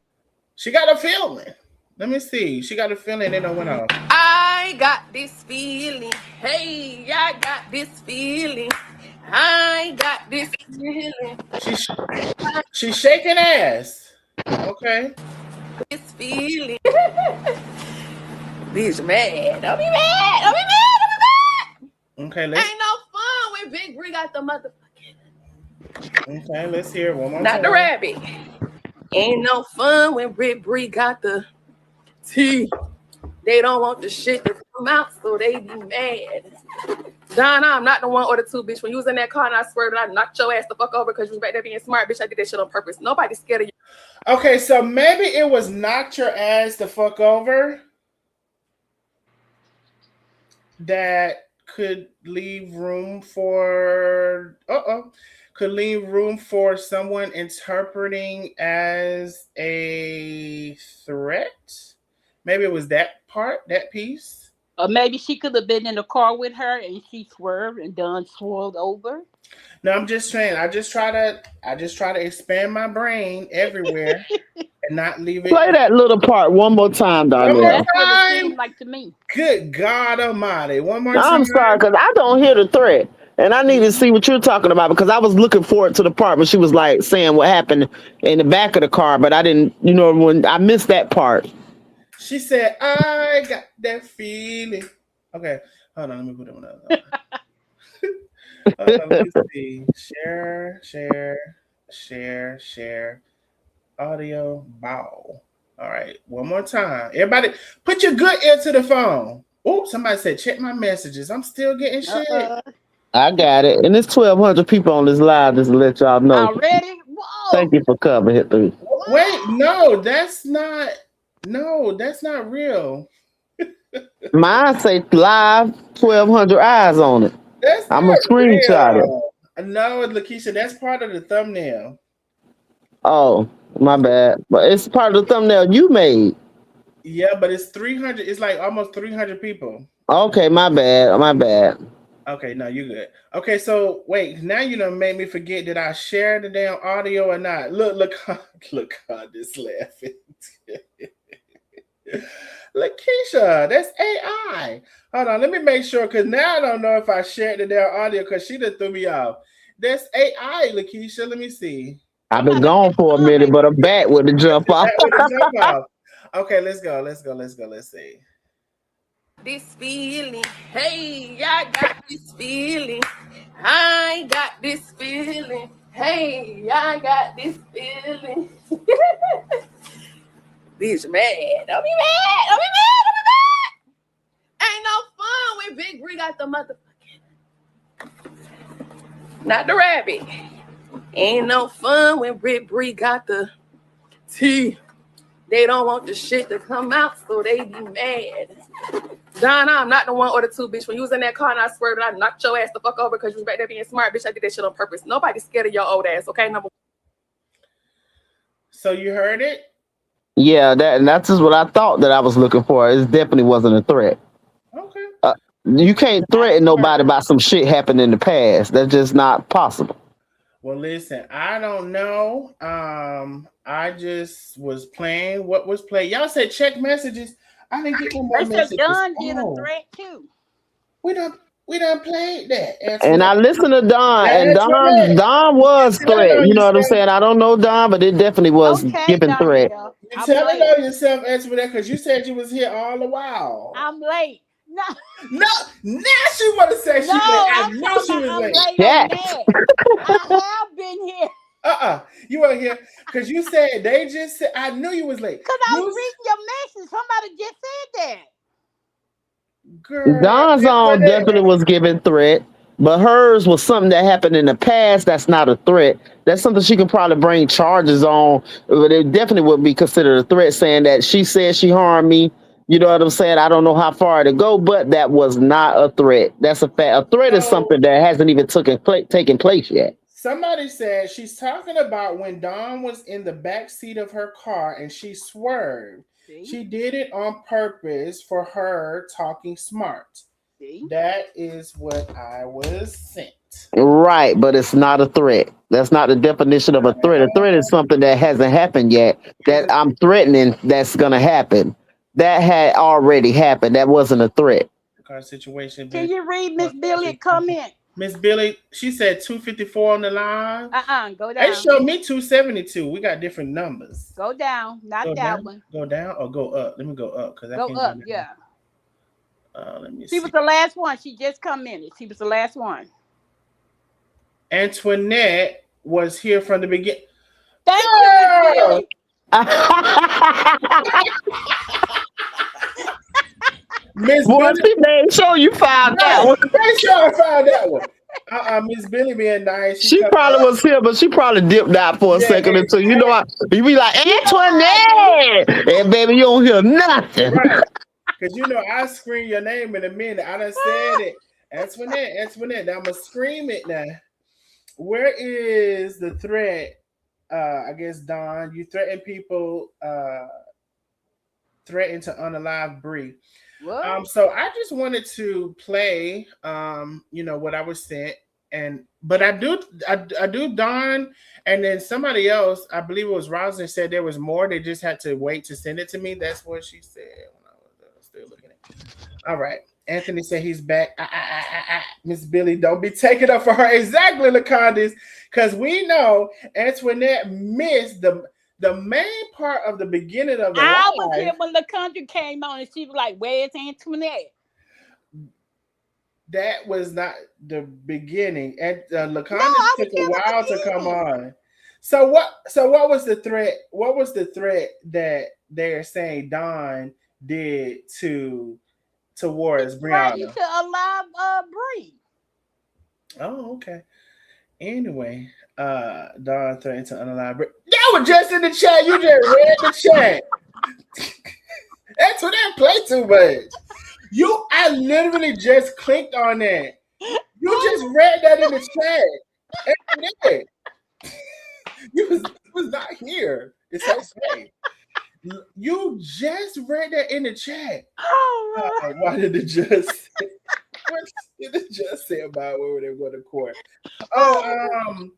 She got a feeling. Let me see. She got a feeling and it went off. I got this feeling. Hey, I got this feeling. I got this feeling. She's shaking ass. Okay. This feeling. Bitch mad. Don't be mad. Don't be mad. Don't be mad. Okay, let's. Ain't no fun when Big Bree got the motherfucking. Okay, let's hear it one more Not time. the rabbit. Ain't no fun when Big Bree got the tea. They don't want the shit to come out, so they be mad. Donna, I'm not the one or the two, bitch. When you was in that car and I swerved and I knocked your ass the fuck over because you was back there being smart, bitch, I did that shit on purpose. Nobody's scared of you. Okay, so maybe it was knocked your ass the fuck over. That could leave room for someone interpreting as a threat. Maybe it was that part, that piece. Or maybe she could have been in the car with her and she swerved and done swirled over. No, I'm just saying. I just try to expand my brain everywhere and not leave it. Play that little part one more time, One more Darnell. That's what it time. seemed like to me. Good God Almighty! One more I'm sorry time. because I don't hear the threat. And I need to see what you're talking about because I was looking forward to the part when she was like saying what happened in the back of the car, but I didn't, when I missed that part. She said, "I got that feeling." Okay, hold on. Let me put it on. Hold on, let me see. Share. Audio bow. All right, one more time. Everybody, put your good ear to the phone. Oh, somebody said, check my messages. I'm still getting shit. I got it. And it's 1,200 people on this live just to let y'all know. Already? Whoa. Thank you for coming. Hit through. Wait, no, that's not. No, that's not real. Mine say live, 1,200 eyes on it. That's I'm not a screenshot it. real. No, Lakeisha, that's part of the thumbnail. Oh, my bad. But it's part of the thumbnail you made. Yeah, but it's 300. It's like almost 300 people. Okay, my bad. Okay, no, you good. Okay, so wait, now you done made me forget that I shared the damn audio or not. Look how this laughing. Lakeisha, that's AI. Hold on, let me make sure because now I don't know if I shared the damn audio because she done threw me off. That's AI, Lakeisha. Let me see. I've been gone for a minute, but I'm back with the jump off. That with the jump off. Okay, let's go. Let's see. This feeling, hey, I got this feeling. I got this feeling. Hey, I got this feeling. Bitch, mad. Don't be mad. Ain't no fun when Big Bree got the motherfucking. Not the rabbit. Ain't no fun when Big Bree got the tea. They don't want the shit to come out, so they be mad. Donna, I'm not the one or the two, bitch. When you was in that car and I swerved and I knocked your ass the fuck over because you was back there being smart, bitch, I did that shit on purpose. Nobody's scared of your old ass, okay? Number one. So you heard it? Yeah, that's just what I thought that I was looking for. It definitely wasn't a threat. Okay. You can't threaten nobody about some shit happened in the past. That's just not possible. Well, listen, I don't know. I just was playing what was played. Y'all said check messages. I didn't get no more They said messages. Don did a threat too. We done played that. And I listened to Don, and Don was threat. You know what I'm saying? I don't know Don, but it definitely was giving threat. You tell it on yourself, Antoinette, because you said you was here all the while. I'm late. No, now she want to say she late. I know she was late. Yeah. I have been here. You weren't here because you said they just said. I knew you was late. Because I was reading your message. Somebody just said that. Girl, Don's on definitely was giving threat, but hers was something that happened in the past. That's not a threat. That's something she can probably bring charges on, but it definitely would be considered a threat, saying that she said she harmed me. You know what I'm saying? I don't know how far to go, but that was not a threat. That's a fact. A threat is something that hasn't even taken place yet. Somebody said she's talking about when Dawn was in the back seat of her car and she swerved. See? She did it on purpose for her talking smart. See? That is what I was sent. Right, but it's not a threat. That's not the definition of a threat. A threat is something that hasn't happened yet. That I'm threatening that's going to happen. That had already happened. That wasn't a threat. Car situation. Can you read Miss Billy's comment? Miss Billy, she said 254 on the line. Go down. They showed me 272. We got different numbers. Go down, not go that down, one. Go down or go up. Let me go up because I go can't up. go Yeah. Let me see. She was the last one. She just come in. She was the last one. Antoinette was here from the beginning. Thank you, Miss Billy. She made sure you found that one. Make sure I found that one. Miss Billy being nice. She probably was here, but she probably dipped out for a second or two. You know, you be like, Antoinette! And baby, you don't hear nothing. Right. Because you know, I scream your name in a minute. I done said it. Antoinette. Now I'm going to scream it now. Where is the threat? I guess, Don, you threaten people threatened to unalive Bree. What? So I just wanted to play, what I was sent, but I do Dawn, and then somebody else, I believe it was Roslyn, said there was more. They just had to wait to send it to me. That's what she said when I was still looking at it. All right. Anthony said he's back. Miss Billy, don't be taking up for her. Exactly, Lacondis, because we know Antoinette missed the main part of the beginning of the I was here live. when the country came on, and she was like, "Where's Antoinette?" That was not the beginning. And No, Lacondis I was took a here at while the to come beginning. on. So what was the threat? What was the threat that they're saying Don did towards Ready Brianna? to alive Bree. Oh, okay. Anyway, Don threatened to unalive Bri. That was just in the chat. You just read the chat. That's what that play too much. I literally just clicked on that. You just read that in the chat. And you was not here. It's okay. You just read that in the chat. Oh, Why did it just? What did it just say about where they go to court? Oh,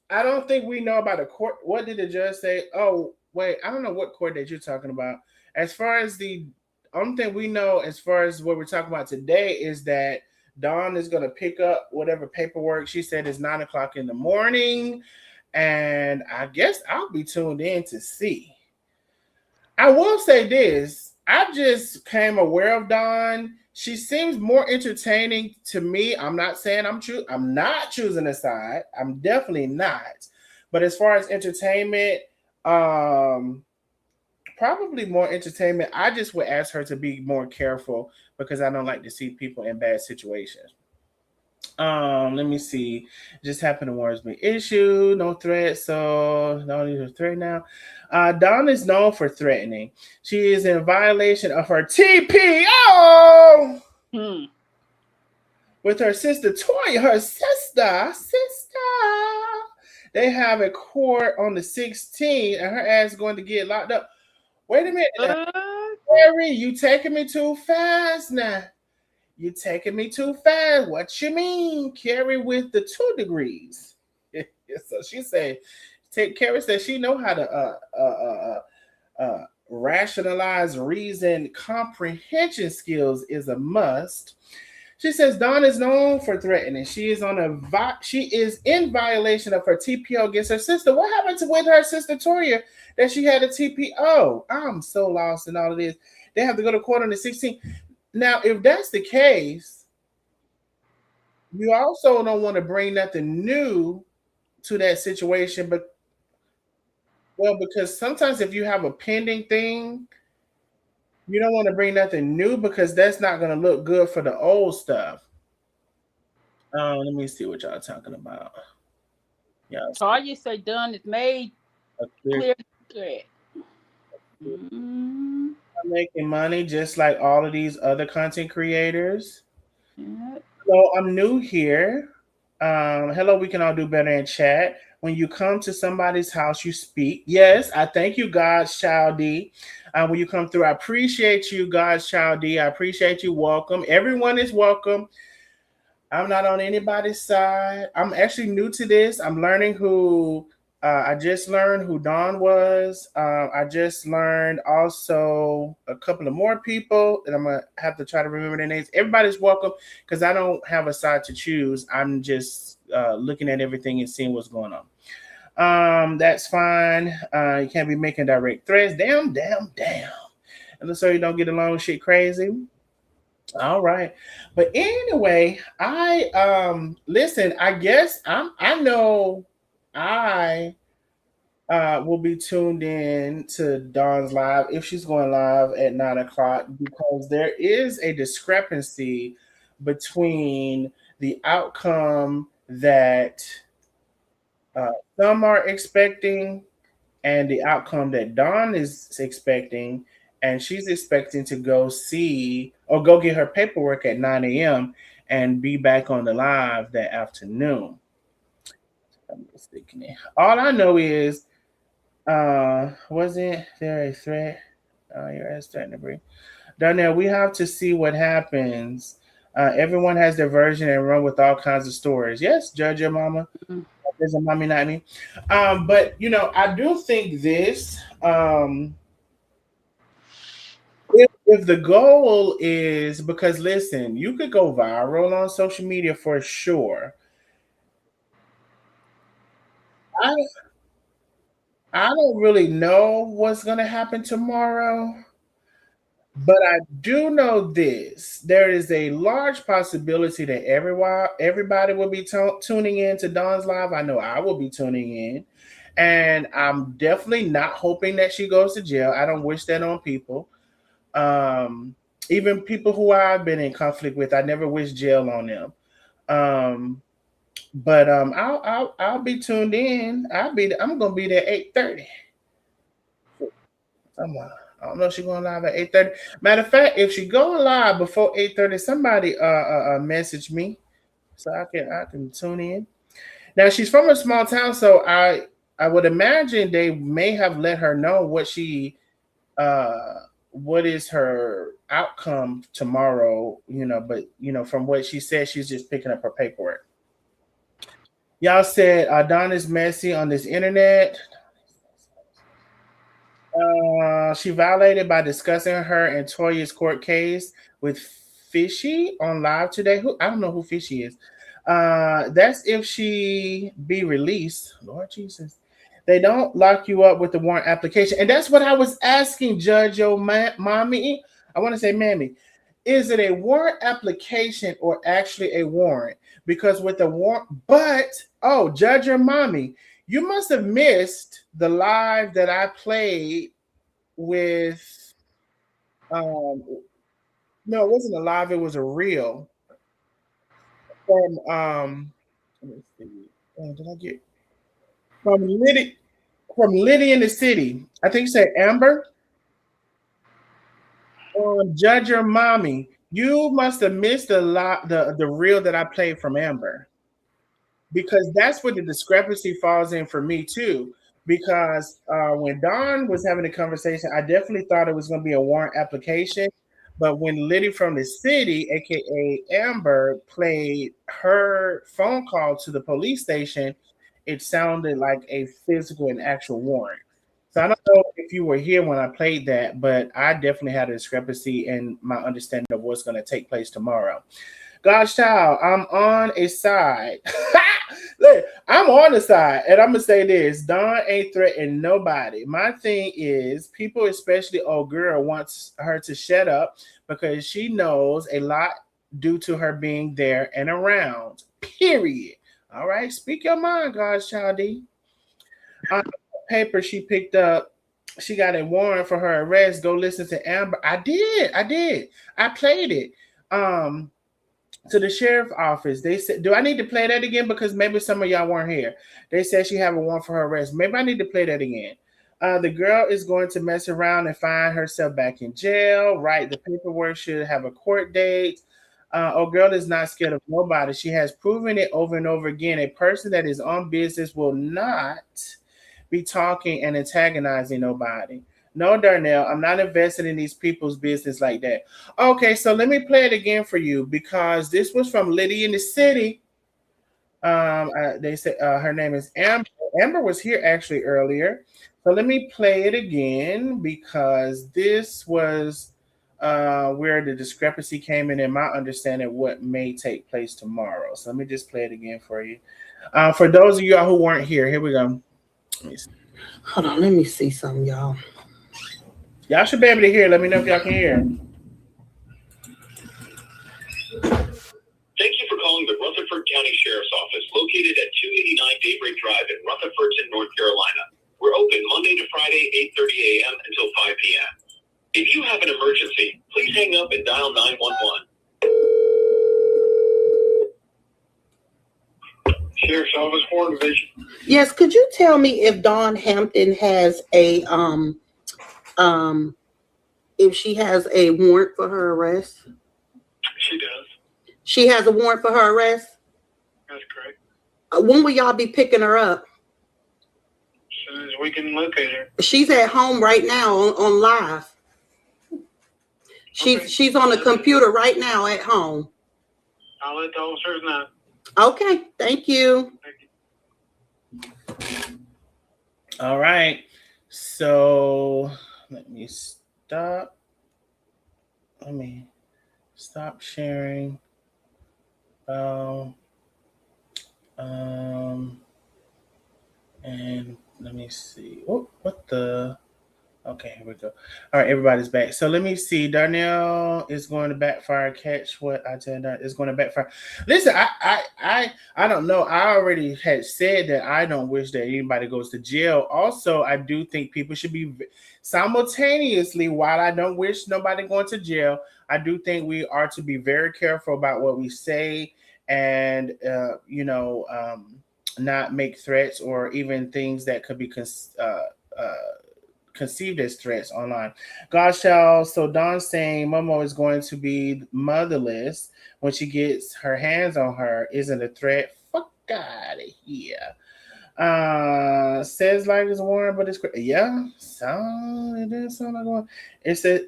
I don't think we know about the court. What did the judge say? Oh, wait, I don't know what court that you're talking about. As far as the only thing we know, as far as what we're talking about today, is that Dawn is going to pick up whatever paperwork she said is 9 o'clock in the morning, and I guess I'll be tuned in to see. I will say this: I just came aware of Dawn. She seems more entertaining to me. I'm not saying I'm not choosing a side. I'm definitely not. But as far as entertainment, probably more entertainment. I just would ask her to be more careful because I don't like to see people in bad situations. Let me see. Just happened to warrants me issue, no threat, so no need to threat now. Dawn is known for threatening. She is in violation of her TPO with her sister Toya, her sister. They have a court on the 16th, and her ass going to get locked up. Wait a minute, Harry, you taking me too fast now. You taking me too fast. What you mean? Carrie with the 2 degrees. So she said, Carrie said she know how to rationalize, reason, comprehension skills is a must. She says Dawn is known for threatening. She is in violation of her TPO against her sister. What happened with her sister Toria that she had a TPO? I'm so lost in all of this. They have to go to court on the 16th. Now, if that's the case, you also don't want to bring nothing new to that situation, because sometimes if you have a pending thing, you don't want to bring nothing new because that's not going to look good for the old stuff. Let me see what y'all talking about. Yeah, Toya say done is made clear. I'm making money just like all of these other content creators. So I'm new here. Hello, we can all do better in chat. When you come to somebody's house, you speak. Yes, I thank you, God's child D. When you come through, I appreciate you, God's child D. I appreciate you. Welcome. Everyone is welcome. I'm not on anybody's side. I'm actually new to this. I'm learning who. I just learned who Dawn was. I just learned also a couple of more people that I'm gonna have to try to remember their names. Everybody's welcome because I don't have a side to choose. I'm just looking at everything and seeing what's going on. That's fine. You can't be making direct threats. Damn. And so you don't get along shit crazy. All right. But anyway, I listen, I guess I know I will be tuned in to Dawn's live if she's going live at 9 o'clock because there is a discrepancy between the outcome that some are expecting and the outcome that Dawn is expecting. And she's expecting to go see or go get her paperwork at 9 a.m. and be back on the live that afternoon. All I know is, wasn't there a threat? Oh, your ass starting to breathe. Darnell, we have to see what happens. Everyone has their version and run with all kinds of stories. Yes, judge your mama. There's a mommy, not me. But I do think this. If the goal is because listen, you could go viral on social media for sure. I I don't really know what's gonna happen tomorrow. But I do know this. There is a large possibility that everybody will be tuning in to Dawn's Live. I know I will be tuning in. And I'm definitely not hoping that she goes to jail. I don't wish that on people. Um, Even people who I've been in conflict with, I never wish jail on them. But I'll be tuned in. I'm gonna be there 8:30. I don't know if she's going live at 8:30. Matter of fact, if she go live before 8:30, somebody message me so I can tune in. Now she's from a small town, so I would imagine they may have let her know what is her outcome tomorrow, but from what she said, she's just picking up her paperwork. Y'all said Dawn is messy on this internet. She violated by discussing her and Toya's court case with Fishy on live today. I don't know who Fishy is. That's if she be released. Lord Jesus. They don't lock you up with the warrant application. And that's what I was asking Judge Mommy. I want to say Mammy. Is it a warrant application or actually a warrant? Because with the warrant, Judge or Mommy, you must have missed the live that I played with. No, it wasn't a live. It was a reel from. Let me see. Did I get from Liddy? From Liddy in the City. I think you said Amber. Judge or Mommy, you must have missed the reel that I played from Amber. Because that's where the discrepancy falls in for me too. Because when Dawn was having a conversation, I definitely thought it was going to be a warrant application. But when Liddy from the City, aka Amber, played her phone call to the police station, it sounded like a physical and actual warrant. So I don't know if you were here when I played that, but I definitely had a discrepancy in my understanding of what's going to take place tomorrow. Gosh, child, I'm on a side. Look, I'm on the side, and I'm gonna say this: Dawn ain't threatening nobody. My thing is, people, especially old girl, wants her to shut up because she knows a lot due to her being there and around. Period. All right, speak your mind, gosh, childy. On the paper she picked up, she got a warrant for her arrest. Go listen to Amber. I did. I played it. To the sheriff office. They said, do I need to play that again? Because maybe some of y'all weren't here. They said she have a warrant for her arrest. Maybe I need to play that again. The girl is going to mess around and find herself back in jail, right? The paperwork should have a court date. Girl is not scared of nobody. She has proven it over and over again. A person that is on business will not be talking and antagonizing nobody. No, Darnell, I'm not invested in these people's business like that. Okay, so let me play it again for you because this was from Liddy in the City. They said her name is Amber. Amber was here actually earlier. So let me play it again because this was where the discrepancy came in my understanding of what may take place tomorrow. So let me just play it again for you. For those of y'all who weren't here we go. Hold on, let me see something, y'all. Y'all should be able to hear. Let me know if y'all can hear. Thank you for calling the Rutherford County Sheriff's Office, located at 289 Daybreak Drive in Rutherford, North Carolina. We're open Monday to Friday, 8:30 a.m. until 5 p.m. If you have an emergency, please hang up and dial 911. Sheriff's Office, Warren Division. Yes, could you tell me if Dawn Hampton has a if she has a warrant for her arrest? She does. She has a warrant for her arrest? That's correct. When will y'all be picking her up? As soon as we can locate her. She's at home right now on live. She's on the computer right now at home. I'll let those hers know. Okay, thank you. All right. So let me stop. Let me stop sharing. And let me see. Oh, what the? Okay, here we go. All right, everybody's back. So let me see. Darnell is going to backfire. Catch what I tell you is going to backfire. Listen, I don't know. I already had said that I don't wish that anybody goes to jail. Also, I do think people should be simultaneously. While I don't wish nobody going to jail, I do think we are to be very careful about what we say and not make threats or even things that could be conceived as threats online. God shall. So Dawn's saying Momo is going to be motherless when she gets her hands on her. Isn't a threat. Fuck out of here. Says like it's Warren, but it's yeah. It does sound like one. It says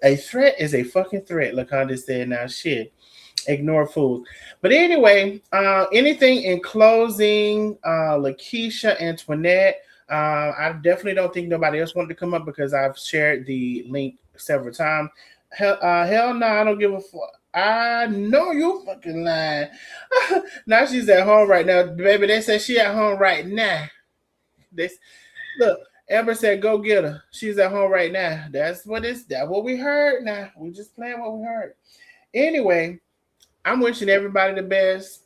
a threat is a fucking threat. Look how this said now. Shit. Ignore fools. But anyway, anything in closing, Lakeisha, Antoinette. I definitely don't think nobody else wanted to come up because I've shared the link several times. Hell no, I don't give a fuck. I know you fucking lying. Now she's at home right now, baby. They said she at home right now. Look, Amber said go get her. She's at home right now. That's what we heard. Now we just playing what we heard. Anyway, I'm wishing everybody the best.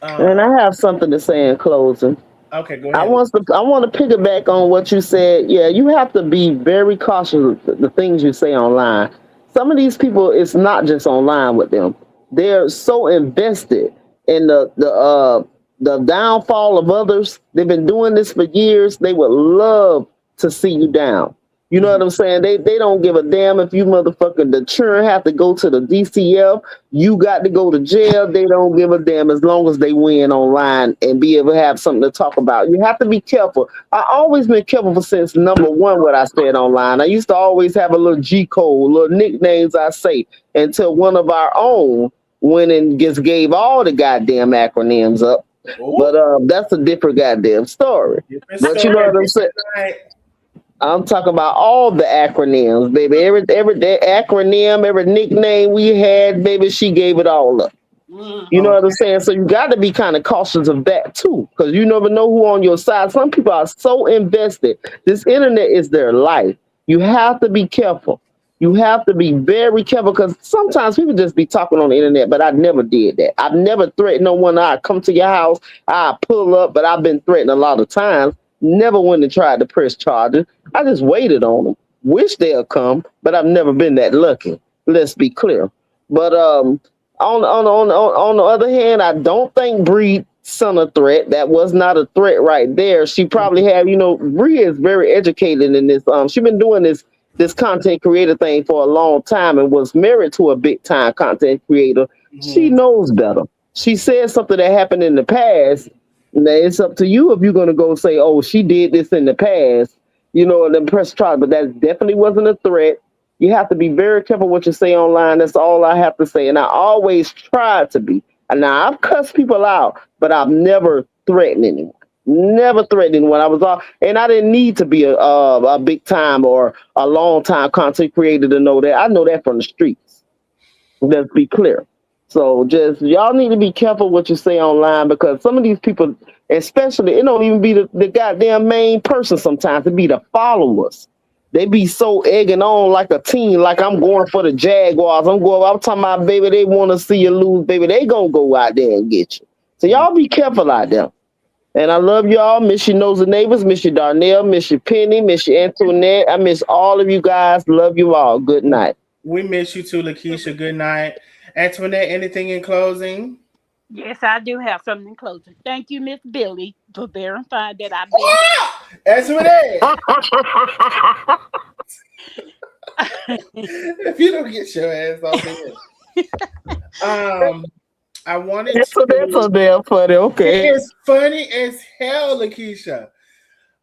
And I have something to say in closing. Okay, go ahead. I want to piggyback on what you said. Yeah, you have to be very cautious of the things you say online. Some of these people, it's not just online with them. They're so invested in the downfall of others. They've been doing this for years. They would love to see you down. You know what I'm saying? They don't give a damn if you motherfucking the children have to go to the DCF. You got to go to jail. They don't give a damn as long as they win online and be able to have something to talk about. You have to be careful. I always been careful since number one what I said online. I used to always have a little G code, little nicknames I say until one of our own went and just gave all the goddamn acronyms up. Ooh. But that's a different goddamn story. But you know what I'm saying? I'm talking about all the acronyms, baby. Every acronym, every nickname we had, baby, she gave it all up. You know what I'm saying? So you got to be kind of cautious of that too, because you never know who on your side. Some people are so invested. This internet is their life. You have to be careful. You have to be very careful because sometimes people just be talking on the internet, but I never did that. I've never threatened no one. I come to your house, I pull up, but I've been threatened a lot of times. Never went and tried to press charges. I just waited on them. Wish they'll come, but I've never been that lucky. Let's be clear. But on the other hand, I don't think Bree sent a threat. That was not a threat right there. She probably had, Bree is very educated in this. She's been doing this content creator thing for a long time and was married to a big time content creator. Mm-hmm. She knows better. She said something that happened in the past. Now it's up to you if you're going to go say, oh, she did this in the past, and then press charge. But that definitely wasn't a threat. You have to be very careful what you say online. That's all I have to say. And I always try to be. And now I've cussed people out, but I've never threatened anyone. Never threatened anyone. I was all, and I didn't need to be a big time or a long time content creator to know that. I know that from the streets. Let's be clear. So just y'all need to be careful what you say online because some of these people, especially, it don't even be the goddamn main person sometimes. It be the followers. They be so egging on like a team, like I'm going for the Jaguars. I'm talking about, baby, they want to see you lose, baby. They gonna go out there and get you. So y'all be careful out there. And I love y'all. Miss you, Nosy Neighbors. Miss you, Darnell. Miss you, Penny. Miss you, Antoinette. I miss all of you guys. Love you all. Good night. We miss you too, Lakeisha. Good night. Antoinette, anything in closing? Yes, I do have something in closing. Thank you, Miss Billy, for verifying that I've been. Antoinette! If you don't get your ass off here. I wanted to. That's so damn funny. Okay. It's funny as hell, Lakeisha.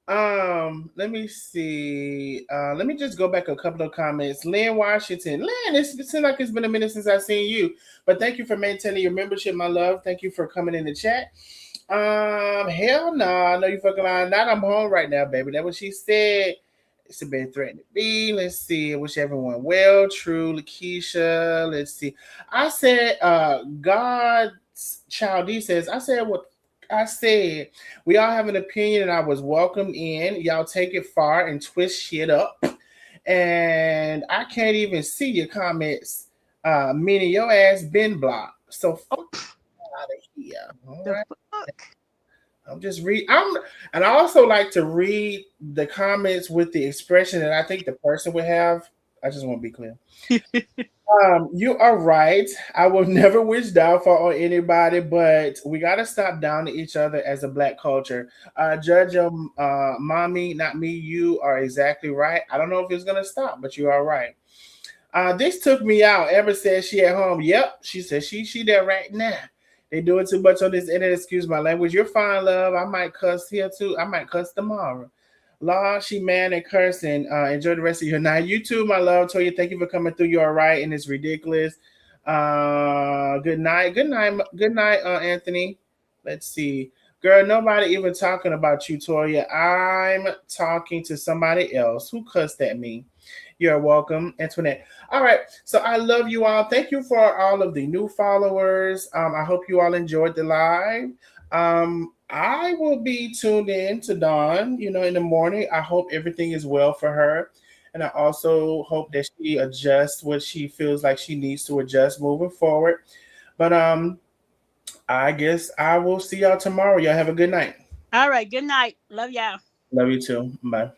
Let me see. Let me just go back a couple of comments. Lynn Washington. Lynn, it seems like it's been a minute since I've seen you, but thank you for maintaining your membership, my love. Thank you for coming in the chat. Hell no, I know you fucking lying. Not I'm home right now, baby. That's what she said. It's been threatened to be. Let's see. I wish everyone well. True, Lakeisha. Let's see. I said, God's child. He says, I said what I said. We all have an opinion, and I was welcomed in. Y'all take it far and twist shit up. And I can't even see your comments. Meaning your ass been blocked. So fuck out of here. All The right. fuck? I'm just and I also like to read the comments with the expression that I think the person would have. I just want to be clear. You are right. I will never wish downfall on anybody, but we got to stop down to each other as a Black culture. Judge mommy, not me. You are exactly right. I don't know if it's gonna stop, but you are right. This took me out. Ever said she at home? Yep, she said she there right now. They doing too much on this internet. Excuse my language. You're fine, love. I might cuss here too. I might cuss tomorrow. Law, she man and cursing. Enjoy the rest of your night. You too, my love. Toya, thank you for coming through. You're all right, and it's ridiculous. Good night. Good night. Good night, Anthony. Let's see. Girl, nobody even talking about you, Toya. I'm talking to somebody else. Who cussed at me? You're welcome, Antoinette. All right. So I love you all. Thank you for all of the new followers. I hope you all enjoyed the live. I will be tuned in to Dawn, in the morning. I hope everything is well for her. And I also hope that she adjusts what she feels like she needs to adjust moving forward. But I guess I will see y'all tomorrow. Y'all have a good night. All right. Good night. Love y'all. Love you too. Bye.